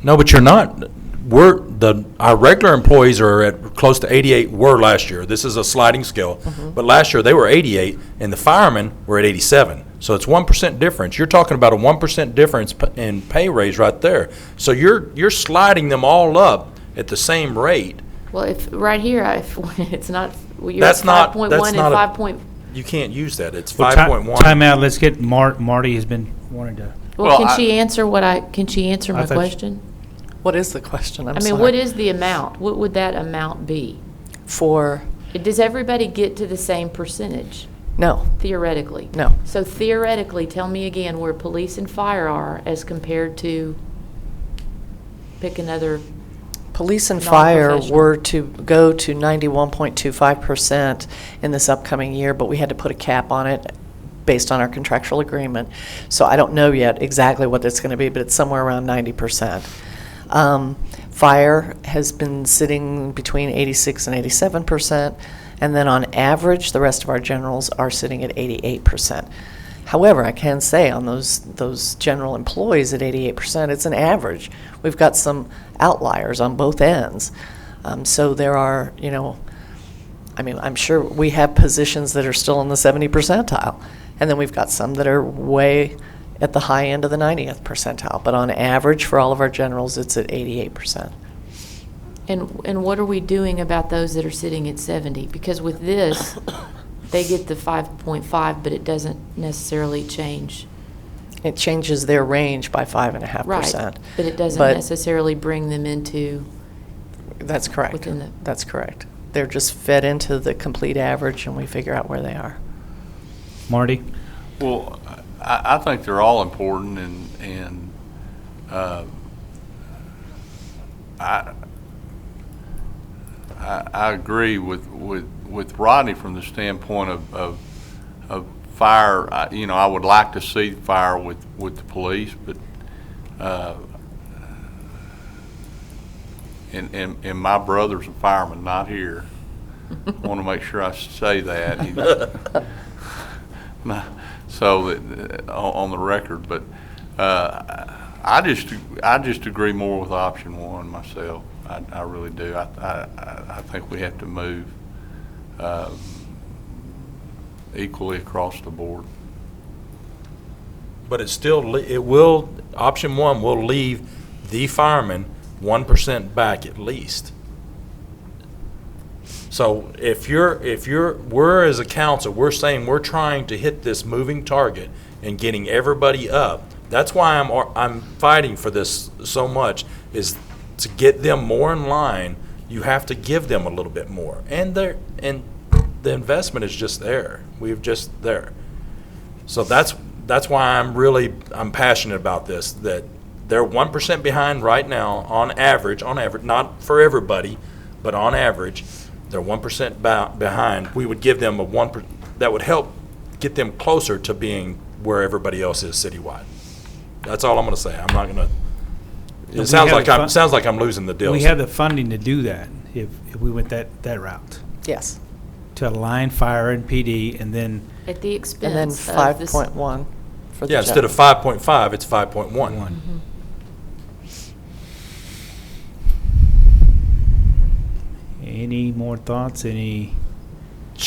Speaker 13: No, but you're not. Our regular employees are at close to 88 were last year. This is a sliding scale. But last year they were 88 and the firemen were at 87. So it's 1% difference. You're talking about a 1% difference in pay raise right there. So you're sliding them all up at the same rate.
Speaker 10: Well, if right here, it's not, you're
Speaker 13: That's
Speaker 10: at
Speaker 13: not-
Speaker 10: 5.1
Speaker 13: that's
Speaker 10: and
Speaker 13: not a-
Speaker 10: 5 point.
Speaker 13: You can't use that. It's
Speaker 1: Well,
Speaker 13: 5.1.
Speaker 1: Time out, let's get Marty has been wanting to.
Speaker 10: Well, can she answer my
Speaker 1: thought
Speaker 10: question?
Speaker 14: What is the question? I'm
Speaker 10: I mean,
Speaker 14: sorry.
Speaker 10: what is the amount? What would that amount be?
Speaker 14: For?
Speaker 10: Does everybody get to the same percentage?
Speaker 14: No.
Speaker 10: Theoretically?
Speaker 14: No.
Speaker 10: So theoretically, tell me again where police and fire are as compared to, pick another.
Speaker 14: Police and fire
Speaker 10: Non-professional.
Speaker 14: were to go to 91.25% in this upcoming year, but we had to put a cap on it based on our contractual agreement. So I don't know yet exactly what it's going to be, but it's somewhere around 90%. Fire has been sitting between 86 and 87%, and then on average, the rest of our generals are sitting at 88%. However, I can say on those general employees at 88%, it's an average. We've got some outliers on both ends. So there are, I'm sure we have positions that are still in the 70 percentile, and then we've got some that are way at the high end of the 90th percentile. But on average, for all of our generals, it's at 88%.
Speaker 10: And what are we doing about those that are sitting at 70? Because with this, they get the 5.5, but it doesn't necessarily change.
Speaker 14: It changes their range by 5.5%.
Speaker 10: Right, but it doesn't necessarily bring them into.
Speaker 14: That's correct.
Speaker 10: Within the.
Speaker 14: That's correct. They're just fed into the complete average, and we figure out where they are.
Speaker 1: Marty?
Speaker 12: Well, I think they're all important, and I agree with Rodney from the standpoint of fire. I would like to see fire with the police, but and my brother's a fireman, not here. I want to make sure I say that. So that on the record, but I just agree more with option one myself. I really do. I think we have to move equally across the board.
Speaker 13: But option one will leave the firemen 1% back at least. So if we're as a council, we're saying we're trying to hit this moving target and getting everybody up. That's why I'm fighting for this so much, is to get them more in line. You have to give them a little bit more, and the investment is just there. We're just there. So that's why I'm passionate about this. That they're 1% behind right now on average, not for everybody, but on average. They're 1% behind. We would give them that would help get them closer to being where everybody else is citywide. That's all I'm going to say. I'm not going to. It sounds like I'm losing the deal.
Speaker 1: We have the funding to do that if we went that route.
Speaker 14: Yes.
Speaker 1: To align fire and PD, and then.
Speaker 10: At the expense.
Speaker 14: And then
Speaker 10: of
Speaker 14: 5.1 for the.
Speaker 13: Yeah, instead of 5.5, it's 5.1.
Speaker 10: Mm-hmm.
Speaker 1: Any more thoughts?
Speaker 13: She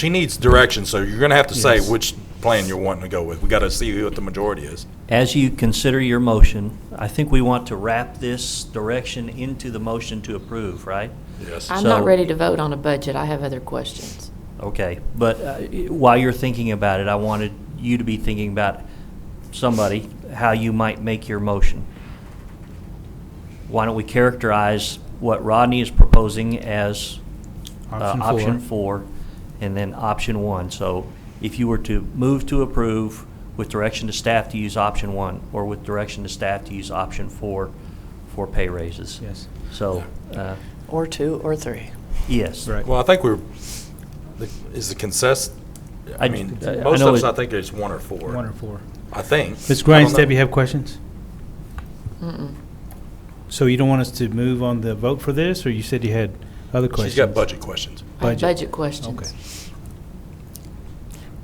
Speaker 13: needs direction, so you're going to have to say which plan you're wanting to go with. We got to see what the majority is.
Speaker 2: As you consider your motion, I think we want to wrap this direction into the motion to approve, right?
Speaker 13: Yes.
Speaker 10: I'm not ready to vote on a budget. I have other questions.
Speaker 2: Okay, but while you're thinking about it, I wanted you to be thinking about how you might make your motion. why don't we characterize what Rodney is proposing as
Speaker 1: Option
Speaker 2: 4, and then option 1. So if you were to move to approve with direction to staff to use option 1, or with direction to staff to use option 4 for pay raises.
Speaker 1: Yes.
Speaker 2: So,
Speaker 14: Or 2 or 3.
Speaker 2: yes.
Speaker 1: Right.
Speaker 13: Well, I think is the consensus, I mean, most
Speaker 2: know
Speaker 13: of us,
Speaker 2: it-
Speaker 13: I think it's 1 or 4.
Speaker 1: 1 or 4.
Speaker 13: I think.
Speaker 1: Ms.
Speaker 13: I
Speaker 1: Grimes,
Speaker 13: don't know.
Speaker 1: Debbie, have questions?
Speaker 22: Mm-mm.
Speaker 1: So you don't want us to move on the vote for this, or you said you had other questions?
Speaker 13: She's got budget questions.
Speaker 10: Budget questions.
Speaker 1: Okay.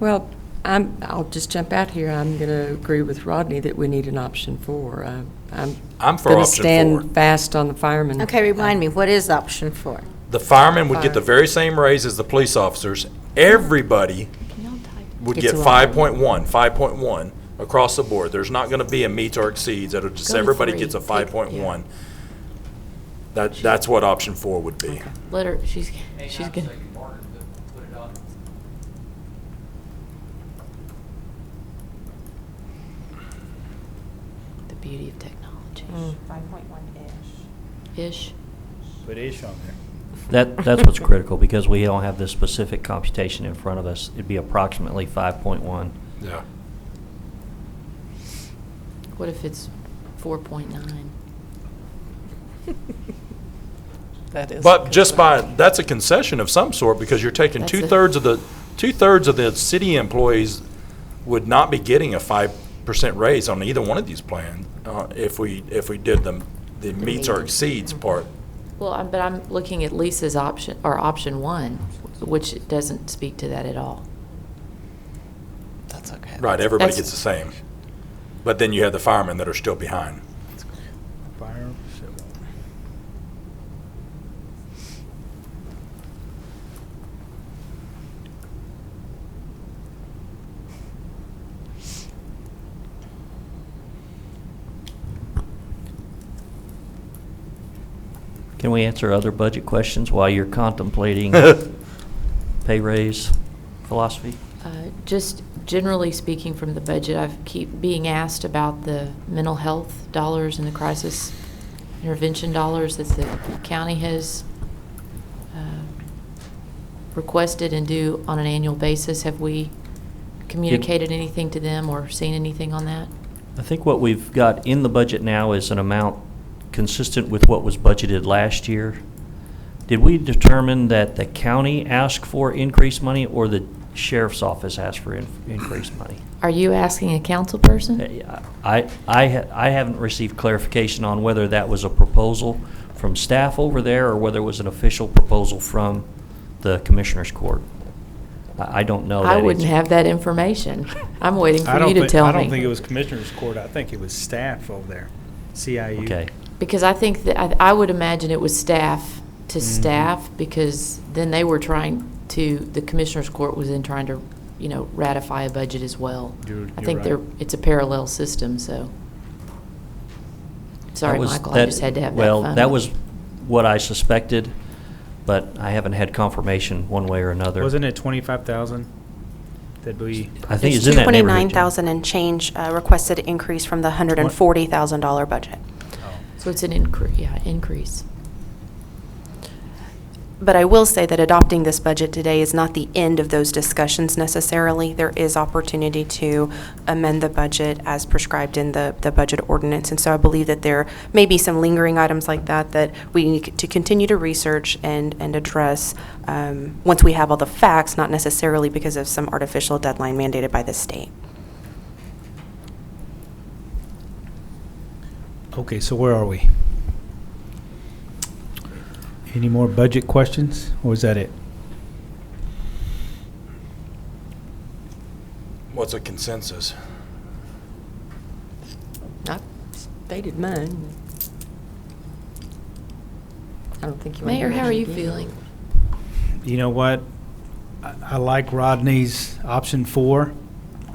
Speaker 8: Well, I'll just jump out here. I'm going to agree with Rodney that we need an option 4.
Speaker 13: I'm for
Speaker 8: going to
Speaker 13: option 4.
Speaker 8: stand fast on the firemen.
Speaker 22: Okay, remind me, what is option 4?
Speaker 13: The firemen would get the very same raise as the police officers. Everybody would
Speaker 8: Gets
Speaker 13: get
Speaker 8: a
Speaker 13: 5.1 across the board. There's not going to be a meets or exceeds. It'll just,
Speaker 10: Go to
Speaker 13: everybody
Speaker 10: 3.
Speaker 13: gets a
Speaker 10: Take-
Speaker 13: 5.1. That's what option 4 would be.
Speaker 10: Let her, she's gonna. The beauty of technology.
Speaker 21: 5.1-ish.
Speaker 10: Ish.
Speaker 1: Put ish on there.
Speaker 2: That's what's critical, because we don't have this specific computation in front of us. It'd be approximately 5.1.
Speaker 13: Yeah.
Speaker 10: What if it's 4.9?
Speaker 14: That is.
Speaker 13: But just that's a concession of some sort, because you're taking
Speaker 10: That's a-
Speaker 13: two-thirds of the city employees would not be getting a 5% raise on either one of these plans, if we did the meets or exceeds part.
Speaker 10: Well, but I'm looking at Lisa's option, or option 1, which doesn't speak to that at all.
Speaker 14: That's okay.
Speaker 13: Right, everybody
Speaker 10: That's-
Speaker 13: gets the same. But then you have the firemen that are still behind.
Speaker 1: Fire, civil.
Speaker 2: Can we answer other budget questions while you're contemplating pay raise philosophy?
Speaker 10: Just generally speaking from the budget, I keep being asked about the mental health dollars and the crisis intervention dollars that the county has requested and do on an annual basis. Have we communicated anything to them or seen anything on that?
Speaker 2: I think what we've got in the budget now is an amount consistent with what was budgeted last year. Did we determine that the county asked for increased money, or the sheriff's office asked for increased money?
Speaker 10: Are you asking a council person?
Speaker 2: I haven't received clarification on whether that was a proposal from staff over there, or whether it was an official proposal from the Commissioners Court. I don't know.
Speaker 10: I
Speaker 2: that
Speaker 10: wouldn't
Speaker 2: answer.
Speaker 10: have that information. I'm waiting
Speaker 1: I
Speaker 10: for
Speaker 1: don't
Speaker 10: you to
Speaker 1: think-
Speaker 10: tell me.
Speaker 1: I don't think it was Commissioners Court. I think it was staff over there, CIU.
Speaker 2: Okay.
Speaker 10: Because I think that, I would imagine it was staff to staff, because then they were trying to, the Commissioners Court was then trying to, ratify a budget as well.
Speaker 1: You're
Speaker 10: I think
Speaker 1: right.
Speaker 10: it's a parallel system, so. Sorry,
Speaker 2: That was-
Speaker 10: Michael, I just had to have that
Speaker 2: Well,
Speaker 10: fun.
Speaker 2: that was what I suspected, but I haven't had confirmation one way or another.
Speaker 1: Wasn't it 25,000 that we?
Speaker 2: I think
Speaker 21: There's
Speaker 2: it's in that neighborhood.
Speaker 21: 29,000 and change requested increase from the $140,000 budget.
Speaker 10: So it's an increase.
Speaker 21: But I will say that adopting this budget today is not the end of those discussions necessarily. There is opportunity to amend the budget as prescribed in the budget ordinance. And so I believe that there may be some lingering items like that we need to continue to research and address once we have all the facts, not necessarily because of some artificial deadline mandated by the state.
Speaker 1: Okay, so where are we? Any more budget questions, or is that it?
Speaker 13: What's a consensus?
Speaker 8: I stated mine. I don't think you want to
Speaker 10: Mayor,
Speaker 8: hear
Speaker 10: how are
Speaker 8: it
Speaker 10: you
Speaker 8: again.
Speaker 10: feeling?
Speaker 1: You know what? I like Rodney's option 4.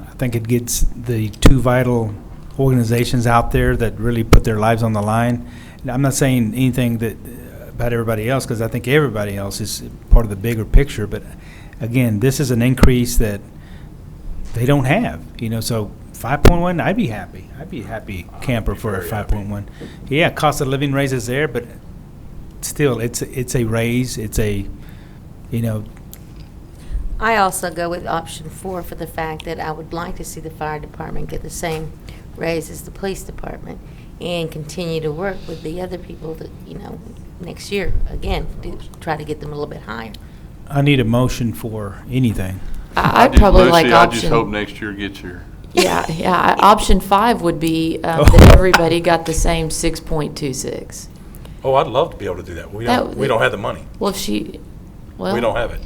Speaker 1: I think it gets the two vital organizations out there that really put their lives on the line. And I'm not saying anything that about everybody else, because I think everybody else is part of the bigger picture. But again, this is an increase that they don't have. So 5.1, I'd be happy. I'd be a happy camper for a 5.1. Yeah, cost of living raises there, but still, it's a raise. It's a, you know,
Speaker 22: I also go with option 4 for the fact that I would like to see the fire department get the same raise as the police department and continue to work with the other people that, next year, again, to try to get them a little bit higher.
Speaker 1: I need a motion for anything.
Speaker 10: I'd probably like
Speaker 12: Lucy, I just
Speaker 10: option.
Speaker 12: hope next year gets here.
Speaker 10: Yeah. Option 5 would be that everybody got the same 6.26.
Speaker 13: Oh, I'd love to be able to do that. We don't have the money.
Speaker 10: Well,
Speaker 13: We don't have it.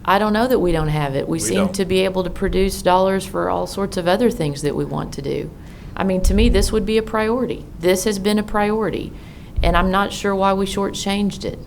Speaker 10: I don't know that we don't have it. We seem
Speaker 13: don't.
Speaker 10: to be able to produce dollars for all sorts of other things that we want to do. I mean, to me, this would be a priority. This has been a priority, and I'm not sure why we shortchanged it.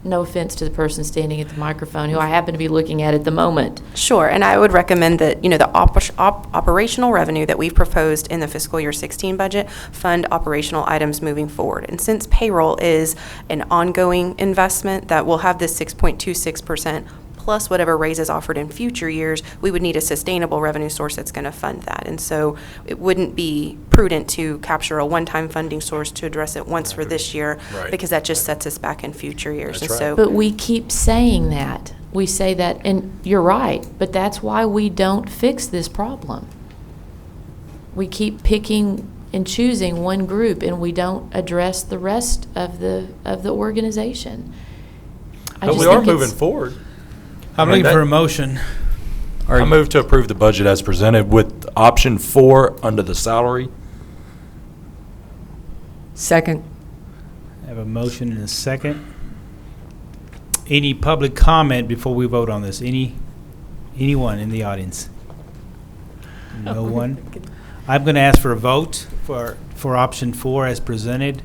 Speaker 10: No offense to the person standing at the microphone, who I happen to be looking at the moment.
Speaker 7: Sure, and I would recommend that, the operational revenue that we've proposed in the fiscal year 16 budget fund operational items moving forward. And since payroll is an ongoing investment that will have this 6.26% plus whatever raises offered in future years, we would need a sustainable revenue source that's going to fund that. And so it wouldn't be prudent to capture a one-time funding source to address it once for this year,
Speaker 13: Right.
Speaker 7: because that just sets us back in future years.
Speaker 13: That's
Speaker 7: And
Speaker 13: right.
Speaker 7: so
Speaker 10: But we keep saying that. We say that, and you're right, but that's why we don't fix this problem. We keep picking and choosing one group, and we don't address the rest of the organization.
Speaker 13: But we are moving forward.
Speaker 1: I'm
Speaker 13: I mean,
Speaker 1: looking for
Speaker 13: that-
Speaker 1: a motion.
Speaker 13: I move to approve the budget as presented with option 4 under the salary.
Speaker 8: Second.
Speaker 1: I have a motion and a second. Any public comment before we vote on this? Anyone in the audience? No one? I'm going to ask for a vote for option 4 as presented.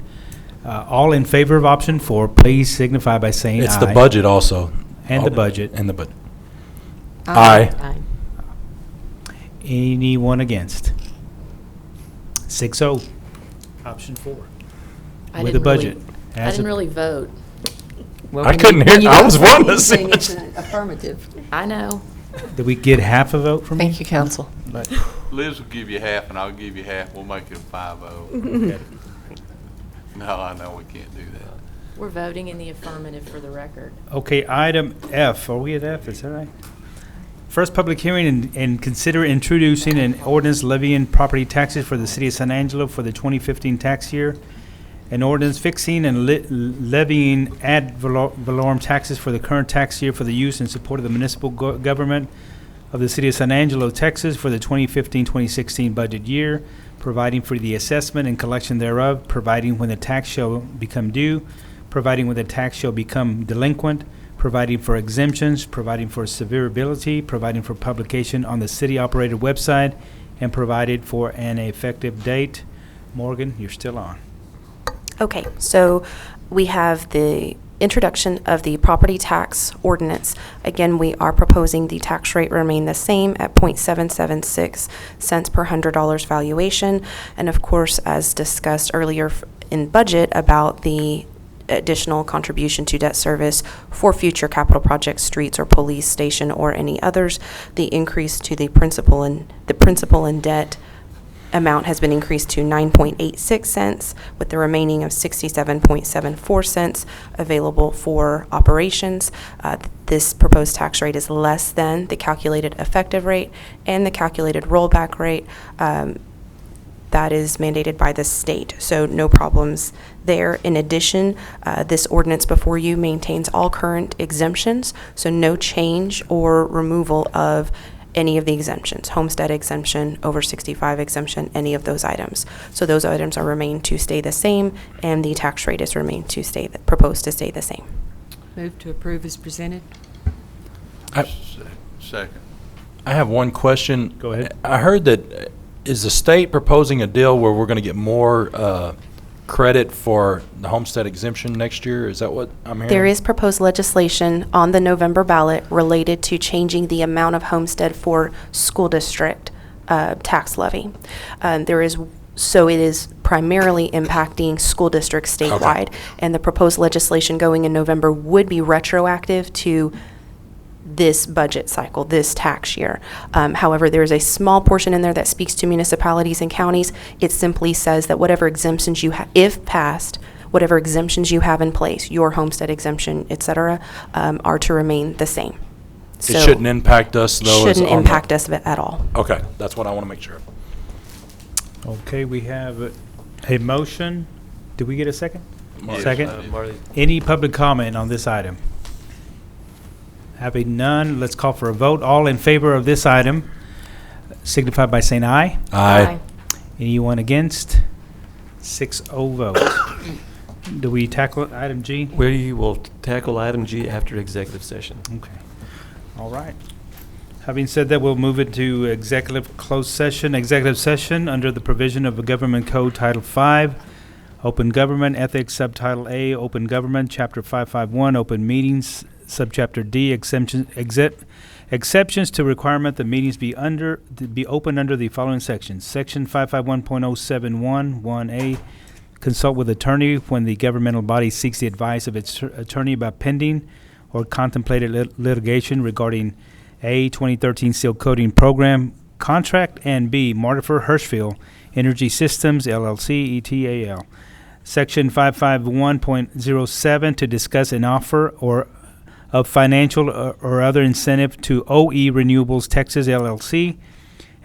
Speaker 1: All in favor of option 4, please signify by saying aye.
Speaker 13: It's the budget also.
Speaker 1: And the budget.
Speaker 13: And the budget. Aye.
Speaker 1: Anyone against? 6-0. Option 4. With the budget.
Speaker 10: I didn't really vote.
Speaker 8: Well,
Speaker 13: I
Speaker 8: when
Speaker 13: couldn't
Speaker 8: you-
Speaker 13: hear-
Speaker 8: when you
Speaker 13: I
Speaker 8: don't
Speaker 13: was
Speaker 8: say
Speaker 13: wanting to
Speaker 8: anything,
Speaker 13: say
Speaker 8: it's an affirmative.
Speaker 10: I know.
Speaker 1: Did we get half a vote from you?
Speaker 14: Thank you, council.
Speaker 12: Liz will give you half, and I'll give you half. We'll make it a 5-0. No, I know we can't do that.
Speaker 10: We're voting in the affirmative for the record.
Speaker 1: Okay, item F. Are we at F? Is that right? First public hearing and consider introducing an ordinance levying property taxes for the city of San Angelo for the 2015 tax year. An ordinance fixing and levying ad valorem taxes for the current tax year for the use and support of the municipal government of the city of San Angelo, Texas for the 2015-2016 budget year, providing for the assessment and collection thereof, providing when the tax shall become due, providing when the tax shall become delinquent, providing for exemptions, providing for severability, providing for publication on the city-operated website, and provided for an effective date. Morgan, you're still on.
Speaker 7: Okay, so we have the introduction of the property tax ordinance. Again, we are proposing the tax rate remain the same at .776 cents per $100 valuation. And of course, as discussed earlier in budget about the additional contribution to debt service for future capital projects, streets or police station or any others, the increase to the principal and debt amount has been increased to 9.86 cents, with the remaining of 67.74 cents available for operations. This proposed tax rate is less than the calculated effective rate and the calculated rollback rate that is mandated by the state, so no problems there. In addition, this ordinance before you maintains all current exemptions, so no change or removal of any of the exemptions, homestead exemption, over 65 exemption, any of those items. So those items are remain to stay the same, and the tax rate is proposed to stay the same.
Speaker 8: Move to approve as presented.
Speaker 12: Second.
Speaker 13: I have one question.
Speaker 1: Go ahead.
Speaker 13: I heard that, is the state proposing a deal where we're going to get more credit for the homestead exemption next year? Is that what I'm hearing?
Speaker 7: There is proposed legislation on the November ballot related to changing the amount of homestead for school district tax levy. So it is primarily impacting school districts statewide. And the proposed legislation going in November would be retroactive to this budget cycle, this tax year. However, there is a small portion in there that speaks to municipalities and counties. It simply says that whatever exemptions you have, if passed, whatever exemptions you have in place, your homestead exemption, et cetera, are to remain the same.
Speaker 13: It shouldn't impact us, though?
Speaker 7: Shouldn't impact us at all.
Speaker 13: Okay, that's what I want to make sure of.
Speaker 1: Okay, we have a motion. Did we get a second?
Speaker 12: Marty.
Speaker 1: Second?
Speaker 12: Marty.
Speaker 1: Any public comment on this item? Having none, let's call for a vote. All in favor of this item signify by saying aye.
Speaker 13: Aye.
Speaker 1: Anyone against? 6-0 vote. Do we tackle item G?
Speaker 19: We will tackle item G after executive session.
Speaker 1: Okay. All right. Having said that, we'll move it to executive closed session. Executive session under the provision of the Government Code Title V, Open Government Ethics, Subtitle A, Open Government, Chapter 551, Open Meetings, Subchapter D, exceptions to requirement that meetings be open under the following sections. Section 551.071, 1A, consult with attorney when the governmental body seeks the advice of its attorney about pending or contemplated litigation regarding A, 2013 Seal Coating Program contract, and B, Martifer Hirschfield Energy Systems, LLC, ETAL. Section 551.07, to discuss an offer or of financial or other incentive to OE Renewables Texas, LLC,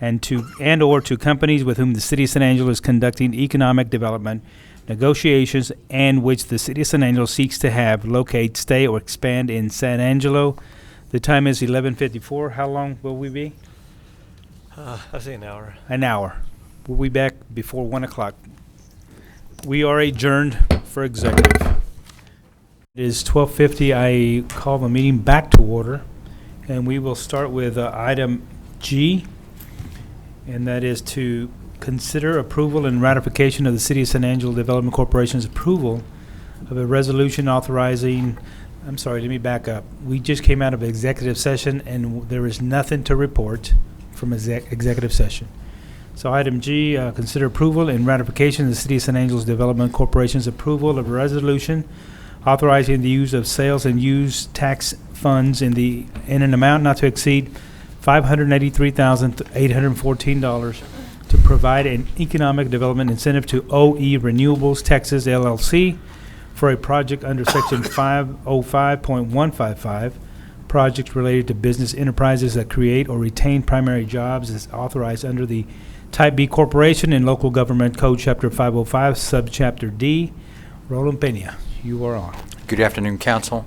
Speaker 1: and or to companies with whom the City of San Angelo is conducting economic development negotiations and which the City of San Angelo seeks to have locate, stay, or expand in San Angelo. The time is 11:54. How long will we be?
Speaker 19: I say an hour.
Speaker 1: An hour. We'll be back before 1 o'clock. We are adjourned for executive. It is 12:50. I call the meeting back to order, and we will start with item G, and that is to consider approval and ratification of the City of San Angelo Development Corporation's approval of a resolution authorizing, I'm sorry, let me back up. We just came out of executive session, and there is nothing to report from executive session. So item G, consider approval and ratification of the City of San Angelo's Development Corporation's approval of a resolution authorizing the use of sales and use tax funds in an amount not to exceed $583,814 to provide an economic development incentive to OE Renewables Texas, LLC, for a project under Section 505.155, projects related to business enterprises that create or retain primary jobs as authorized under the Type B Corporation in Local Government Code Chapter 505, Subchapter D. Roland Peña, you are on.
Speaker 6: Good afternoon, Council.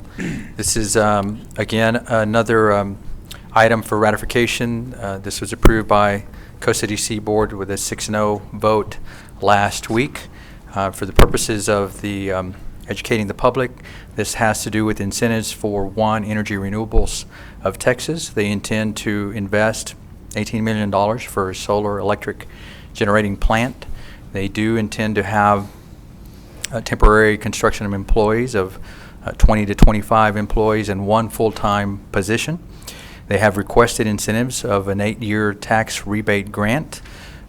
Speaker 6: This is, again, another item for ratification. This was approved by Costa DC Board with a 6-0 vote last week. For the purposes of the educating the public, this has to do with incentives for One Energy Renewables of Texas. They intend to invest $18 million for a solar electric generating plant. They do intend to have temporary construction of employees of 20 to 25 employees and one full-time position. They have requested incentives of an 8-year tax rebate grant.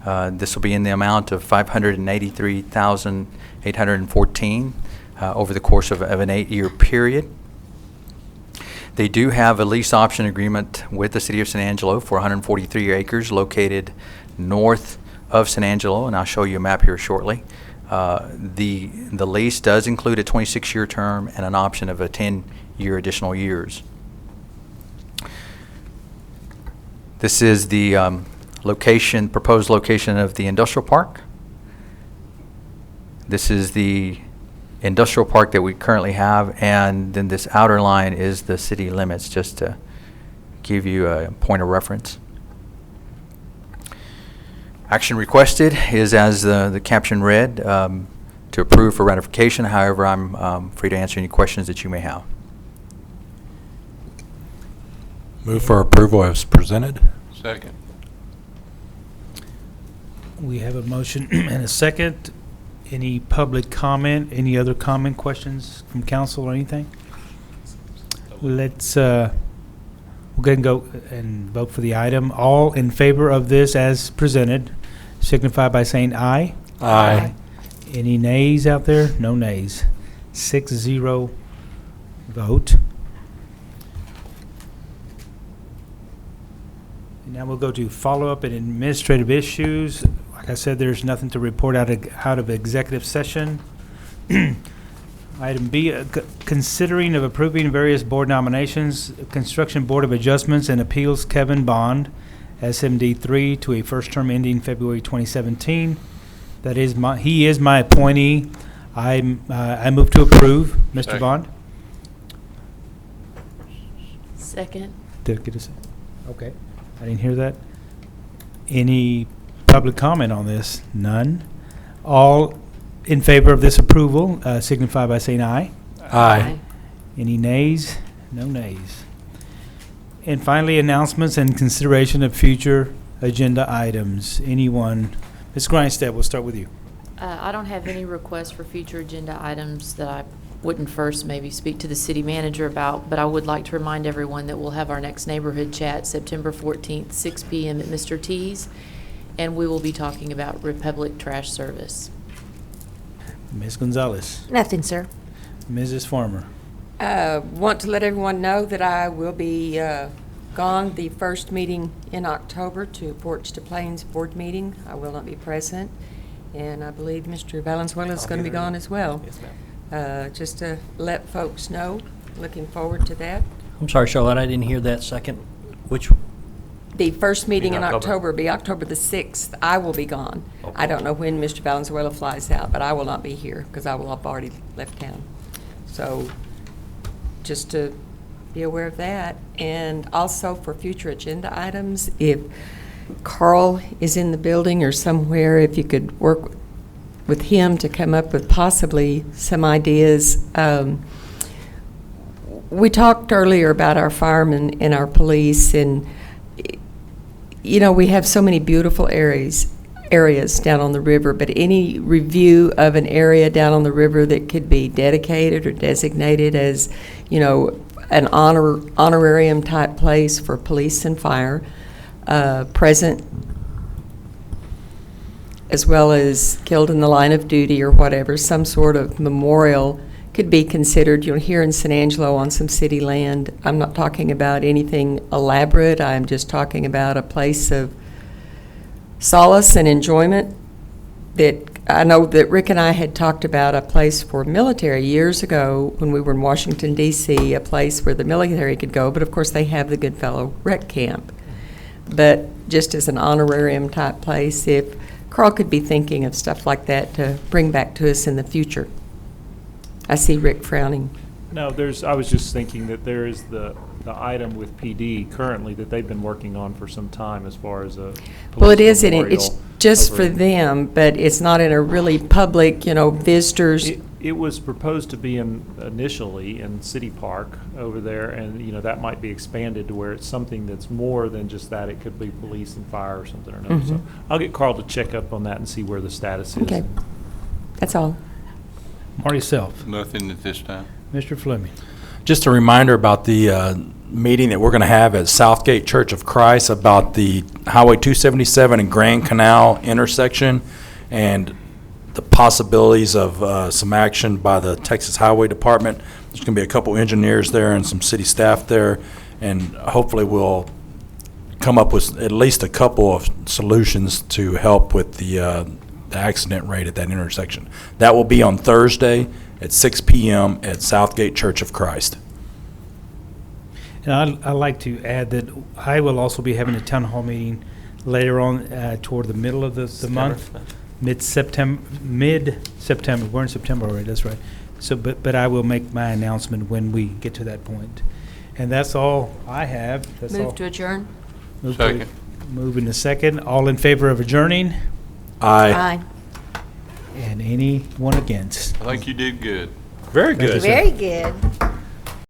Speaker 6: This will be in the amount of $583,814 over the course of an 8-year period. They do have a lease option agreement with the City of San Angelo for 143 acres located north of San Angelo, and I'll show you a map here shortly. The lease does include a 26-year term and an option of a 10-year additional years. This is the proposed location of the industrial park. This is the industrial park that we currently have, and then this outer line is the city limits, just to give you a point of reference. Action requested is, as the caption read, to approve for ratification. However, I'm free to answer any questions that you may have.
Speaker 13: Move for approval as presented.
Speaker 12: Second.
Speaker 1: We have a motion and a second. Any public comment? Any other comment, questions from council or anything? Let's we'll go ahead and go and vote for the item. All in favor of this as presented signify by saying aye.
Speaker 13: Aye.
Speaker 1: Any nays out there? No nays. 6-0 vote. Now we'll go to follow-up and administrative issues. Like I said, there's nothing to report out of executive session. Item B, considering of approving various board nominations, Construction Board of Adjustments and Appeals, Kevin Bond, SMD 3, to a first term ending February 2017. He is my appointee. I move to approve. Mr.
Speaker 12: Second.
Speaker 1: Bond?
Speaker 10: Second.
Speaker 1: Did I get a second? Okay. I didn't hear that. Any public comment on this? None. All in favor of this approval, signify by saying aye.
Speaker 13: Aye.
Speaker 1: Any nays? No nays. And finally, announcements and consideration of future agenda items. Anyone? Ms. Grindstead, we'll start with you.
Speaker 10: I don't have any requests for future agenda items that I wouldn't first maybe speak to the city manager about, but I would like to remind everyone that we'll have our next neighborhood chat September 14th, 6 p.m. at Mr. T's, and we will be talking about Republic Trash Service.
Speaker 1: Ms. Gonzalez.
Speaker 22: Nothing, sir.
Speaker 1: Mrs. Farmer.
Speaker 8: Want to let everyone know that I will be gone the first meeting in October to Porch to Plains board meeting. I will not be present, and I believe Mr. Valenzuela is going to be gone as well.
Speaker 1: Yes, ma'am.
Speaker 8: Just to let folks know, looking forward to that.
Speaker 2: I'm sorry, Charlotte, I didn't hear that second. Which?
Speaker 8: The first meeting in
Speaker 2: October.
Speaker 8: October will be October the 6th. I will be gone. I don't know when Mr. Valenzuela flies out, but I will not be here because I will have already left town. So just to be aware of that. And also for future agenda items, if Carl is in the building or somewhere, if you could work with him to come up with possibly some ideas. We talked earlier about our firemen and our police, and you know, we have so many beautiful areas down on the river, but any review of an area down on the river that could be dedicated or designated as, you know, an honorarium type place for police and fire, present as well as killed in the line of duty or whatever, some sort of memorial could be considered, you know, here in San Angelo on some city land. I'm not talking about anything elaborate. I'm just talking about a place of solace and enjoyment that I know that Rick and I had talked about a place for military years ago when we were in Washington, D.C., a place where the military could go, but of course they have the Goodfellow Rec Camp. But just as an honorarium type place, if Carl could be thinking of stuff like that to bring back to us in the future. I see Rick frowning.
Speaker 20: No, I was just thinking that there is the item with PD currently that they've been working on for some time as far as a
Speaker 8: Well, it
Speaker 20: police
Speaker 8: is, and it's
Speaker 20: memorial
Speaker 8: just
Speaker 20: over
Speaker 8: for them, but it's not in a really public, you know, visitors.
Speaker 20: It was proposed to be initially in City Park over there, and, you know, that might be expanded to where it's something that's more than just that. It could be police and fire or something or another. So I'll get Carl to check up on that and see where the status is.
Speaker 8: Okay. That's all.
Speaker 1: Marty Self.
Speaker 12: Nothing at this time.
Speaker 1: Mr. Fleming.
Speaker 13: Just a reminder about the meeting that we're going to have at Southgate Church of Christ about the Highway 277 and Grand Canal intersection and the possibilities of some action by the Texas Highway Department. There's going to be a couple engineers there and some city staff there, and hopefully we'll come up with at least a couple of solutions to help with the accident rate at that intersection. That will be on Thursday at 6 p.m. at Southgate Church of Christ.
Speaker 1: And I'd like to add that I will also be having a town hall meeting later on toward the middle of the month, mid-September. We're in September already, that's right. So, but I will make my announcement when we get to that point. And that's all I have. That's all.
Speaker 8: Move to adjourn.
Speaker 12: Second.
Speaker 1: Move in a second. All in favor of adjourning?
Speaker 13: Aye.
Speaker 1: And anyone against?
Speaker 12: I think you did good.
Speaker 20: Very good.
Speaker 22: Very good.